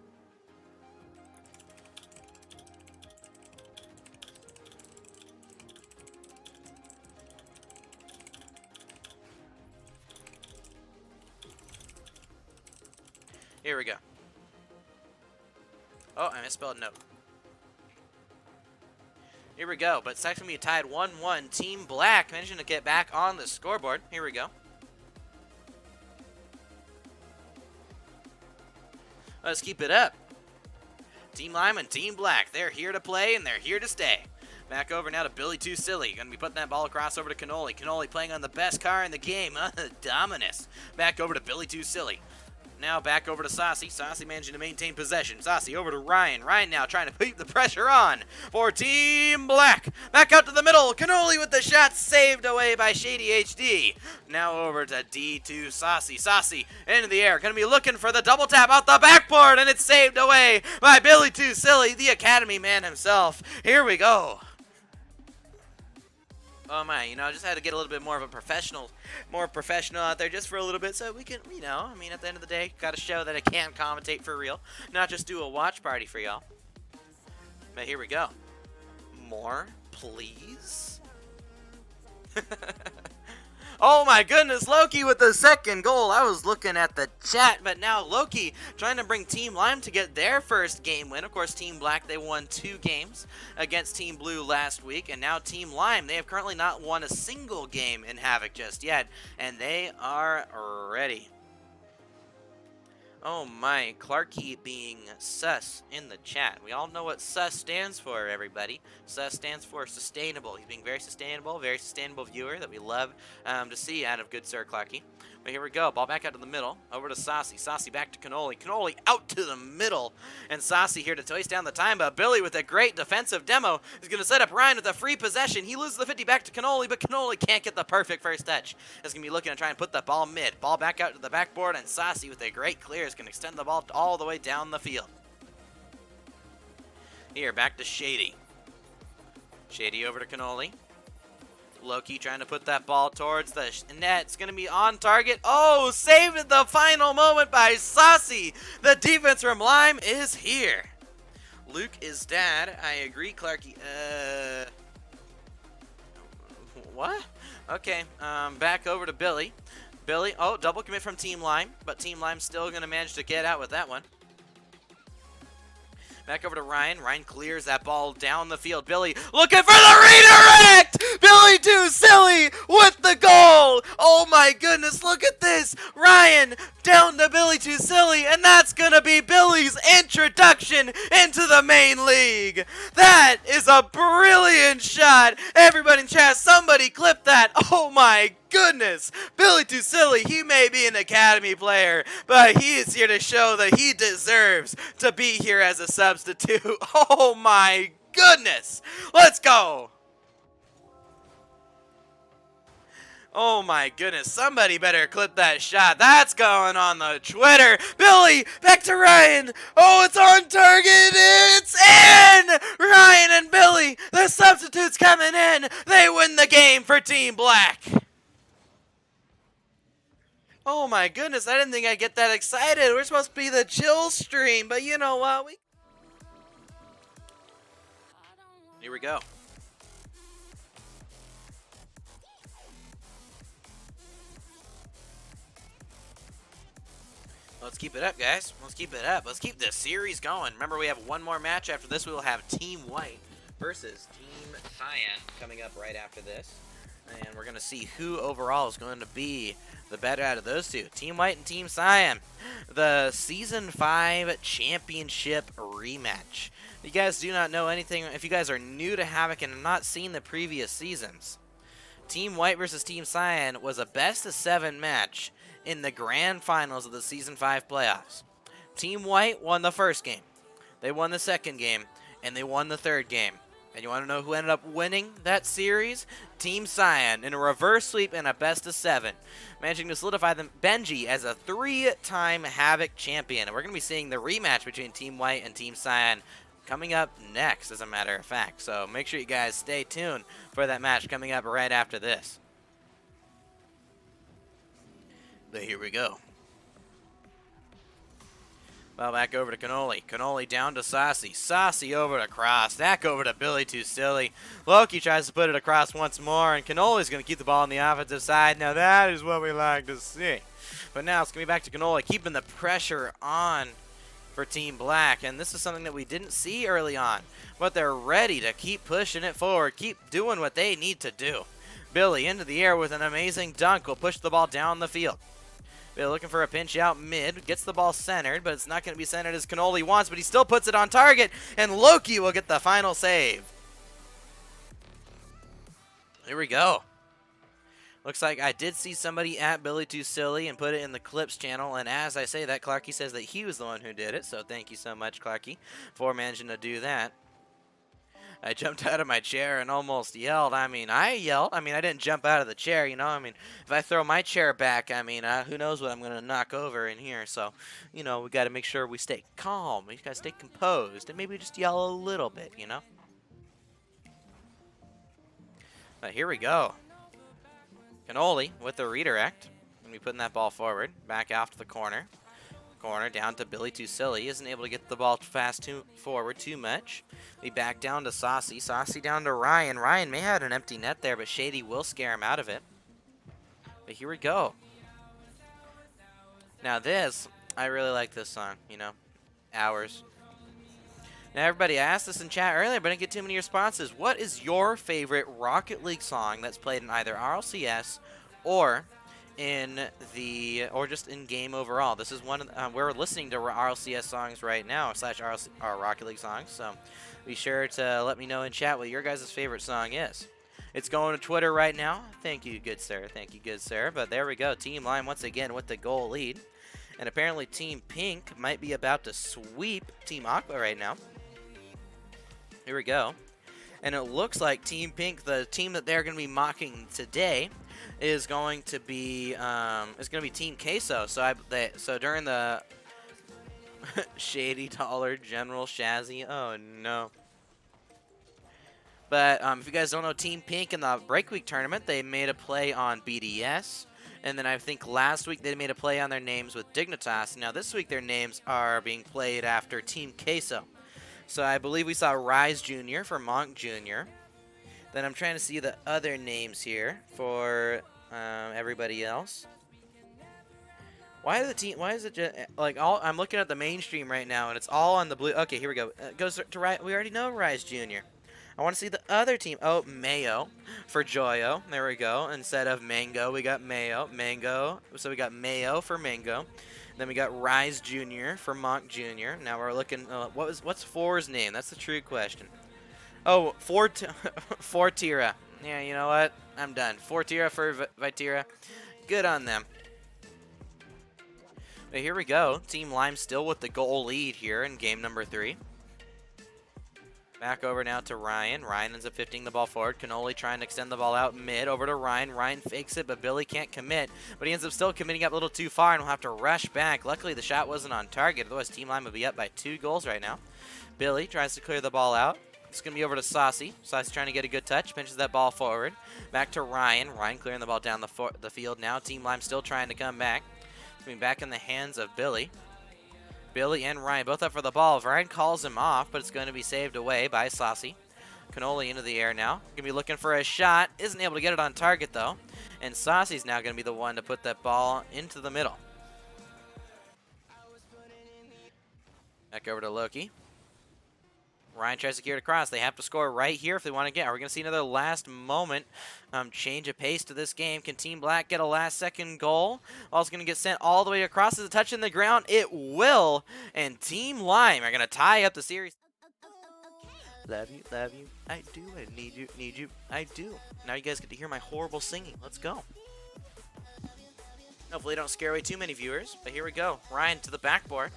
Here we go. Oh, I misspelled no. Here we go, but it's actually going to be tied 1-1. Team Black managing to get back on the scoreboard. Here we go. Let's keep it up. Team Lime and Team Black, they're here to play and they're here to stay. Back over now to Billy Too Silly. Going to be putting that ball across over to Cannoli. Cannoli playing on the best car in the game, Dominus. Back over to Billy Too Silly. Now back over to Saucy. Saucy managing to maintain possession. Saucy over to Ryan. Ryan now trying to keep the pressure on for Team Black. Back out to the middle. Cannoli with the shot saved away by Shady HD. Now over to D2 Saucy. Saucy into the air. Going to be looking for the double tap out the backboard, and it's saved away by Billy Too Silly, the Academy man himself. Here we go. Oh my, I just had to get a little bit more professional out there just for a little bit so we can, I mean, at the end of the day, got to show that I can commentate for real, not just do a watch party for y'all. But here we go. More, please. Oh my goodness, Loki with the second goal. I was looking at the chat, but now Loki trying to bring Team Lime to get their first game win. Of course, Team Black, they won 2 games against Team Blue last week, and now Team Lime, they have currently not won a single game in Havoc just yet, and they are ready. Oh my, Clarky being sus in the chat. We all know what sus stands for, everybody. Sus stands for sustainable. He's being very sustainable viewer that we love to see out of good Sir Clarky. But here we go. Ball back out to the middle. Over to Saucy. Saucy back to Cannoli. Cannoli out to the middle. And Saucy here to waste down the time. But Billy with a great defensive demo is going to set up Ryan with a free possession. He loses the 50 back to Cannoli, but Cannoli can't get the perfect first touch. He's going to be looking to try and put the ball mid. Ball back out to the backboard, and Saucy with a great clear is going to extend the ball all the way down the field. Here, back to Shady. Shady over to Cannoli. Loki trying to put that ball towards the net. It's going to be on target. Oh, saved at the final moment by Saucy. The defense from Lime is here. Luke is dad. I agree, Clarky. What? Okay, back over to Billy. Billy, oh, double commit from Team Lime, but Team Lime's still going to manage to get out with that one. Back over to Ryan. Ryan clears that ball down the field. Billy looking for the redirect! Billy Too Silly with the goal! Oh my goodness, look at this! Ryan down to Billy Too Silly, and that's gonna be Billy's introduction into the main league! That is a brilliant shot! Everybody in chat, somebody clip that! Oh my goodness! Billy Too Silly, he may be an academy player, but he is here to show that he deserves to be here as a substitute. Oh my goodness! Let's go! Oh my goodness, somebody better clip that shot. That's going on the Twitter. Billy, back to Ryan. Oh, it's on target. It's in! Ryan and Billy, the substitutes coming in. They win the game for Team Black. Oh my goodness, I didn't think I'd get that excited. We're supposed to be the chill stream, but you know what? Here we go. Let's keep it up, guys. Let's keep it up. Let's keep this series going. Remember, we have one more match after this. We will have Team White versus Team Cyan coming up right after this. And we're going to see who overall is going to be the better out of those two. Team White and Team Cyan. The Season 5 Championship rematch. If you guys do not know anything, if you guys are new to Havoc and have not seen the previous seasons, Team White versus Team Cyan was a best-of-7 match. in the grand finals of the Season 5 playoffs. Team White won the first game. They won the second game, and they won the third game. And you want to know who ended up winning that series? Team Cyan in a reverse sweep and a best of 7, managing to solidify them Benji as a 3-time Havoc champion. And we're going to be seeing the rematch between Team White and Team Cyan coming up next, as a matter of fact. So make sure you guys stay tuned for that match coming up right after this. But here we go. Well, back over to Cannoli. Cannoli down to Saucy. Saucy over to Cross. Back over to Billy Too Silly. Loki tries to put it across once more, and Cannoli's going to keep the ball on the offensive side. Now that is what we like to see. But now it's going to be back to Cannoli, keeping the pressure on for Team Black. And this is something that we didn't see early on. But they're ready to keep pushing it forward, keep doing what they need to do. Billy into the air with an amazing dunk will push the ball down the field. Bill looking for a pinch out mid, gets the ball centered, but it's not going to be centered as Cannoli wants, but he still puts it on target, and Loki will get the final save. Here we go. Looks like I did see somebody at Billy Too Silly and put it in the clips channel, and as I say that, Clarky says that he was the one who did it, so thank you so much, Clarky, for managing to do that. I jumped out of my chair and almost yelled. I didn't jump out of the chair, you know. I mean, if I throw my chair back, who knows what I'm going to knock over in here. So, you know, we got to make sure we stay calm. We got to stay composed and maybe just yell a little bit, you know. But here we go. Cannoli with the redirect. Going to be putting that ball forward. Back out to the corner. Corner down to Billy Too Silly. Isn't able to get the ball forward too much. We back down to Saucy. Saucy down to Ryan. Ryan may have an empty net there, but Shady will scare him out of it. But here we go. Now this, I really like this song, you know. Hours. Now everybody, I asked this in chat earlier, but I didn't get too many responses. What is your favorite Rocket League song that's played in either RLCS or just in game overall? This is one we're listening to RLCS songs right now, / our Rocket League songs, so be sure to let me know in chat what your guys' favorite song is. It's going to Twitter right now. Thank you, good sir. Thank you, good sir. But there we go. Team Lime once again with the goal lead. And apparently Team Pink might be about to sweep Team Aqua right now. Here we go. And it looks like Team Pink, the team that they're going to be mocking today, is going to be Team Queso. So during the Shady Dollar General Shazzy. Oh no. But if you guys don't know, Team Pink in the Break Week tournament, they made a play on BDS. And then I think last week they made a play on their names with Dignitas. Now this week their names are being played after Team Queso. So I believe we saw Rise Jr. for Monk Jr. Then I'm trying to see the other names here for everybody else. Why is it just like all? I'm looking at the mainstream right now, and it's all on the blue. Okay, here we go. It goes to Rise. We already know Rise Jr. I want to see the other team. Oh, Mayo for Joyo. There we go. Instead of Mango, we got Mayo. Mango. So we got Mayo for Mango. Then we got Rise Jr. for Monk Jr. Now we're looking. What's Four's name? That's the true question. Oh, Fortira. Yeah, you know what? I'm done. Fortira for Vitira. Good on them. But here we go. Team Lime still with the goal lead here in game number 3. Back over now to Ryan. Ryan ends up 15 the ball forward. Cannoli trying to extend the ball out mid over to Ryan. Ryan fakes it, but Billy can't commit. But he ends up still committing up a little too far and will have to rush back. Luckily, the shot wasn't on target. Otherwise, Team Lime would be up by 2 goals right now. Billy tries to clear the ball out. It's going to be over to Saucy. Saucy trying to get a good touch. Pinches that ball forward. Back to Ryan. Ryan clearing the ball down the field now. Team Lime still trying to come back. It's going to be back in the hands of Billy. Billy and Ryan both up for the ball. Ryan calls him off, but it's going to be saved away by Saucy. Cannoli into the air now. Going to be looking for a shot. Isn't able to get it on target, though. And Saucy's now going to be the one to put that ball into the middle. Back over to Loki. Ryan tries to gear it across. They have to score right here if they want to get. Are we going to see another last moment change of pace to this game? Can Team Black get a last-second goal? Ball's going to get sent all the way across. Is it touching the ground? It will. And Team Lime are going to tie up the series. Love you, I do. I need you, I do. Now you guys get to hear my horrible singing. Let's go. Hopefully don't scare away too many viewers. But here we go. Ryan to the backboard.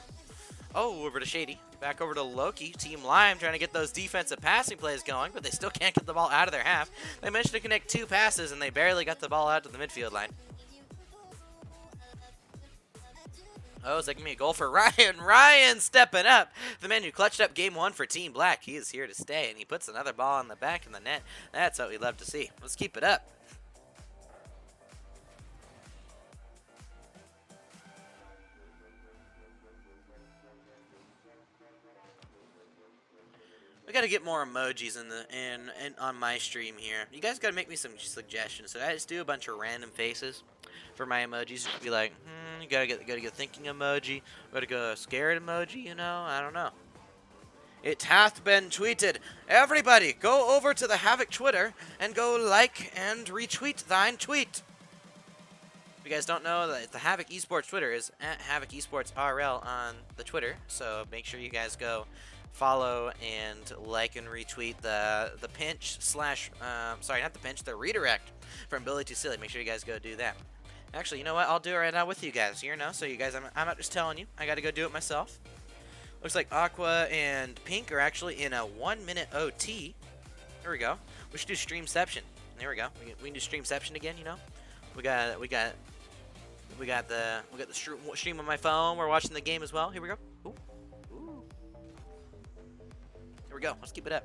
Oh, over to Shady. Back over to Loki. Team Lime trying to get those defensive passing plays going, but they still can't get the ball out of their half. They managed to connect 2 passes, and they barely got the ball out to the midfield line. Oh, is that going to be a goal for Ryan? Ryan stepping up. The man who clutched up game 1 for Team Black. He is here to stay, and he puts another ball in the back of the net. That's what we love to see. Let's keep it up. We gotta get more emojis in on my stream here. You guys gotta make me some suggestions. So I just do a bunch of random faces for my emojis. Just be like, you gotta get thinking emoji, gotta go scared emoji. You know, I don't know. It hath been tweeted. Everybody, go over to the Havoc Twitter and go like and retweet thine tweet. If you guys don't know, the Havoc Esports Twitter is at Havoc Esports RL on the Twitter. So make sure you guys go follow and like and retweet the pinch slash sorry, not the pinch, the redirect from Billy to Silly. Make sure you guys go do that. Actually, you know what? I'll do it right now with you guys. You know, so you guys, I'm not just telling you. I got to go do it myself. Looks like Aqua and Pink are actually in a 1-minute OT. There we go. We should do Streamception. There we go. We can do Streamception again. You know, we got the stream on my phone. We're watching the game as well. Here we go. Ooh. Here we go. Let's keep it up.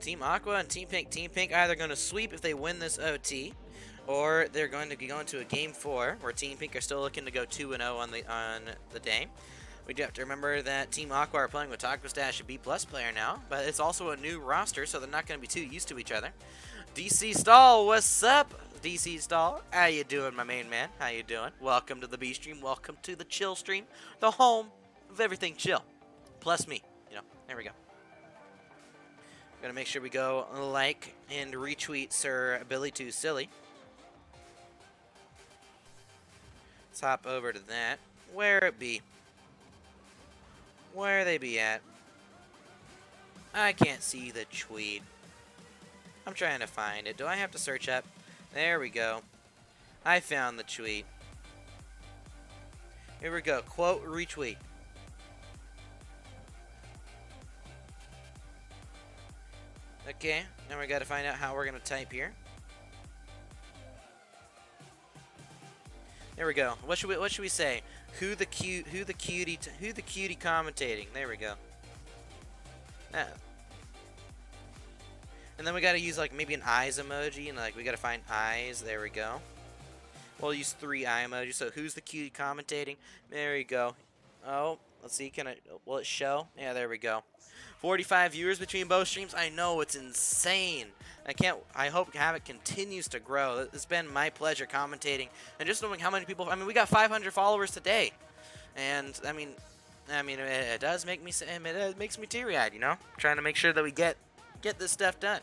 Team Aqua and Team Pink. Team Pink either going to sweep if they win this OT, or they're going to be going to a Game 4, where Team Pink are still looking to go 2-0 on the day. We do have to remember that Team Aqua are playing with Taco Stash, a B+ player now, but it's also a new roster, so they're not going to be too used to each other. DC Stall, what's up? DC Stall, how you doing, my main man? How you doing? Welcome to the B stream. Welcome to the chill stream, the home of everything chill, plus me. You know, there we go. Gotta make sure we go like and retweet Sir Billy Too Silly. Let's hop over to that. Where it be? Where they be at? I can't see the tweet. I'm trying to find it. Do I have to search up? There we go. I found the tweet. Here we go. Quote retweet. Okay, now we got to find out how we're gonna type here. There we go. What should we say? Who the cutie commentating? There we go. And then we got to use like maybe an eyes emoji, and like we got to find eyes. There we go. We'll use 3 eye emojis. So who's the cutie commentating? There we go. Oh, let's see. Will it show? Yeah, there we go. 45 viewers between both streams. I know, it's insane. I hope Havoc continues to grow. It's been my pleasure commentating and just knowing how many people. I mean, we got 500 followers today, and I mean, it does make me. It makes me teary-eyed, you know, trying to make sure that we get this stuff done.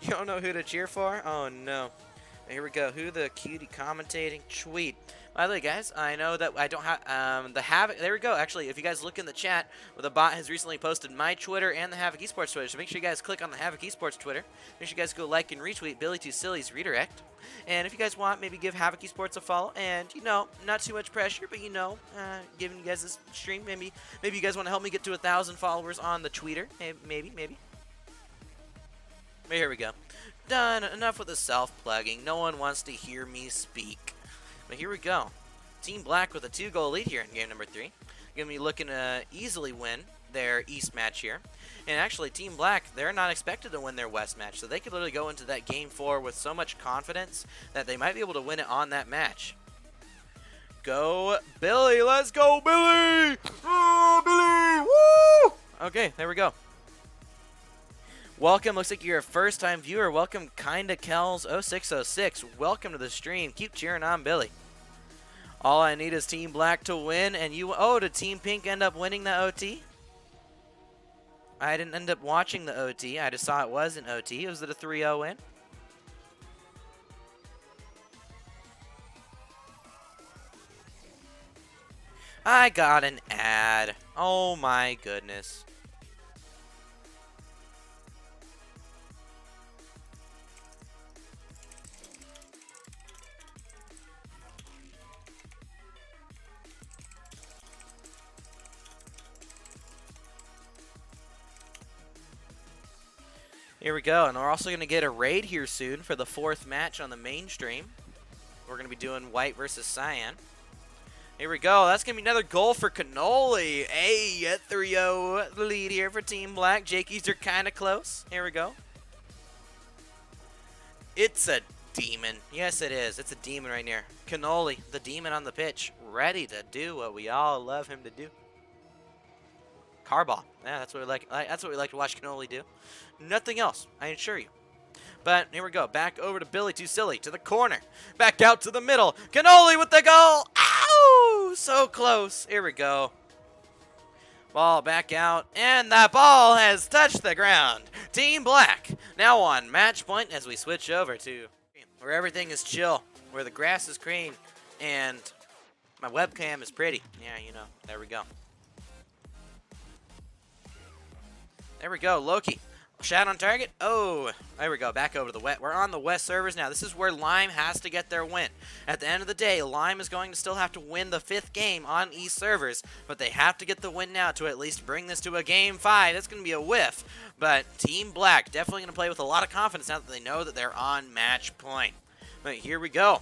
You don't know who to cheer for? Oh no. Here we go. Who the cutie commentating? Tweet. By the way, guys, I know that I don't have the Havoc. There we go. Actually, if you guys look in the chat, well, the bot has recently posted my Twitter and the Havoc Esports Twitter. So make sure you guys click on the Havoc Esports Twitter. Make sure you guys go like and retweet Billy Too Silly's redirect. And if you guys want, maybe give Havoc Esports a follow. And you know, not too much pressure, but you know, giving you guys this stream. Maybe you guys want to help me get to 1,000 followers on the Twitter. Maybe. But here we go. Done. Enough with the self-plugging. No one wants to hear me speak. But here we go. Team Black with a 2-goal lead here in game number 3. Going to be looking to easily win their East match here. And actually, Team Black, they're not expected to win their West match. So they could literally go into that game 4 with so much confidence that they might be able to win it on that match. Go, Billy. Let's go, Billy. Oh, Billy. Woo. Okay, there we go. Welcome, looks like you're a first-time viewer. Welcome, Kinda Kells 0606. Welcome to the stream. Keep cheering on Billy. All I need is Team Black to win, and you. Oh, did Team Pink end up winning the OT? I didn't end up watching the OT. I just saw it was an OT. Was it a 3-0 win? I got an ad. Oh my goodness. Here we go, and we're also going to get a raid here soon for the 4th match on the mainstream. We're going to be doing White versus Cyan. Here we go. That's going to be another goal for Cannoli. Hey, a 3-0 lead here for Team Black. Jakeys are kind of close. Here we go. It's a demon. Yes, it is. It's a demon right here. Cannoli, the demon on the pitch, ready to do what we all love him to do. Carball. Yeah, that's what we like. That's what we like to watch Cannoli do. Nothing else, I assure you. But here we go. Back over to Billy Too Silly to the corner. Back out to the middle. Cannoli with the goal. Ow! So close. Here we go. Ball back out, and that ball has touched the ground. Team Black now on match point as we switch over to where everything is chill, where the grass is green, and my webcam is pretty. Yeah, you know. There we go. There we go. Loki. Shot on target. Oh, there we go. Back over to the wet. We're on the west servers now. This is where Lime has to get their win. At the end of the day, Lime is going to still have to win the 5th game on east servers, but they have to get the win now to at least bring this to a game 5. That's going to be a whiff, but Team Black definitely going to play with a lot of confidence now that they know that they're on match point. But here we go.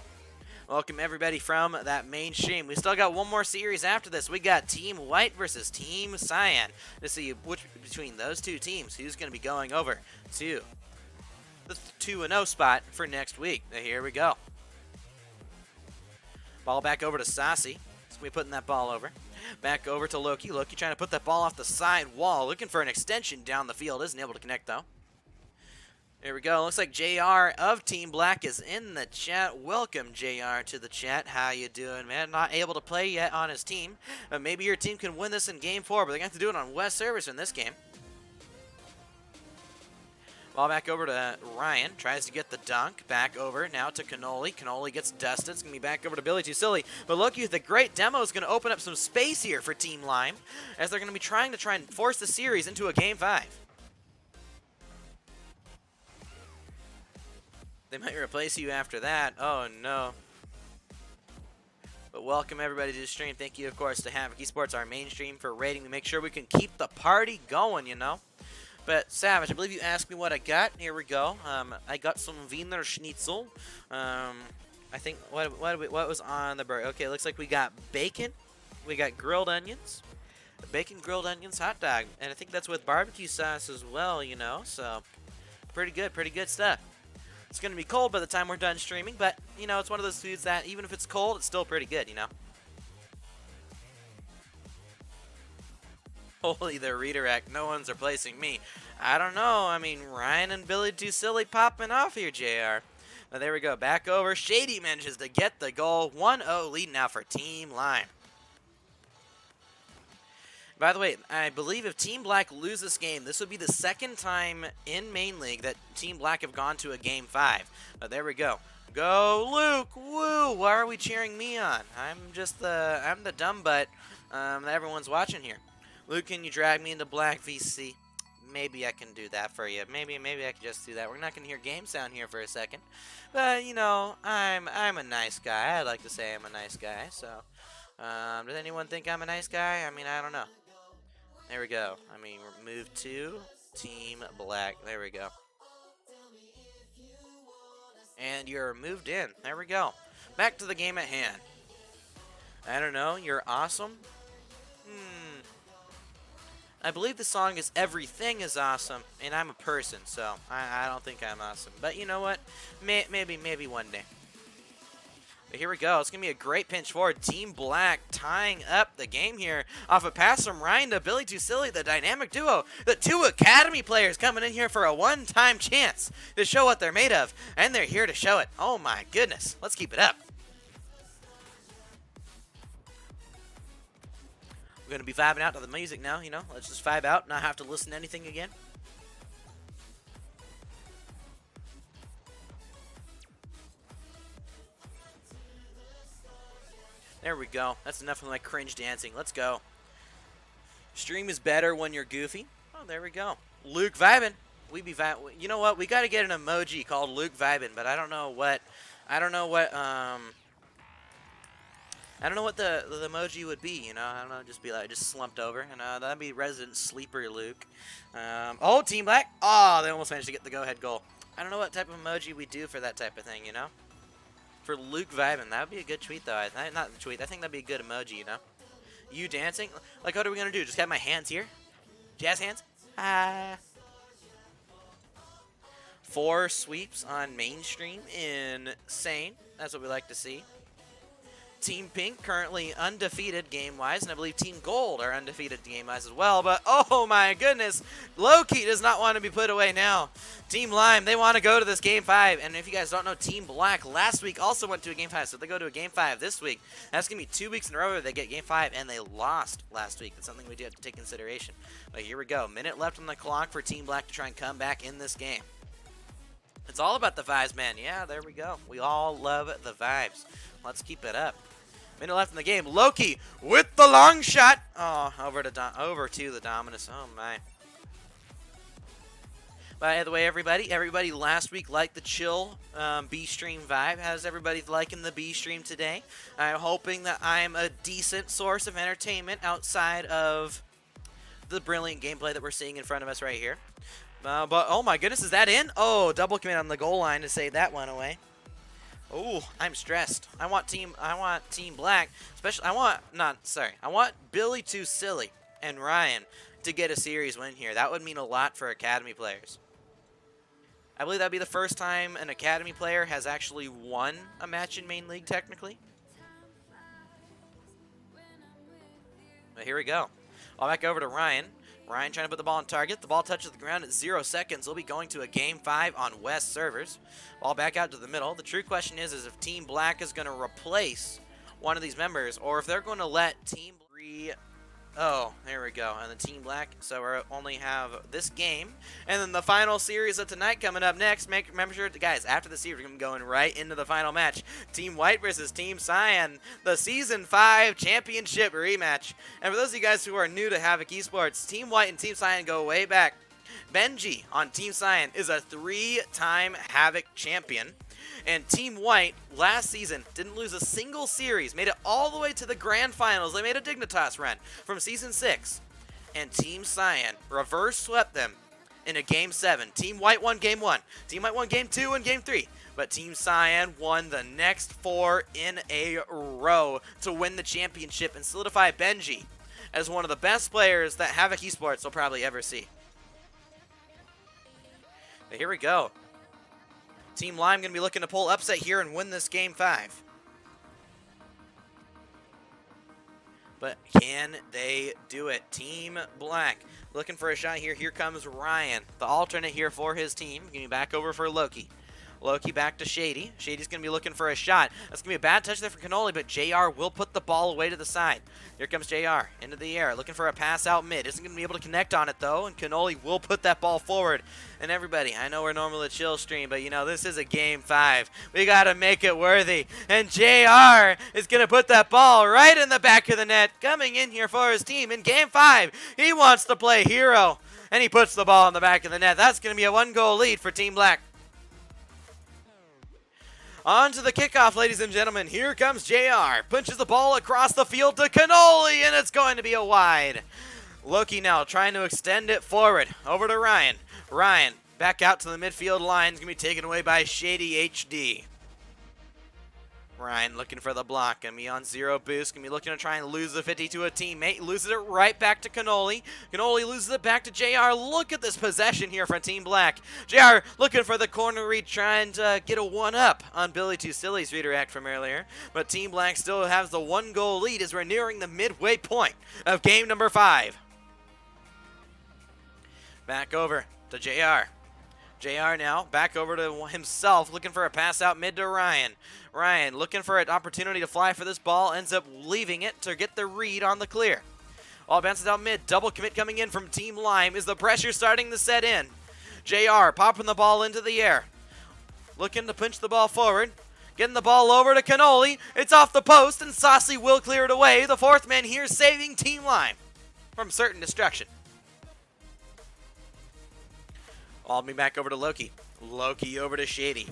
Welcome everybody from that main stream. We still got one more series after this. We got Team White versus Team Cyan to see which between those two teams who's going to be going over to the 2-0 spot for next week. Now, here we go. Ball back over to Sassy. So we putting that ball over. Back over to Loki. Loki trying to put that ball off the side wall. Looking for an extension down the field. Isn't able to connect though. There we go. Looks like JR of Team Black is in the chat. Welcome, JR, to the chat. How you doing, man? Not able to play yet on his team. Maybe your team can win this in Game 4, but they're going to have to do it on West servers in this game. Ball back over to Ryan. Tries to get the dunk. Back over now to Cannoli. Cannoli gets dusted. It's going to be back over to Billy Too Silly. But look, the great demo is going to open up some space here for Team Lime, as they're going to be trying and force the series into a Game 5. They might replace you after that. Oh, no. But welcome, everybody, to the stream. Thank you, of course, to Havoc Esports, our main stream, for rating. We make sure we can keep the party going, you know. But, Savage, I believe you asked me what I got. Here we go. I got some Wiener Schnitzel. I think, what was on the burger? Okay, it looks like we got bacon. We got grilled onions. Bacon, grilled onions, hot dog. And I think that's with barbecue sauce as well, you know. So, pretty good stuff. It's going to be cold by the time we're done streaming, but, you know, it's one of those foods that, even if it's cold, it's still pretty good, you know? Holy, the redirect. No one's replacing me. I don't know. I mean, Ryan and Billy Too Silly popping off here, JR. Now, there we go. Back over. Shady manages to get the goal. 1-0 lead now for Team Lime. By the way, I believe if Team Black lose this game, this would be the 2nd time in Main League that Team Black have gone to a Game 5. But there we go. Go, Luke! Woo! Why are we cheering me on? I'm the dumb butt that everyone's watching here. Luke, can you drag me into Black VC? Maybe I can do that for you. Maybe I can just do that. We're not going to hear game sound here for a second. But, you know, I'm a nice guy. I like to say I'm a nice guy. So, does anyone think I'm a nice guy? I mean, I don't know. There we go. I mean, we're moved to Team Black. There we go. And you're moved in. There we go. Back to the game at hand. I don't know. You're awesome. I believe the song is Everything is Awesome, and I'm a person, so I don't think I'm awesome. But you know what? Maybe one day. But here we go. It's going to be a great pinch forward. Team Black tying up the game here off a pass from Ryan to Billy Too Silly, the dynamic duo. The 2 Academy players coming in here for a one-time chance to show what they're made of. And they're here to show it. Oh my goodness. Let's keep it up. We're going to be vibing out to the music now, you know. Let's just vibe out, not have to listen to anything again. There we go. That's enough of my cringe dancing. Let's go. Stream is better when you're goofy. Oh, there we go. Luke vibing. We be vibing. You know what? We got to get an emoji called Luke vibing, but I don't know what I don't know what the emoji would be, you know. I don't know, just be like, just slumped over. And that'd be Resident Sleeper Luke. Oh, Team Black. Oh, they almost managed to get the go-ahead goal. I don't know what type of emoji we do for that type of thing, you know. For Luke vibing, that would be a good tweet, though. Not the tweet. I think that'd be a good emoji, you know. You dancing? Like, what are we gonna do? Just have my hands here? Jazz hands? Ah. 4 sweeps on mainstream. Insane. That's what we like to see. Team Pink currently undefeated game-wise, and I believe Team Gold are undefeated game-wise as well. But, oh my goodness, Loki does not want to be put away now. Team Lime, they want to go to this Game 5. And if you guys don't know, Team Black last week also went to a Game 5. So if they go to a Game 5 this week, that's going to be 2 weeks in a row where they get Game 5, and they lost last week. That's something we do have to take consideration. But here we go. Minute left on the clock for Team Black to try and come back in this game. It's all about the vibes, man. Yeah, there we go. We all love the vibes. Let's keep it up. Minute left in the game. Loki with the long shot. Oh, over to the Dominus. Oh, my. By the way, everybody last week liked the chill B-Stream vibe. How's everybody liking the B-Stream today? I'm hoping that I'm a decent source of entertainment outside of the brilliant gameplay that we're seeing in front of us right here. But, oh my goodness, is that in? Oh, double commit on the goal line to save that one away. Oh, I'm stressed. I want Team Black, especially, I want Billy Too Silly and Ryan to get a series win here. That would mean a lot for Academy players. I believe that'd be the first time an Academy player has actually won a match in Main League, technically. But here we go. All back over to Ryan. Ryan trying to put the ball on target. The ball touches the ground at 0 seconds. We'll be going to a Game 5 on West servers. Ball back out to the middle. The true question is if Team Black is going to replace one of these members or if they're going to let Team 3... Oh, there we go. And the Team Black, so we only have this game. And then the final series of tonight coming up next. Remember, sure, guys, after the series, we're going to be going right into the final match. Team White versus Team Cyan, the Season 5 Championship rematch. And for those of you guys who are new to Havoc Esports, Team White and Team Cyan go way back. Benji on Team Cyan is a 3-time Havoc champion. And Team White, last season, didn't lose a single series. Made it all the way to the grand finals. They made a Dignitas run from Season 6. And Team Cyan reverse swept them in a Game 7. Team White won Game 1. Team White won Game 2 and Game 3. But Team Cyan won the next 4 in a row to win the championship and solidify Benji as one of the best players that Havoc Esports will probably ever see. But here we go. Team Lime going to be looking to pull upset here and win this Game 5. But can they do it? Team Black looking for a shot here. Here comes Ryan, the alternate here for his team. Getting back over for Loki. Loki back to Shady. Shady's going to be looking for a shot. That's going to be a bad touch there for Cannoli, but JR will put the ball away to the side. Here comes JR into the air, looking for a pass out mid. Isn't going to be able to connect on it, though, and Cannoli will put that ball forward. And everybody, I know we're normally a chill stream, but, you know, this is a Game 5. We got to make it worthy. And JR is going to put that ball right in the back of the net, coming in here for his team in Game 5. He wants to play hero, and he puts the ball in the back of the net. That's going to be a 1-goal lead for Team Black. On to the kickoff, ladies and gentlemen. Here comes JR. Punches the ball across the field to Cannoli, and it's going to be a wide. Loki now trying to extend it forward. Over to Ryan. Ryan back out to the midfield line. It's going to be taken away by Shady HD. Ryan looking for the block. Going to be on 0 boost. Going to be looking to try and lose the 50 to a teammate. Loses it right back to Cannoli. Cannoli loses it back to JR. Look at this possession here from Team Black. JR looking for the corner read, trying to get a 1-up on Billy Too Silly's redirect from earlier. But Team Black still has the 1-goal lead as we're nearing the midway point of game number 5. Back over to JR. JR now back over to himself, looking for a pass out mid to Ryan. Ryan looking for an opportunity to fly for this ball, ends up leaving it to get the read on the clear. Ball bounces out mid, double commit coming in from Team Lime. Is the pressure starting to set in? JR popping the ball into the air. Looking to punch the ball forward. Getting the ball over to Cannoli. It's off the post, and Saucy will clear it away. The 4th man here saving Team Lime from certain destruction. I'll be back over to Loki. Loki over to Shady.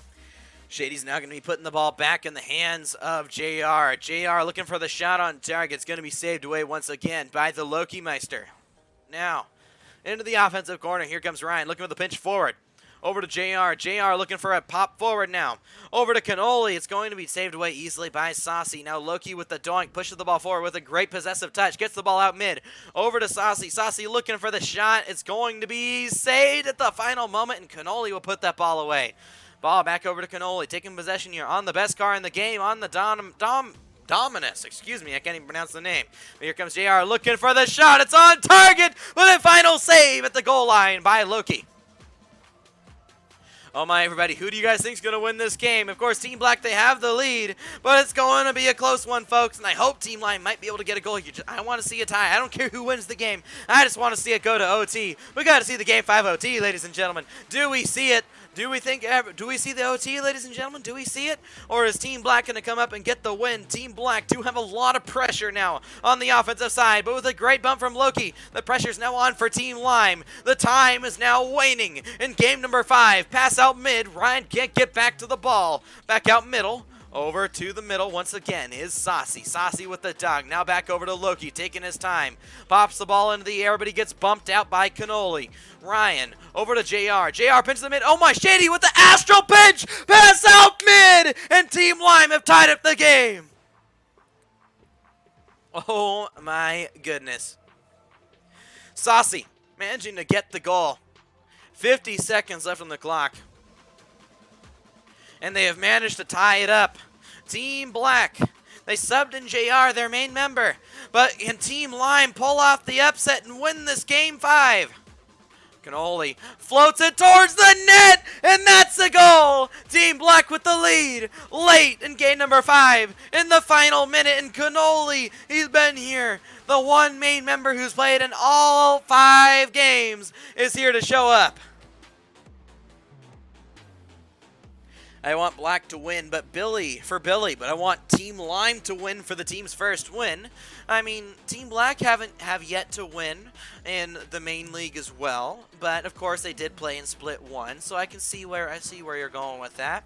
Shady's now going to be putting the ball back in the hands of JR. JR looking for the shot on target. It's going to be saved away once again by the Loki Meister. Now, into the offensive corner. Here comes Ryan looking for the pinch forward. Over to JR. JR looking for a pop forward now. Over to Cannoli. It's going to be saved away easily by Saucy. Now Loki with the doink. Pushes the ball forward with a great possessive touch. Gets the ball out mid. Over to Saucy. Saucy looking for the shot. It's going to be saved at the final moment, and Cannoli will put that ball away. Ball back over to Cannoli. Taking possession here on the best car in the game. On the Dominus, excuse me, I can't even pronounce the name. But here comes JR looking for the shot. It's on target with a final save at the goal line by Loki. Oh my, everybody, who do you guys think is going to win this game? Of course, Team Black, they have the lead, but it's going to be a close one, folks, and I hope Team Lion might be able to get a goal here. I want to see a tie. I don't care who wins the game. I just want to see it go to OT. We got to see the Game 5 OT, ladies and gentlemen. Do we see it? Do we see the OT, ladies and gentlemen? Do we see it? Or is Team Black going to come up and get the win? Team Black do have a lot of pressure now on the offensive side, but with a great bump from Loki, the pressure's now on for Team Lime. The time is now waning in game number 5. Pass out mid. Ryan can't get back to the ball. Back out middle. Over to the middle once again is Saucy. Saucy with the dog. Now back over to Loki, taking his time. Pops the ball into the air, but he gets bumped out by Cannoli. Ryan over to JR. JR pinches the mid. Oh my, Shady with the astral pinch. Pass out mid, and Team Lime have tied up the game. Oh my goodness. Saucy managing to get the goal. 50 seconds left on the clock. And they have managed to tie it up. Team Black, they subbed in JR, their main member. But can Team Lime pull off the upset and win this Game 5? Cannoli floats it towards the net, and that's the goal! Team Black with the lead late in game number 5 in the final minute, and Cannoli, he's been here. The one main member who's played in all 5 games is here to show up. I want Black to win, but but I want Team Lime to win for the team's first win. I mean, Team Black have yet to win in the main league as well, but of course they did play in Split 1, so I see where you're going with that.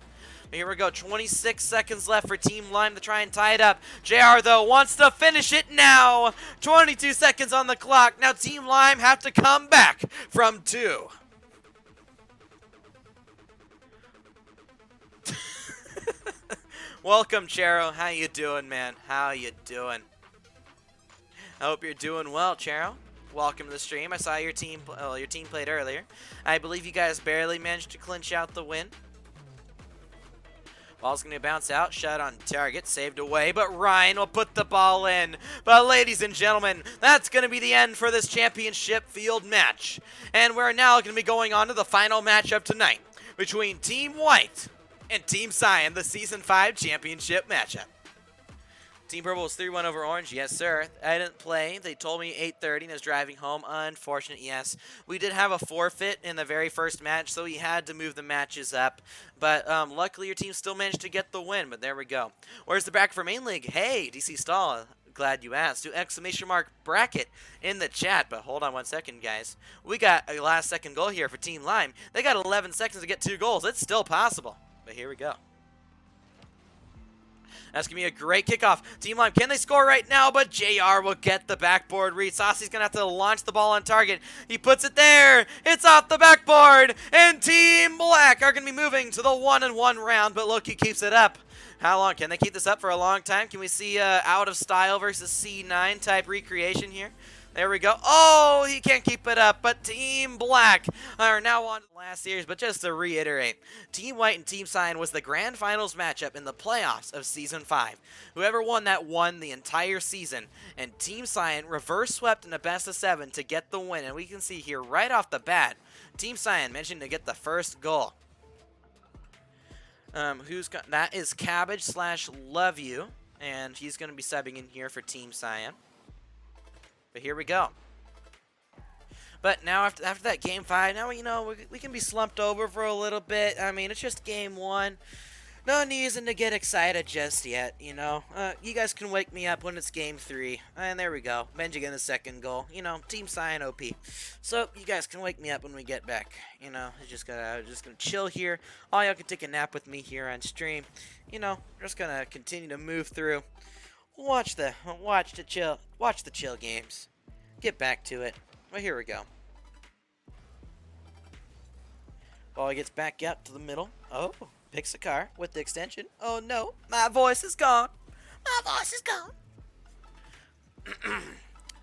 But here we go, 26 seconds left for Team Lime to try and tie it up. JR, though, wants to finish it now. 22 seconds on the clock. Now Team Lime have to come back from 2. Welcome, Charo. How you doing, man? How you doing? I hope you're doing well, Charo. Welcome to the stream. I saw your team played earlier. I believe you guys barely managed to clinch out the win. Ball's going to bounce out. Shot on target. Saved away. But Ryan will put the ball in. But ladies and gentlemen, that's going to be the end for this championship field match. And we're now going to be going on to the final matchup tonight between Team White and Team Cyan, the Season 5 championship matchup. Team Purple was 3-1 over Orange. Yes, sir. I didn't play. They told me 8:30 and I was driving home. Unfortunate, yes. We did have a forfeit in the very first match, so we had to move the matches up. But luckily, your team still managed to get the win, but there we go. Where's the bracket for Main League? Hey, DC Stall. Glad you asked. Do exclamation mark bracket in the chat. But hold on one second, guys. We got a last-second goal here for Team Lime. They got 11 seconds to get 2 goals. It's still possible. But here we go. That's going to be a great kickoff. Team Lime, can they score right now? But JR will get the backboard read. Saucy's going to have to launch the ball on target. He puts it there. It's off the backboard. And Team Black are going to be moving to the 1-1 round. But Loki keeps it up. How long? Can they keep this up for a long time? Can we see out of style versus C9 type recreation here? There we go. Oh, he can't keep it up, but Team Black are now on to the last series. But just to reiterate, Team White and Team Cyan was the grand finals matchup in the playoffs of Season 5. Whoever won that won the entire season, and Team Cyan reverse swept in a best of 7 to get the win. And we can see here right off the bat, Team Cyan mentioned to get the first goal. That is Cabbage / Love You, and he's going to be subbing in here for Team Cyan. But here we go. But now after that Game 5, now we can be slumped over for a little bit. I mean, it's just Game 1. No reason to get excited just yet, you know. You guys can wake me up when it's game 3. And there we go. Benji getting the second goal. You know, Team Cyan OP. So, you guys can wake me up when we get back. You know, just gonna chill here. All y'all can take a nap with me here on stream. You know, just gonna continue to move through. Watch the chill games. Get back to it. Well, here we go. Ball gets back out to the middle. Oh. Picks a car with the extension. Oh no, my voice is gone. My voice is gone.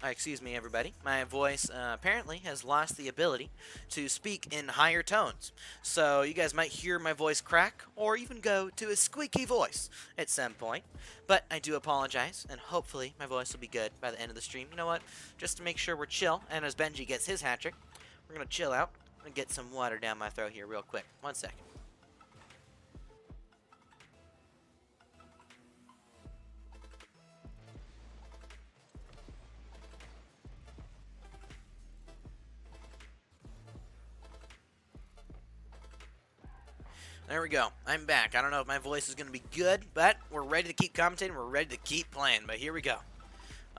Excuse me, everybody. My voice apparently has lost the ability to speak in higher tones. So you guys might hear my voice crack or even go to a squeaky voice at some point. But I do apologize, and hopefully my voice will be good by the end of the stream. You know what? Just to make sure we're chill, and as Benji gets his hat trick, we're going to chill out and get some water down my throat here real quick. 1 second. There we go. I'm back. I don't know if my voice is going to be good, but we're ready to keep commentating. We're ready to keep playing, but here we go.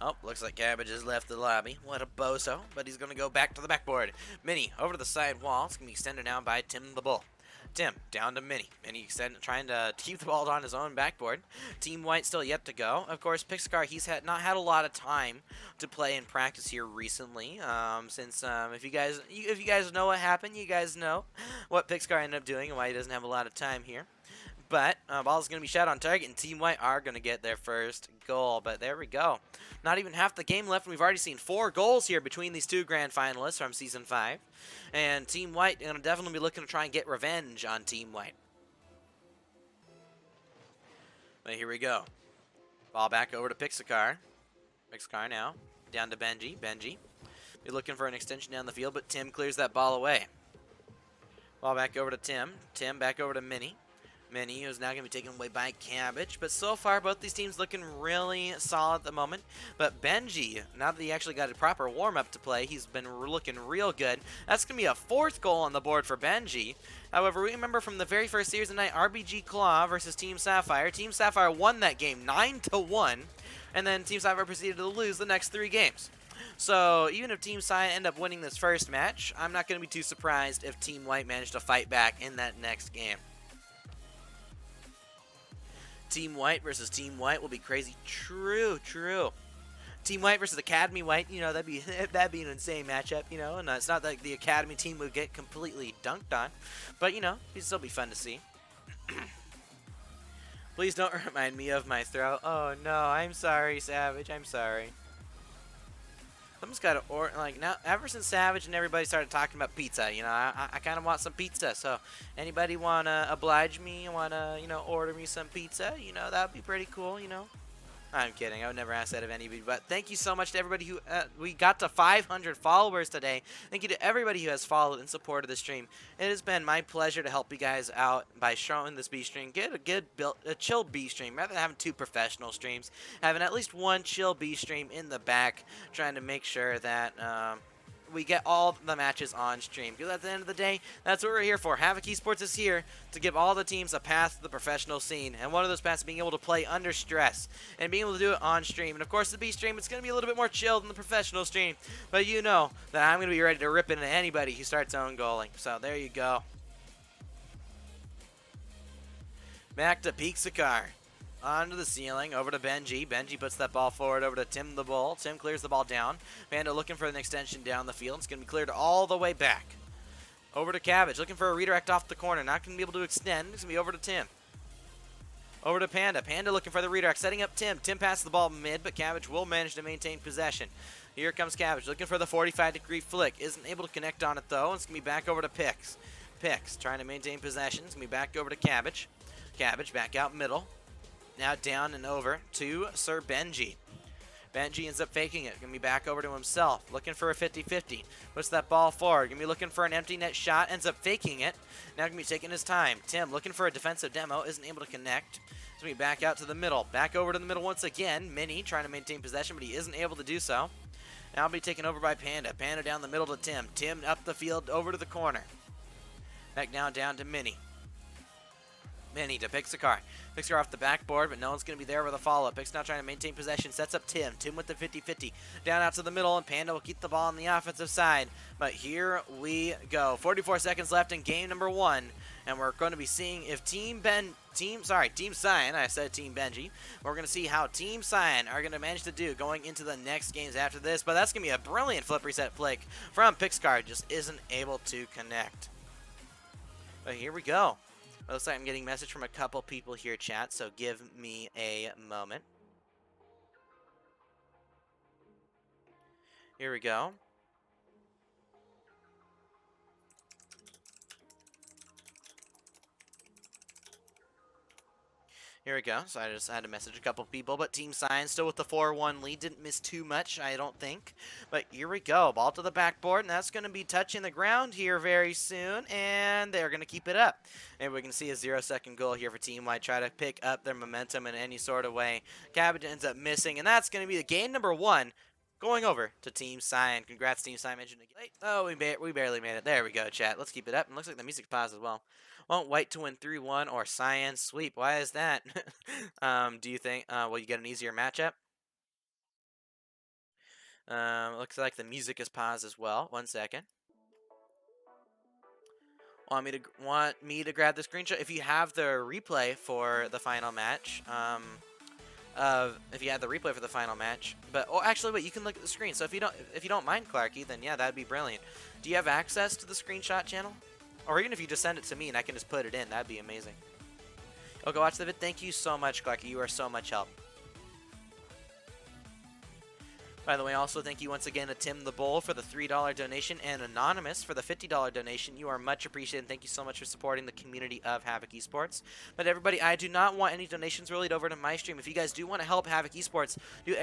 Oh, looks like Cabbage has left the lobby. What a bozo, but he's going to go back to the backboard. Mini over to the side wall. It's going to be extended now by Tim the Bull. Tim down to Mini. Mini trying to keep the ball on his own backboard. Team White still yet to go. Of course, Pixcar, he's not had a lot of time to play and practice here recently. Since if you guys know what happened, you guys know what Pixcar ended up doing and why he doesn't have a lot of time here. But ball's going to be shot on target, and Team White are going to get their first goal. But there we go. Not even half the game left, and we've already seen 4 goals here between these 2 grand finalists from Season 5. And Team White going to definitely be looking to try and get revenge on Team White. But here we go. Ball back over to Pixcar. Pixcar now down to Benji. Benji be looking for an extension down the field, but Tim clears that ball away. Ball back over to Tim. Tim back over to Mini. Mini, who's now going to be taken away by Cabbage. But so far, both these teams looking really solid at the moment. But Benji, now that he actually got a proper warm-up to play, he's been looking real good. That's going to be a 4th goal on the board for Benji. However, we remember from the very first series of the night, RBG Claw versus Team Sapphire. Team Sapphire won that game 9-1, and then Team Sapphire proceeded to lose the next 3 games. So even if Team Cyan end up winning this first match, I'm not going to be too surprised if Team White managed to fight back in that next game. Team White versus Team White will be crazy. True. Team White versus Academy White, you know, that'd be an insane matchup, you know, and it's not like the Academy team would get completely dunked on, but, you know, it'd still be fun to see. Please don't remind me of my throat. Oh, no, I'm sorry, Savage, I'm sorry. Someone's got to like now. Ever since Savage and everybody started talking about pizza, you know, I kind of want some pizza. So, anybody wanna oblige me? Wanna order me some pizza? You know, that'd be pretty cool. You know. I'm kidding. I would never ask that of anybody. But thank you so much to everybody who we got to 500 followers today. Thank you to everybody who has followed and supported the stream. It has been my pleasure to help you guys out by showing this B stream. Get a chill B stream rather than having 2 professional streams. Having at least 1 chill B stream in the back, trying to make sure that we get all the matches on stream. Because at the end of the day, that's what we're here for. Havoc Esports is here to give all the teams a path to the professional scene. And one of those paths is being able to play under stress and being able to do it on stream. And of course, the B stream, it's going to be a little bit more chill than the professional stream. But you know that I'm going to be ready to rip into anybody who starts own goaling. So there you go. Back to Pixcar. Onto the ceiling, over to Benji. Benji puts that ball forward over to Tim the Bull. Tim clears the ball down. Panda looking for an extension down the field. It's going to be cleared all the way back. Over to Cabbage, looking for a redirect off the corner. Not going to be able to extend. It's going to be over to Tim. Over to Panda. Panda looking for the redirect, setting up Tim. Tim passes the ball mid, but Cabbage will manage to maintain possession. Here comes Cabbage, looking for the 45-degree flick. Isn't able to connect on it, though. It's going to be back over to Pix. Pix trying to maintain possession. It's going to be back over to Cabbage. Cabbage back out middle. Now down and over to Sir Benji. Benji ends up faking it. Going to be back over to himself. Looking for a 50-50. Puts that ball forward. Going to be looking for an empty net shot. Ends up faking it. Now going to be taking his time. Tim looking for a defensive demo. Isn't able to connect. So we back out to the middle. Back over to the middle once again. Mini trying to maintain possession, but he isn't able to do so. Now will be taken over by Panda. Panda down the middle to Tim. Tim up the field over to the corner. Back now down to Mini. Manny to Pixar. Pixar off the backboard, but no one's going to be there with a follow-up. Pix now trying to maintain possession. Sets up Tim. Tim with the 50-50. Down out to the middle, and Panda will keep the ball on the offensive side. But here we go. 44 seconds left in game number 1. And we're going to be seeing if Team Cyan, I said Team Benji. We're going to see how Team Cyan are going to manage to do going into the next games after this. But that's going to be a brilliant flip reset flick from Pixar. Just isn't able to connect. But here we go. It looks like I'm getting a message from a couple people here, chat, so give me a moment. Here we go. Here we go. So I just had to message a couple people, but Team Cyan still with the 4-1 lead. Didn't miss too much, I don't think. But here we go. Ball to the backboard, and that's going to be touching the ground here very soon, and they're going to keep it up. And we can see a 0-second goal here for Team White. Try to pick up their momentum in any sort of way. Cabbage ends up missing, and that's going to be the game number 1. Going over to Team Cyan. Congrats, Team Cyan. Oh, we barely made it. There we go, chat. Let's keep it up. And looks like the music's paused as well. Want White to win 3-1 or Cyan sweep? Why is that? Do you think will you get an easier matchup? Looks like the music is paused as well. 1 second. Want me to grab the screenshot? If you have the replay for the final match, but actually wait, you can look at the screen. So if you don't mind, Clarky, then yeah, that'd be brilliant. Do you have access to the screenshot channel? Or even if you just send it to me and I can just put it in, that'd be amazing. Oh, go watch the vid. Thank you so much, Clarky. You are so much help. By the way, also thank you once again to Tim the Bull for the $3 donation and Anonymous for the $50 donation. You are much appreciated. Thank you so much for supporting the community of Havoc Esports. But everybody, I do not want any donations relayed over to my stream. If you guys do want to help Havoc Esports, do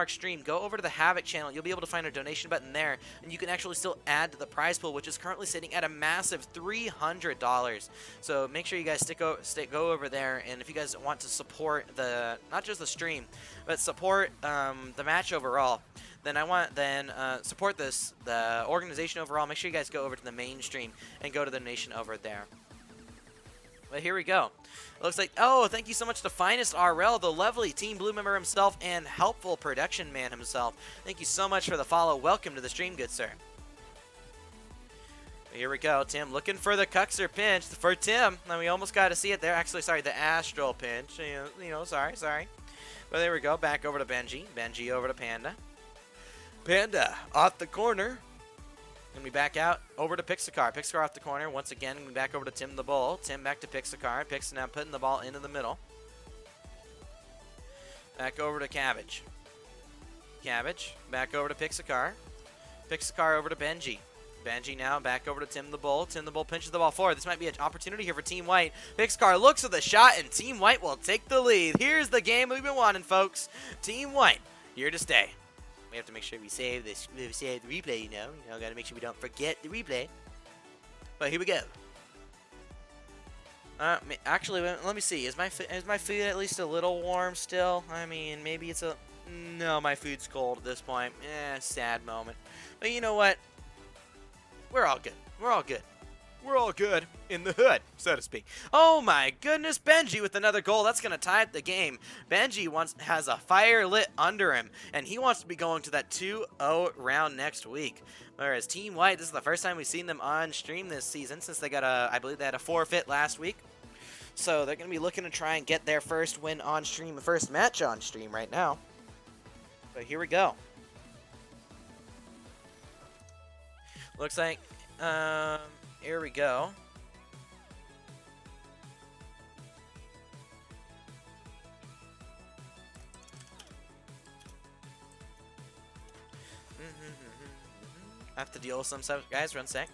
!stream. Go over to the Havoc channel. You'll be able to find a donation button there, and you can actually still add to the prize pool, which is currently sitting at a massive $300. So make sure you guys go over there, and if you guys want to support not just the stream, but support the match overall, then support the organization overall. Make sure you guys go over to the mainstream and go to the donation over there. But here we go. It looks like, oh, thank you so much to Finest RL, the lovely Team Blue member himself, and helpful production man himself. Thank you so much for the follow. Welcome to the stream, good sir. Here we go. Tim looking for the Cuxer pinch for Tim. Now we almost got to see it there. Actually, sorry, the Astral pinch. Sorry. But there we go. Back over to Benji. Benji over to Panda. Panda off the corner. Gonna be back out over to Pixar. Pixar off the corner. Once again, gonna be back over to Tim the Bull. Tim back to Pixar. Pixar now putting the ball into the middle. Back over to Cabbage. Cabbage back over to Pixar. Pixar over to Benji. Benji now back over to Tim the Bull. Tim the Bull pinches the ball forward. This might be an opportunity here for Team White. Pixar looks at the shot, and Team White will take the lead. Here's the game we've been wanting, folks. Team White here to stay. We have to make sure we save this. We save the replay, you know. Gotta make sure we don't forget the replay. But here we go. Actually, let me see. Is my food at least a little warm still? I mean, maybe it's a. No, my food's cold at this point. Sad moment. But you know what? We're all good. We're all good. We're all good in the hood, so to speak. Oh my goodness, Benji with another goal. That's going to tie up the game. Benji has a fire lit under him, and he wants to be going to that 2-0 round next week. Whereas Team White, this is the first time we've seen them on stream this season since they got I believe they had a forfeit last week. So they're going to be looking to try and get their first win on stream, the first match on stream right now. But here we go. Looks like, here we go. I have to deal with some stuff, guys. Run sec.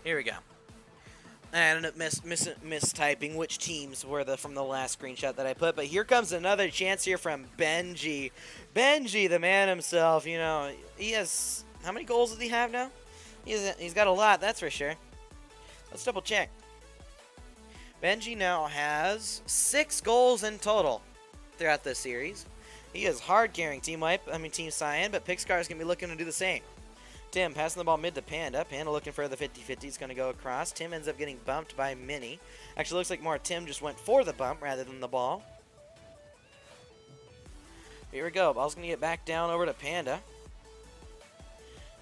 Here we go. I ended up mistyping which teams were from the last screenshot that I put, but here comes another chance here from Benji. Benji, the man himself, you know, he has, how many goals does he have now? He's got a lot, that's for sure. Let's double check. Benji now has 6 goals in total throughout this series. He is hard carrying Team Cyan, but Pixcar is going to be looking to do the same. Tim passing the ball mid to Panda. Panda looking for the 50-50. He's going to go across. Tim ends up getting bumped by Mini. Actually, looks like more Tim just went for the bump rather than the ball. Here we go. Ball's going to get back down over to Panda.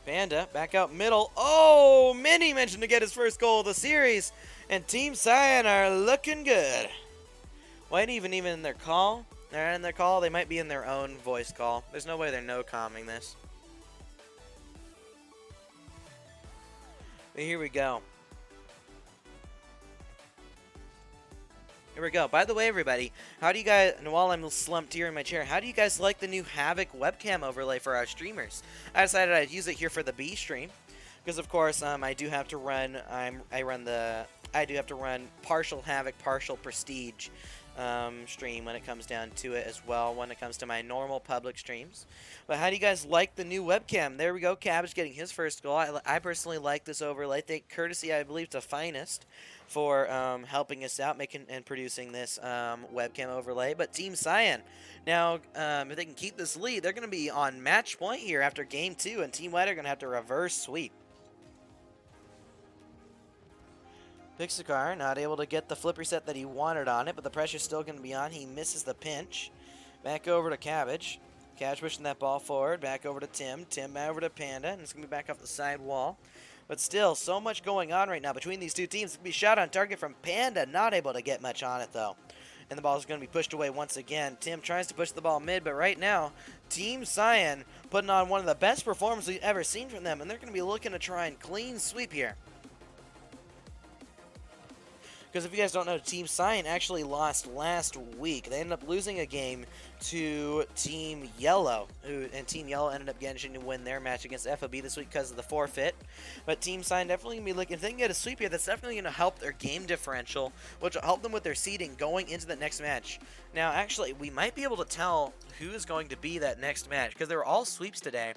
Panda back out middle. Oh, Mini mentioned to get his first goal of the series. And Team Cyan are looking good. White even in their call. They're in their call. They might be in their own voice call. There's no way they're no-comming this. But here we go. Here we go. By the way, everybody, how do you guys, and while I'm slumped here in my chair, how do you guys like the new Havoc webcam overlay for our streamers? I decided I'd use it here for the B stream, because of course I do have to run. I do have to run partial Havoc, partial Prestige stream when it comes down to it as well. When it comes to my normal public streams. But how do you guys like the new webcam? There we go. Cabbage getting his first goal. I personally like this overlay. Thank courtesy, I believe, to Finest for helping us out, making and producing this webcam overlay. But Team Cyan, now, if they can keep this lead, they're going to be on match point here after Game 2, and Team White are going to have to reverse sweep. Pixar not able to get the flip reset that he wanted on it, but the pressure's still going to be on. He misses the pinch. Back over to Cabbage. Cabbage pushing that ball forward. Back over to Tim. Tim back over to Panda, and it's going to be back off the side wall. But still, so much going on right now between these two teams. It's going to be shot on target from Panda. Not able to get much on it, though. And the ball is going to be pushed away once again. Tim tries to push the ball mid, but right now, Team Cyan putting on one of the best performances we've ever seen from them, and they're going to be looking to try and clean sweep here. Because if you guys don't know, Team Cyan actually lost last week. They ended up losing a game to Team Yellow, and Team Yellow ended up getting to win their match against FOB this week because of the forfeit. But Team Cyan definitely going to be looking, if they can get a sweep here, that's definitely going to help their game differential, which will help them with their seeding going into the next match. Now, actually, we might be able to tell who is going to be that next match, because they were all sweeps today.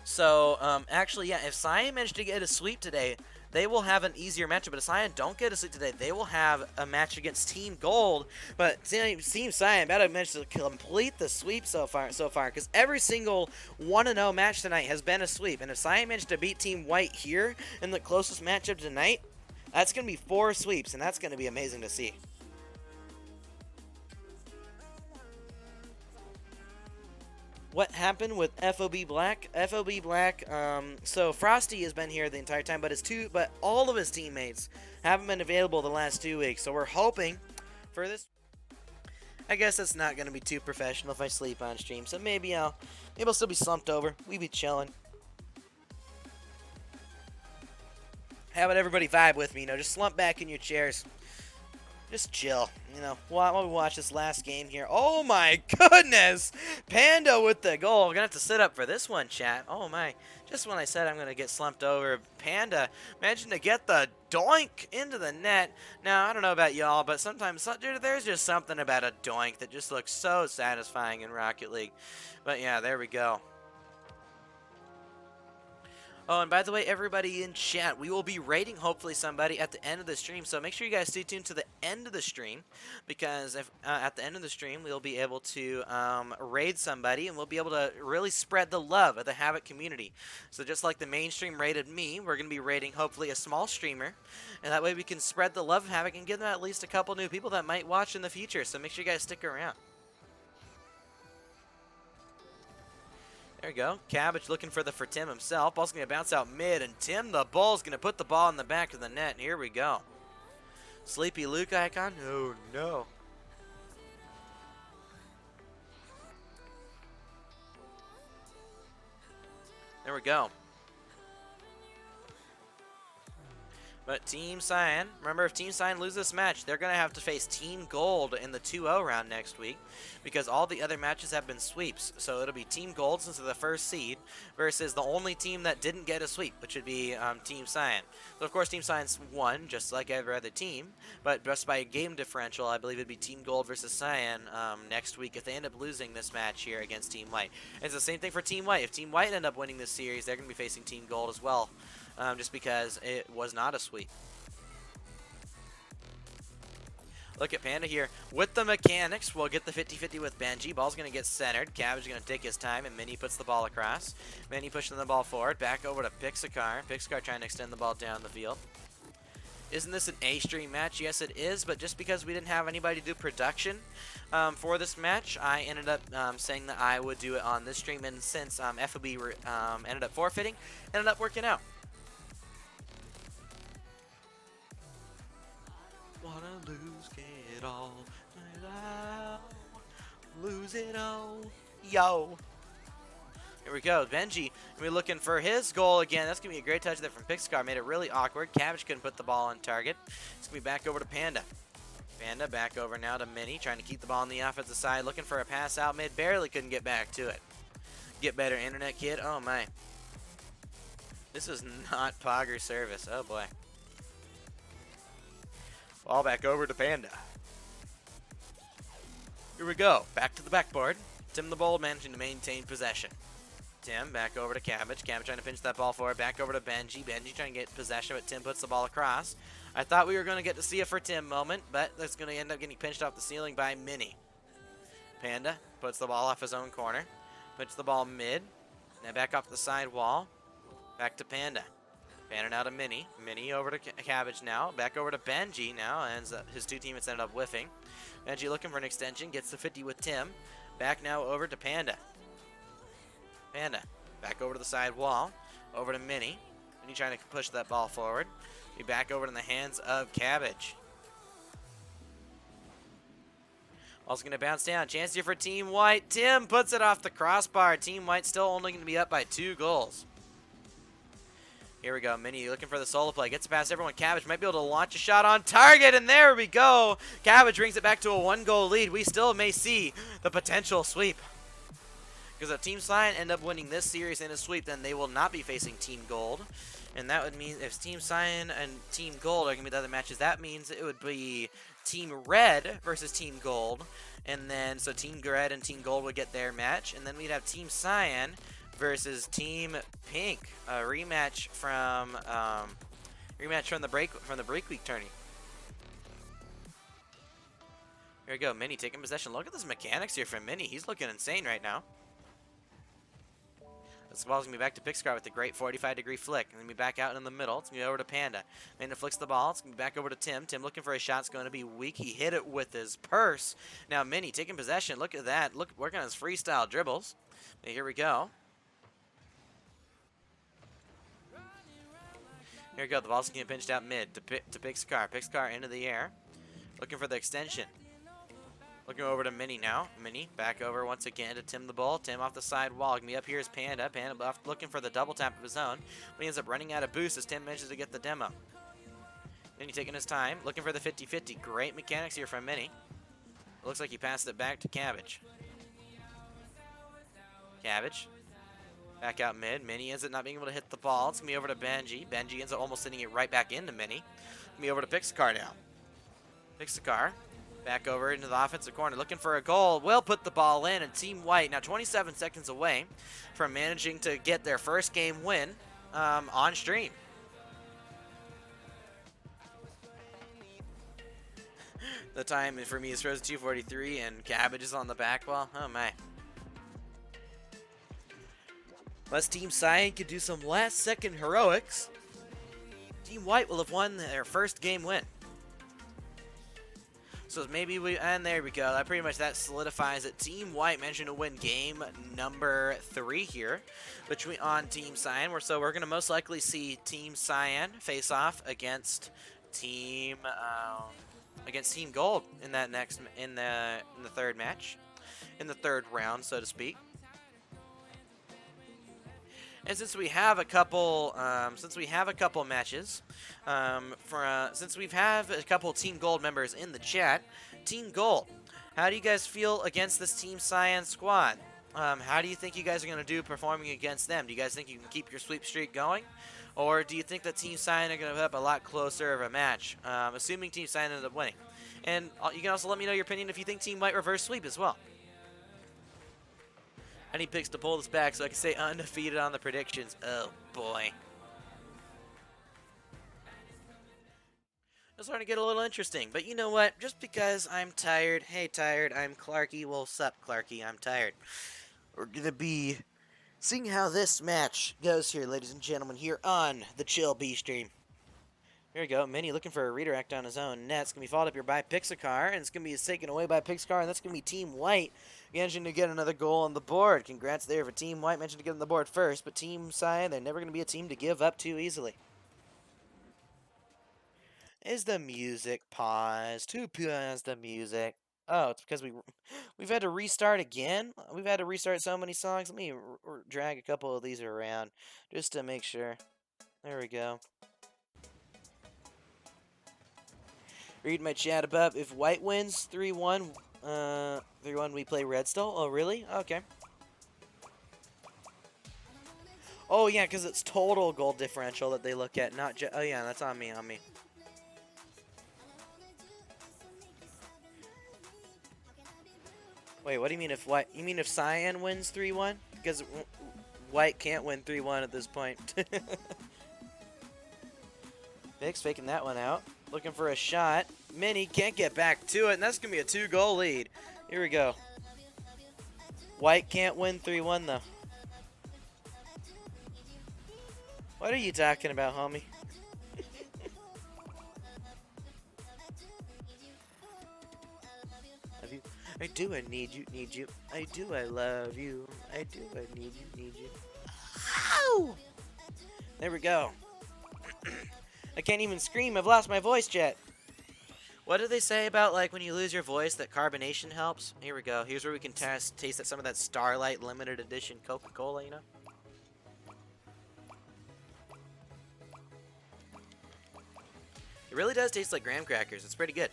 So, actually, yeah, if Cyan managed to get a sweep today, they will have an easier matchup. But if Cyan don't get a sweep today, they will have a match against Team Gold. But Team Cyan better manage to complete the sweep so far, because every single 1-0 match tonight has been a sweep. And if Cyan managed to beat Team White here in the closest matchup tonight, that's going to be 4 sweeps, and that's going to be amazing to see. What happened with FOB Black? FOB Black, so Frosty has been here the entire time, but all of his teammates haven't been available the last 2 weeks. So we're hoping for this. I guess it's not going to be too professional if I sleep on stream. So maybe I'll still be slumped over. We be chilling. How about everybody vibe with me? You know, just slump back in your chairs. Just chill, you know, while we watch this last game here. Oh my goodness! Panda with the goal. We're going to have to sit up for this one, chat. Oh my. Just when I said I'm going to get slumped over, Panda managed to get the doink into the net. Now, I don't know about y'all, but sometimes there's just something about a doink that just looks so satisfying in Rocket League. But yeah, there we go. Oh, and by the way, everybody in chat, we will be raiding hopefully somebody at the end of the stream. So make sure you guys stay tuned to the end of the stream, because if at the end of the stream we'll be able to raid somebody, and we'll be able to really spread the love of the Havoc community. So just like the mainstream raided me, we're going to be raiding hopefully a small streamer, and that way we can spread the love of Havoc and give them at least a couple new people that might watch in the future. So make sure you guys stick around. There we go. Cabbage looking for Tim himself. Ball's going to bounce out mid, and Tim the Bull's going to put the ball in the back of the net. Here we go. Sleepy Luke icon. Oh, no. There we go. But Team Cyan, remember, if Team Cyan loses this match, they're going to have to face Team Gold in the 2-0 round next week, because all the other matches have been sweeps. So it'll be Team Gold, since they're the first seed, versus the only team that didn't get a sweep, which would be Team Cyan. So, of course, Team Cyan's won, just like every other team, but just by a game differential, I believe it'd be Team Gold versus Cyan next week if they end up losing this match here against Team White. It's the same thing for Team White. If Team White end up winning this series, they're going to be facing Team Gold as well. Just because it was not a sweep. Look at Panda here with the mechanics. We'll get the 50-50 with Benji. Ball's going to get centered. Cabbage is going to take his time, and Mini puts the ball across. Mini pushing the ball forward. Back over to Pixacar. Pixacar trying to extend the ball down the field. Isn't this an A-stream match? Yes, it is, but just because we didn't have anybody do production for this match, I ended up saying that I would do it on this stream, and since FOB ended up forfeiting, ended up working out. Wanna lose it all, lose it all, yo. Here we go, Benji. We're looking for his goal again. That's gonna be a great touch there from Pixacar. Made it really awkward. Cabbage couldn't put the ball on target. It's gonna be back over to Panda. Panda back over now to Mini, trying to keep the ball on the offensive side, looking for a pass out mid. Barely couldn't get back to it. Get better, internet kid. Oh my. This is not Pogger service. Oh boy. Ball back over to Panda. Here we go. Back to the backboard. Tim the Bold managing to maintain possession. Tim back over to Cabbage. Cabbage trying to pinch that ball forward. Back over to Benji. Benji trying to get possession, but Tim puts the ball across. I thought we were going to get to see a for Tim moment, but that's going to end up getting pinched off the ceiling by Mini. Panda puts the ball off his own corner. Puts the ball mid. Now back off the side wall. Back to Panda. Panda now to Mini. Mini over to Cabbage now. Back over to Benji now, and his two teammates ended up whiffing. Benji looking for an extension. Gets the 50 with Tim. Back now over to Panda. Panda back over to the side wall. Over to Mini. Mini trying to push that ball forward. Be back over in the hands of Cabbage. Also going to bounce down. Chance here for Team White. Tim puts it off the crossbar. Team White still only going to be up by 2 goals. Here we go. Mini looking for the solo play. Gets past everyone. Cabbage might be able to launch a shot on target, and there we go. Cabbage brings it back to a 1-goal lead. We still may see the potential sweep. Because if Team Cyan end up winning this series in a sweep, then they will not be facing Team Gold. And that would mean if Team Cyan and Team Gold are going to be the other matches, that means it would be Team Red versus Team Gold. And then, so Team Red and Team Gold would get their match. And then we'd have Team Cyan versus Team Pink, a rematch from the break week tourney. Here we go, Mini taking possession. Look at this mechanics here from Mini. He's looking insane right now. This ball's going to be back to Pixacar with a great 45-degree flick. And then be back out in the middle. It's going to be over to Panda. Panda flicks the ball. It's going to be back over to Tim. Tim looking for a shot. It's going to be weak. He hit it with his purse. Now Mini taking possession. Look at that. Look, working on his freestyle dribbles. And here we go. Here we go. The ball's getting pinched out mid to Pixacar. Pixacar into the air. Looking for the extension. Looking over to Mini now. Mini back over once again to Tim the Bull. Tim off the side wall. Gonna be up here is Panda. Panda looking for the double tap of his own. But he ends up running out of boost as Tim manages to get the demo. Mini taking his time. Looking for the 50-50. Great mechanics here from Mini. It looks like he passed it back to Cabbage. Cabbage. Back out mid. Mini ends up not being able to hit the ball. It's going to be over to Benji. Benji ends up almost sending it right back into Mini. Going to be over to Pixacar now. Pixacar. Back over into the offensive corner, looking for a goal. Will put the ball in, and Team White now 27 seconds away from managing to get their first game win on stream. The time for me is frozen 2:43, and Cabbage is on the back wall. Oh my! Unless Team Cyan could do some last-second heroics, Team White will have won their first game win. So maybe and there we go. That pretty much solidifies it. Team White managing to win game number 3 here on Team Cyan. So we're gonna most likely see Team Cyan face off against Team Gold in that in the third match, in the third round, so to speak. And since we have a couple, matches, since we have a couple Team Gold members in the chat, Team Gold, how do you guys feel against this Team Cyan squad? How do you think you guys are going to do performing against them? Do you guys think you can keep your sweep streak going? Or do you think that Team Cyan are going to put up a lot closer of a match, assuming Team Cyan ended up winning? And you can also let me know your opinion if you think Team White reverse sweep as well. I need picks to pull this back so I can say undefeated on the predictions. Oh, boy. It's starting to get a little interesting. But you know what? Just because I'm tired, hey tired, I'm Clarky. Well, sup Clarky, I'm tired. We're gonna be seeing how this match goes here, ladies and gentlemen, here on the Chill B stream. Here we go. Mini looking for a redirect on his own net. It's going to be followed up here by Pixacar, and it's going to be taken away by Pixacar, and that's going to be Team White managing to get another goal on the board. Congrats there for Team White managing to get on the board first, but Team Cyan, they're never going to be a team to give up too easily. Is the music paused? Who paused the music? Oh, it's because we've had to restart again? We've had to restart so many songs. Let me drag a couple of these around just to make sure. There we go. Read my chat above. If White wins 3-1, 3-1 we play Red still? Oh, really? Okay. Oh, yeah, because it's total goal differential that they look at, not just... Oh, yeah, that's on me, Wait, what do you mean if White... You mean if Cyan wins 3-1? Because White can't win 3-1 at this point. Vix faking that one out. Looking for a shot. Mini can't get back to it, and that's going to be a 2-goal lead. Here we go. White can't win 3-1, though. What are you talking about, homie? Love you. I do, I need you. I do, I love you. I do, I need you. Ow! There we go. I can't even scream. I've lost my voice, Jet. What do they say about, like, when you lose your voice, that carbonation helps? Here we go. Here's where we can taste some of that Starlight limited edition Coca-Cola, you know? It really does taste like graham crackers. It's pretty good.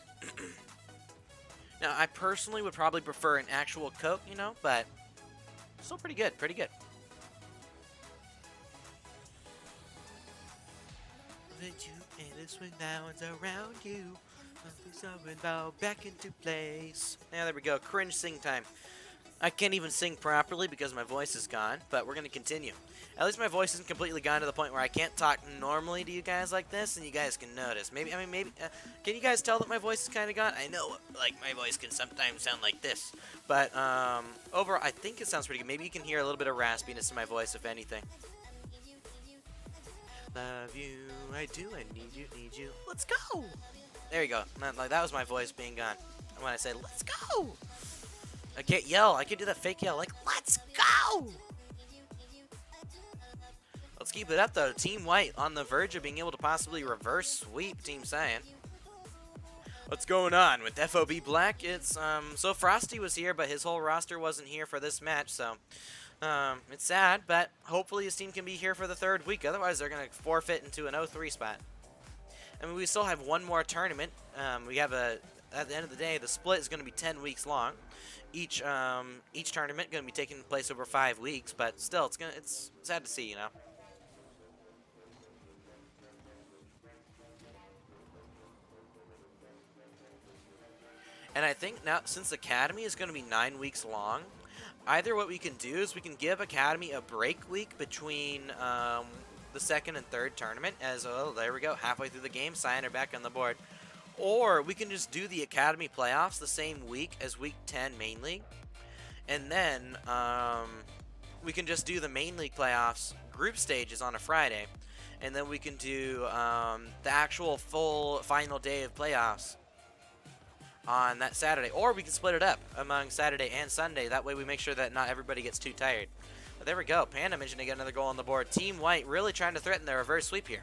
Now, I personally would probably prefer an actual Coke, you know, but still pretty good, This one now is around you. Back into place. Now there we go. Cringe sing time. I can't even sing properly because my voice is gone, but we're gonna continue. At least my voice isn't completely gone to the point where I can't talk normally to you guys like this, and you guys can notice. Maybe can you guys tell that my voice is kind of gone? I know, like, my voice can sometimes sound like this, but overall, I think it sounds pretty good. Maybe you can hear a little bit of raspiness in my voice, if anything. Love you, I do, I need you. Let's go. There you go. Like, that was my voice being gone. And when I say, let's go, I can't yell. I can do that fake yell, like, let's go. Let's keep it up, though. Team White on the verge of being able to possibly reverse sweep Team Cyan. What's going on with FOB Black? It's, so Frosty was here, but his whole roster wasn't here for this match, so... it's sad, but hopefully his team can be here for the 3rd week. Otherwise, they're going to forfeit into an 0-3 spot. I mean, we still have one more tournament. We have at the end of the day, the split is going to be 10 weeks long. Each tournament going to be taking place over 5 weeks, but still, it's sad to see, you know. And I think now, since Academy is going to be 9 weeks long, either what we can do is we can give Academy a break week between the 2nd and 3rd tournament, as, oh, there we go, halfway through the game, Cyan are back on the board. Or we can just do the Academy playoffs the same week as Week 10 Main League. And then we can just do the Main League playoffs group stages on a Friday. And then we can do the actual full final day of playoffs on that Saturday. Or we can split it up among Saturday and Sunday. That way we make sure that not everybody gets too tired. But there we go. Panda managing to get another goal on the board. Team White really trying to threaten the reverse sweep here.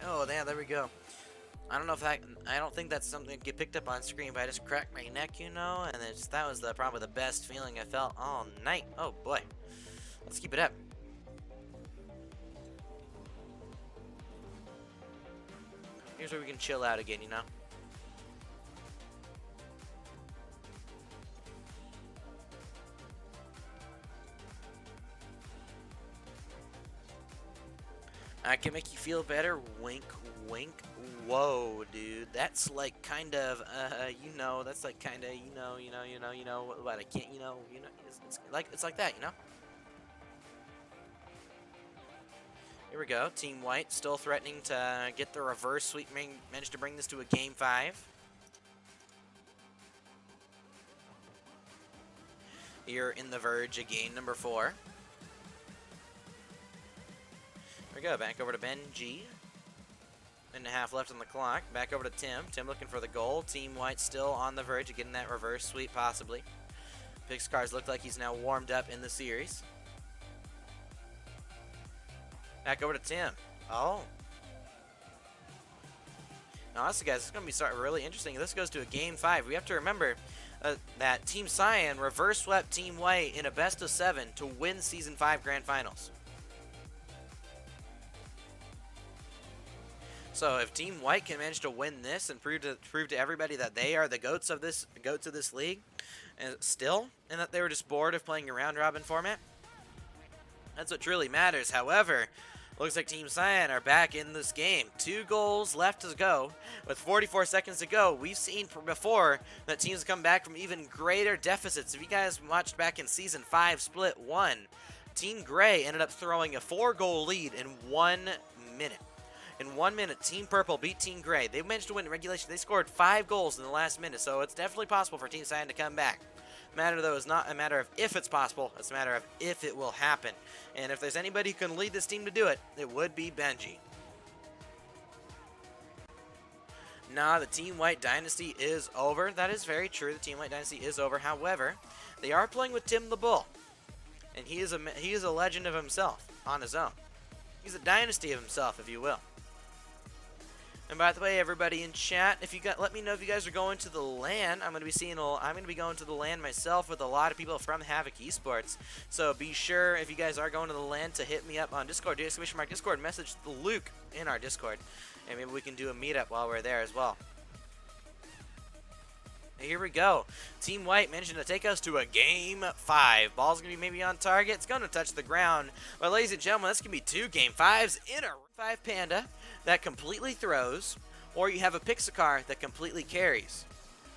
Oh, yeah, there we go. I don't know if I don't think that's something that get picked up on screen, but I just cracked my neck, you know, and that was probably the best feeling I felt all night. Oh, boy. Let's keep it up. Here's where we can chill out again, you know. I can make you feel better. Wink, wink. Whoa, dude. That's like kind of, you know, that's like kind of, you know, what I can't, you know, it's like that, you know? Here we go. Team White still threatening to get the reverse sweep. Managed to bring this to a game 5. Here in the Verge, a game number 4. Here we go. Back over to Benji. Minute and a half left on the clock. Back over to Tim. Tim looking for the goal. Team White still on the verge of getting that reverse sweep, possibly. Pixcar's looked like he's now warmed up in the series. Back over to Tim. Oh. Now, honestly, guys, it's going to be starting really interesting. This goes to a game 5. We have to remember that Team Cyan reverse swept Team White in a best-of-7 to win Season 5 Grand Finals. So if Team White can manage to win this and prove to everybody that they are the goats of this league, and that they were just bored of playing a round-robin format, that's what truly matters. However, looks like Team Cyan are back in this game. 2 goals left to go. With 44 seconds to go, we've seen before that teams come back from even greater deficits. If you guys watched back in Season 5 Split 1, Team Gray ended up throwing a 4-goal lead in 1 minute. In 1 minute, Team Purple beat Team Gray. They managed to win in regulation. They scored 5 goals in the last minute, so it's definitely possible for Team Cyan to come back. The matter, though, is not a matter of if it's possible. It's a matter of if it will happen. And if there's anybody who can lead this team to do it, it would be Benji. Nah, the Team White Dynasty is over. That is very true. The Team White Dynasty is over. However, they are playing with Tim the Bull. And he is a legend of himself on his own. He's a dynasty of himself, if you will. And by the way, everybody in chat, let me know if you guys are going to the LAN. I'm going to be going to the LAN myself with a lot of people from Havoc Esports. So be sure, if you guys are going to the LAN, to hit me up on Discord. Do exclamation mark Discord. Message Luke in our Discord, and maybe we can do a meetup while we're there as well. Here we go. Team White managing to take us to a game 5. Ball's going to be maybe on target. It's going to touch the ground. But ladies and gentlemen, this can be 2 game 5s in a 5 Panda that completely throws, or you have a Pixacar that completely carries.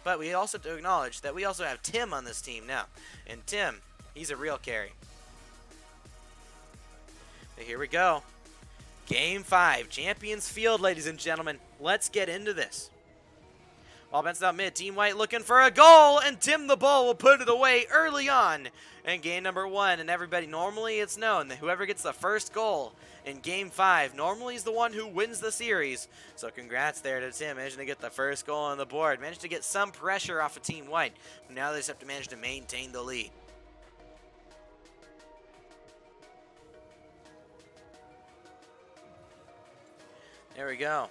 But we also have to acknowledge that we also have Tim on this team now. And Tim, he's a real carry. But here we go. Game 5. Champions Field, ladies and gentlemen. Let's get into this. Ball bounced out mid. Team White looking for a goal, and Tim the Bull will put it away early on in game number 1. And everybody, normally it's known that whoever gets the first goal in game 5 normally is the one who wins the series. So congrats there to Tim, managing to get the first goal on the board. Managed to get some pressure off of Team White. Now they just have to manage to maintain the lead. There we go.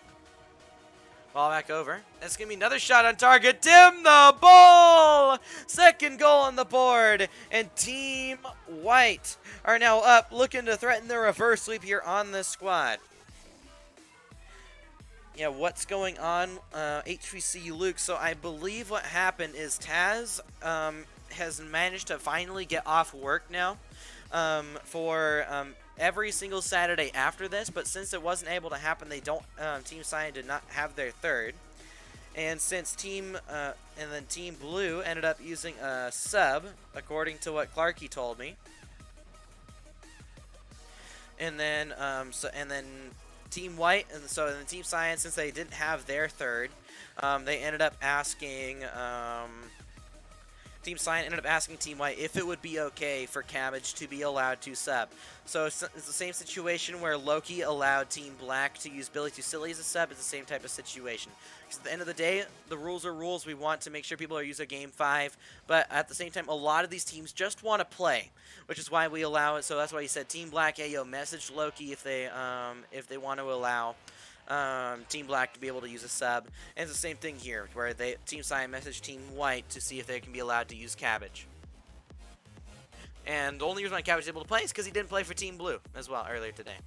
Ball back over. That's going to be another shot on target. Tim the Bull! Second goal on the board. And Team White are now up, looking to threaten the reverse sweep here on this squad. Yeah, what's going on, HVC Luke? So I believe what happened is Taz has managed to finally get off work now for every single Saturday after this, but since it wasn't able to happen, they don't. Team Cyan did not have their third, and since Team Blue ended up using a sub, according to what Clarky told me, and then Team White and then Team Cyan, since they didn't have their third, they ended up asking. Team Cyan ended up asking Team White if it would be okay for Cabbage to be allowed to sub. So it's the same situation where Loki allowed Team Black to use Billy Too Silly as a sub. It's the same type of situation. Because at the end of the day, the rules are rules. We want to make sure people are using game 5. But at the same time, a lot of these teams just want to play, which is why we allow it. So that's why he said Team Black, hey, yo, message Loki if they want to allow Team Black to be able to use a sub. And it's the same thing here, where Team Cyan messaged Team White to see if they can be allowed to use Cabbage. And the only reason why Cabbage is able to play is because he didn't play for Team Blue as well earlier today.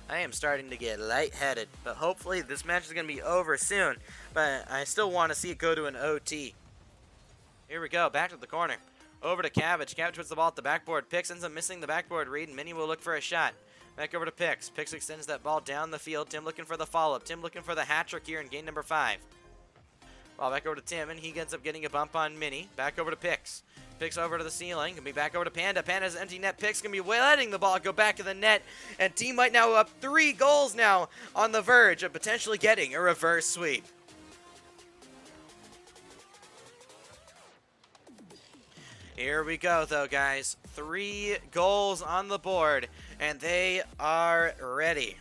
I am starting to get lightheaded, but hopefully this match is going to be over soon. But I still want to see it go to an OT. Here we go, back to the corner. Over to Cabbage. Cabbage puts the ball at the backboard. Pix ends up missing the backboard read, and Minnie will look for a shot. Back over to Pix. Pix extends that ball down the field. Tim looking for the follow-up. Tim looking for the hat trick here in game number 5. Ball back over to Tim, and he ends up getting a bump on Minnie. Back over to Pix. Picks over to the ceiling. Gonna be back over to Panda. Panda's empty net picks. Gonna be letting the ball go back to the net. And Team White now up 3 goals now on the verge of potentially getting a reverse sweep. Here we go, though, guys. 3 goals on the board, and they are ready.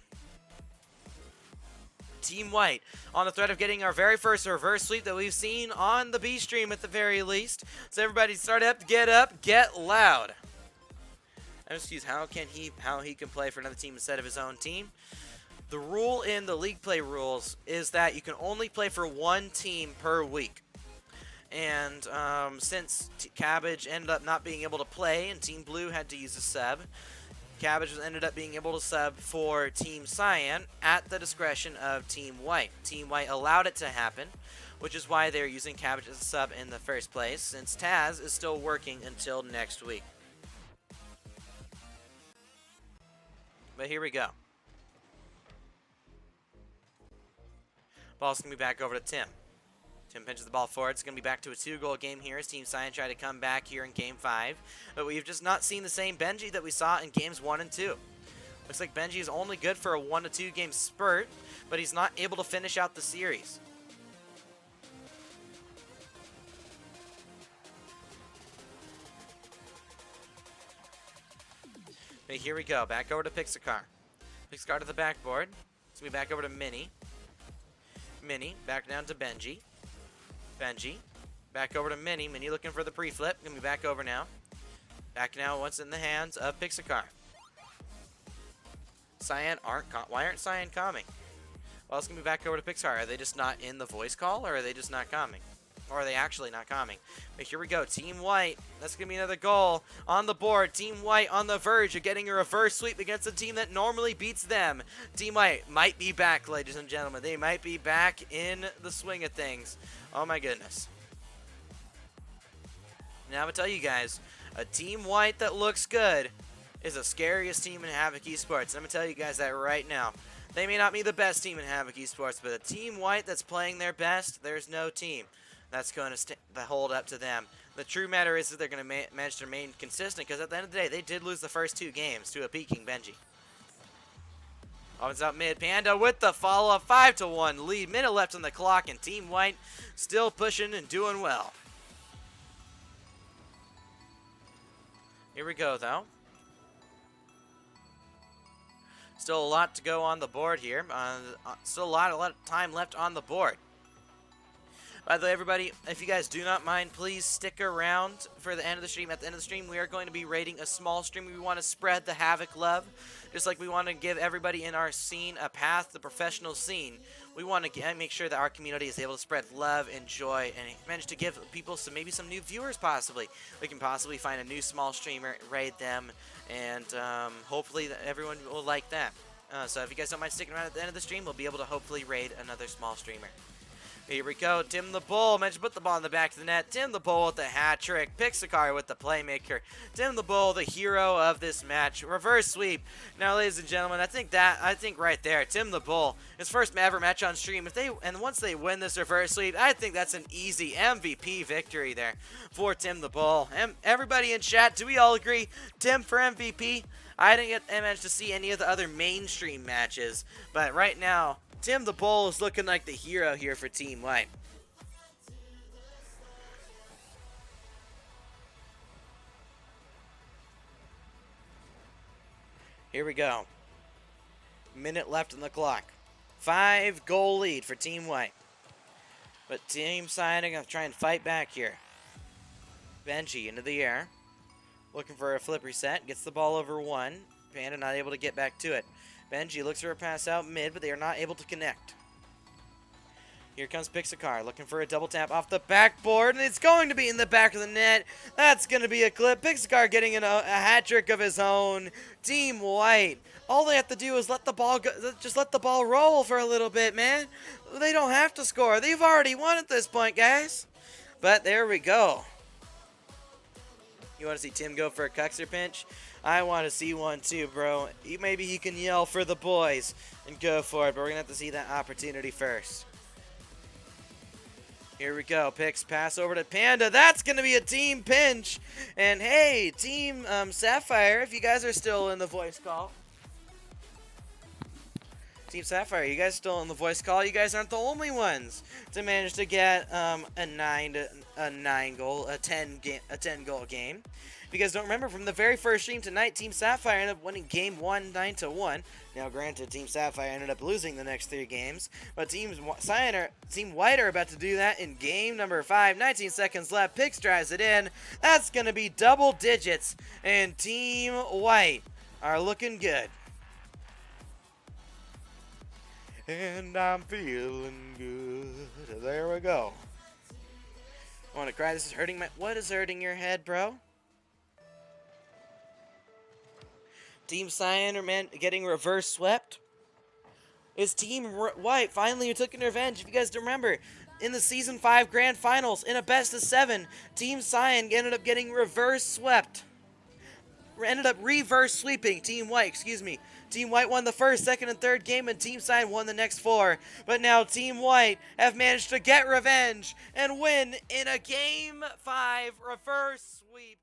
Team White on the threat of getting our very first reverse sweep that we've seen on the B stream at the very least. So everybody start up, get loud. I'm excused how he can play for another team instead of his own team. The rule in the league play rules is that you can only play for 1 team per week. And since Cabbage ended up not being able to play and Team Blue had to use a sub, Cabbage ended up being able to sub for Team Cyan at the discretion of Team White. Team White allowed it to happen, which is why they're using Cabbage as a sub in the first place, since Taz is still working until next week. But here we go. Ball's going to be back over to Tim. Tim pinches the ball forward. It's going to be back to a 2-goal game here as Team Cyan try to come back here in Game 5. But we've just not seen the same Benji that we saw in Games 1 and 2. Looks like Benji is only good for a 1 to 2 game spurt, but he's not able to finish out the series. But here we go. Back over to Pixar. Pixar to the backboard. It's going to be back over to Mini. Mini, back down to Benji. Benji, back over to Mini. Mini looking for the pre-flip. Gonna be back over now. Back now once in the hands of Pixar. Cyan why aren't Cyan coming? Well, it's gonna be back over to Pixar. Are they just not in the voice call, or are they just not coming? Or are they actually not coming? But here we go. Team White. That's going to be another goal on the board. Team White on the verge of getting a reverse sweep against a team that normally beats them. Team White might be back, ladies and gentlemen. They might be back in the swing of things. Oh, my goodness. Now, I'm going to tell you guys, a Team White that looks good is the scariest team in Havoc Esports. I'm going to tell you guys that right now. They may not be the best team in Havoc Esports, but a Team White that's playing their best, there's no team that's going to hold up to them. The true matter is that they're going to manage to remain consistent, because at the end of the day, they did lose the first 2 games to a peaking Benji. Offense out mid. Panda with the follow-up. 5-1 lead. Minute left on the clock, and Team White still pushing and doing well. Here we go, though. Still a lot to go on the board here. Still a lot of time left on the board. By the way, everybody, if you guys do not mind, please stick around for the end of the stream. At the end of the stream, we are going to be rating a small stream. We want to spread the Havoc love, just like we want to give everybody in our scene a path to the professional scene. We want to make sure that our community is able to spread love and joy, and manage to give people maybe some new viewers possibly. We can possibly find a new small streamer, raid them, and hopefully everyone will like that. So if you guys don't mind sticking around at the end of the stream, we'll be able to hopefully raid another small streamer. Here we go. Tim the Bull managed to put the ball in the back of the net. Tim the Bull with the hat trick. Pixar with the playmaker. Tim the Bull, the hero of this match. Reverse sweep. Now, ladies and gentlemen, I think right there, Tim the Bull, his first ever match on stream. Once they win this reverse sweep, I think that's an easy MVP victory there for Tim the Bull. And everybody in chat, do we all agree? Tim for MVP? I didn't manage to see any of the other mainstream matches, but right now, Tim the Bull is looking like the hero here for Team White. Here we go. Minute left on the clock. 5-goal lead for Team White. But Team Cyan are going to try and fight back here. Benji into the air. Looking for a flip reset. Gets the ball over 1. Panda not able to get back to it. Benji looks for a pass out mid, but they are not able to connect. Here comes Pixar looking for a double tap off the backboard, and it's going to be in the back of the net. That's going to be a clip. Pixar getting a hat trick of his own. Team White. All they have to do is let the ball go, just let the ball roll for a little bit, man. They don't have to score. They've already won at this point, guys. But there we go. You want to see Tim go for a cuxer pinch? I want to see one too, bro. Maybe he can yell for the boys and go for it, but we're going to have to see that opportunity first. Here we go. Picks pass over to Panda. That's going to be a team pinch. And hey, Team Sapphire, if you guys are still in the voice call. Team Sapphire, you guys still in the voice call? You guys aren't the only ones to manage to get a 10 goal game. If you guys don't remember, from the very first stream tonight, Team Sapphire ended up winning game 1 9-1. Now, granted, Team Sapphire ended up losing the next 3 games, but Team White are about to do that in game number 5. 19 seconds left. Pix drives it in. That's going to be double digits, and Team White are looking good. And I'm feeling good. There we go. I want to cry. This is hurting my... What is hurting your head, bro? Team Cyan are getting reverse swept. Is Team White finally taking revenge? If you guys don't remember, in the Season 5 Grand Finals, in a best of 7, Team Cyan ended up getting reverse swept. Ended up reverse sweeping Team White, excuse me. Team White won the first, second, and third game, and Team Cyan won the next 4. But now Team White have managed to get revenge and win in a Game 5 reverse sweep.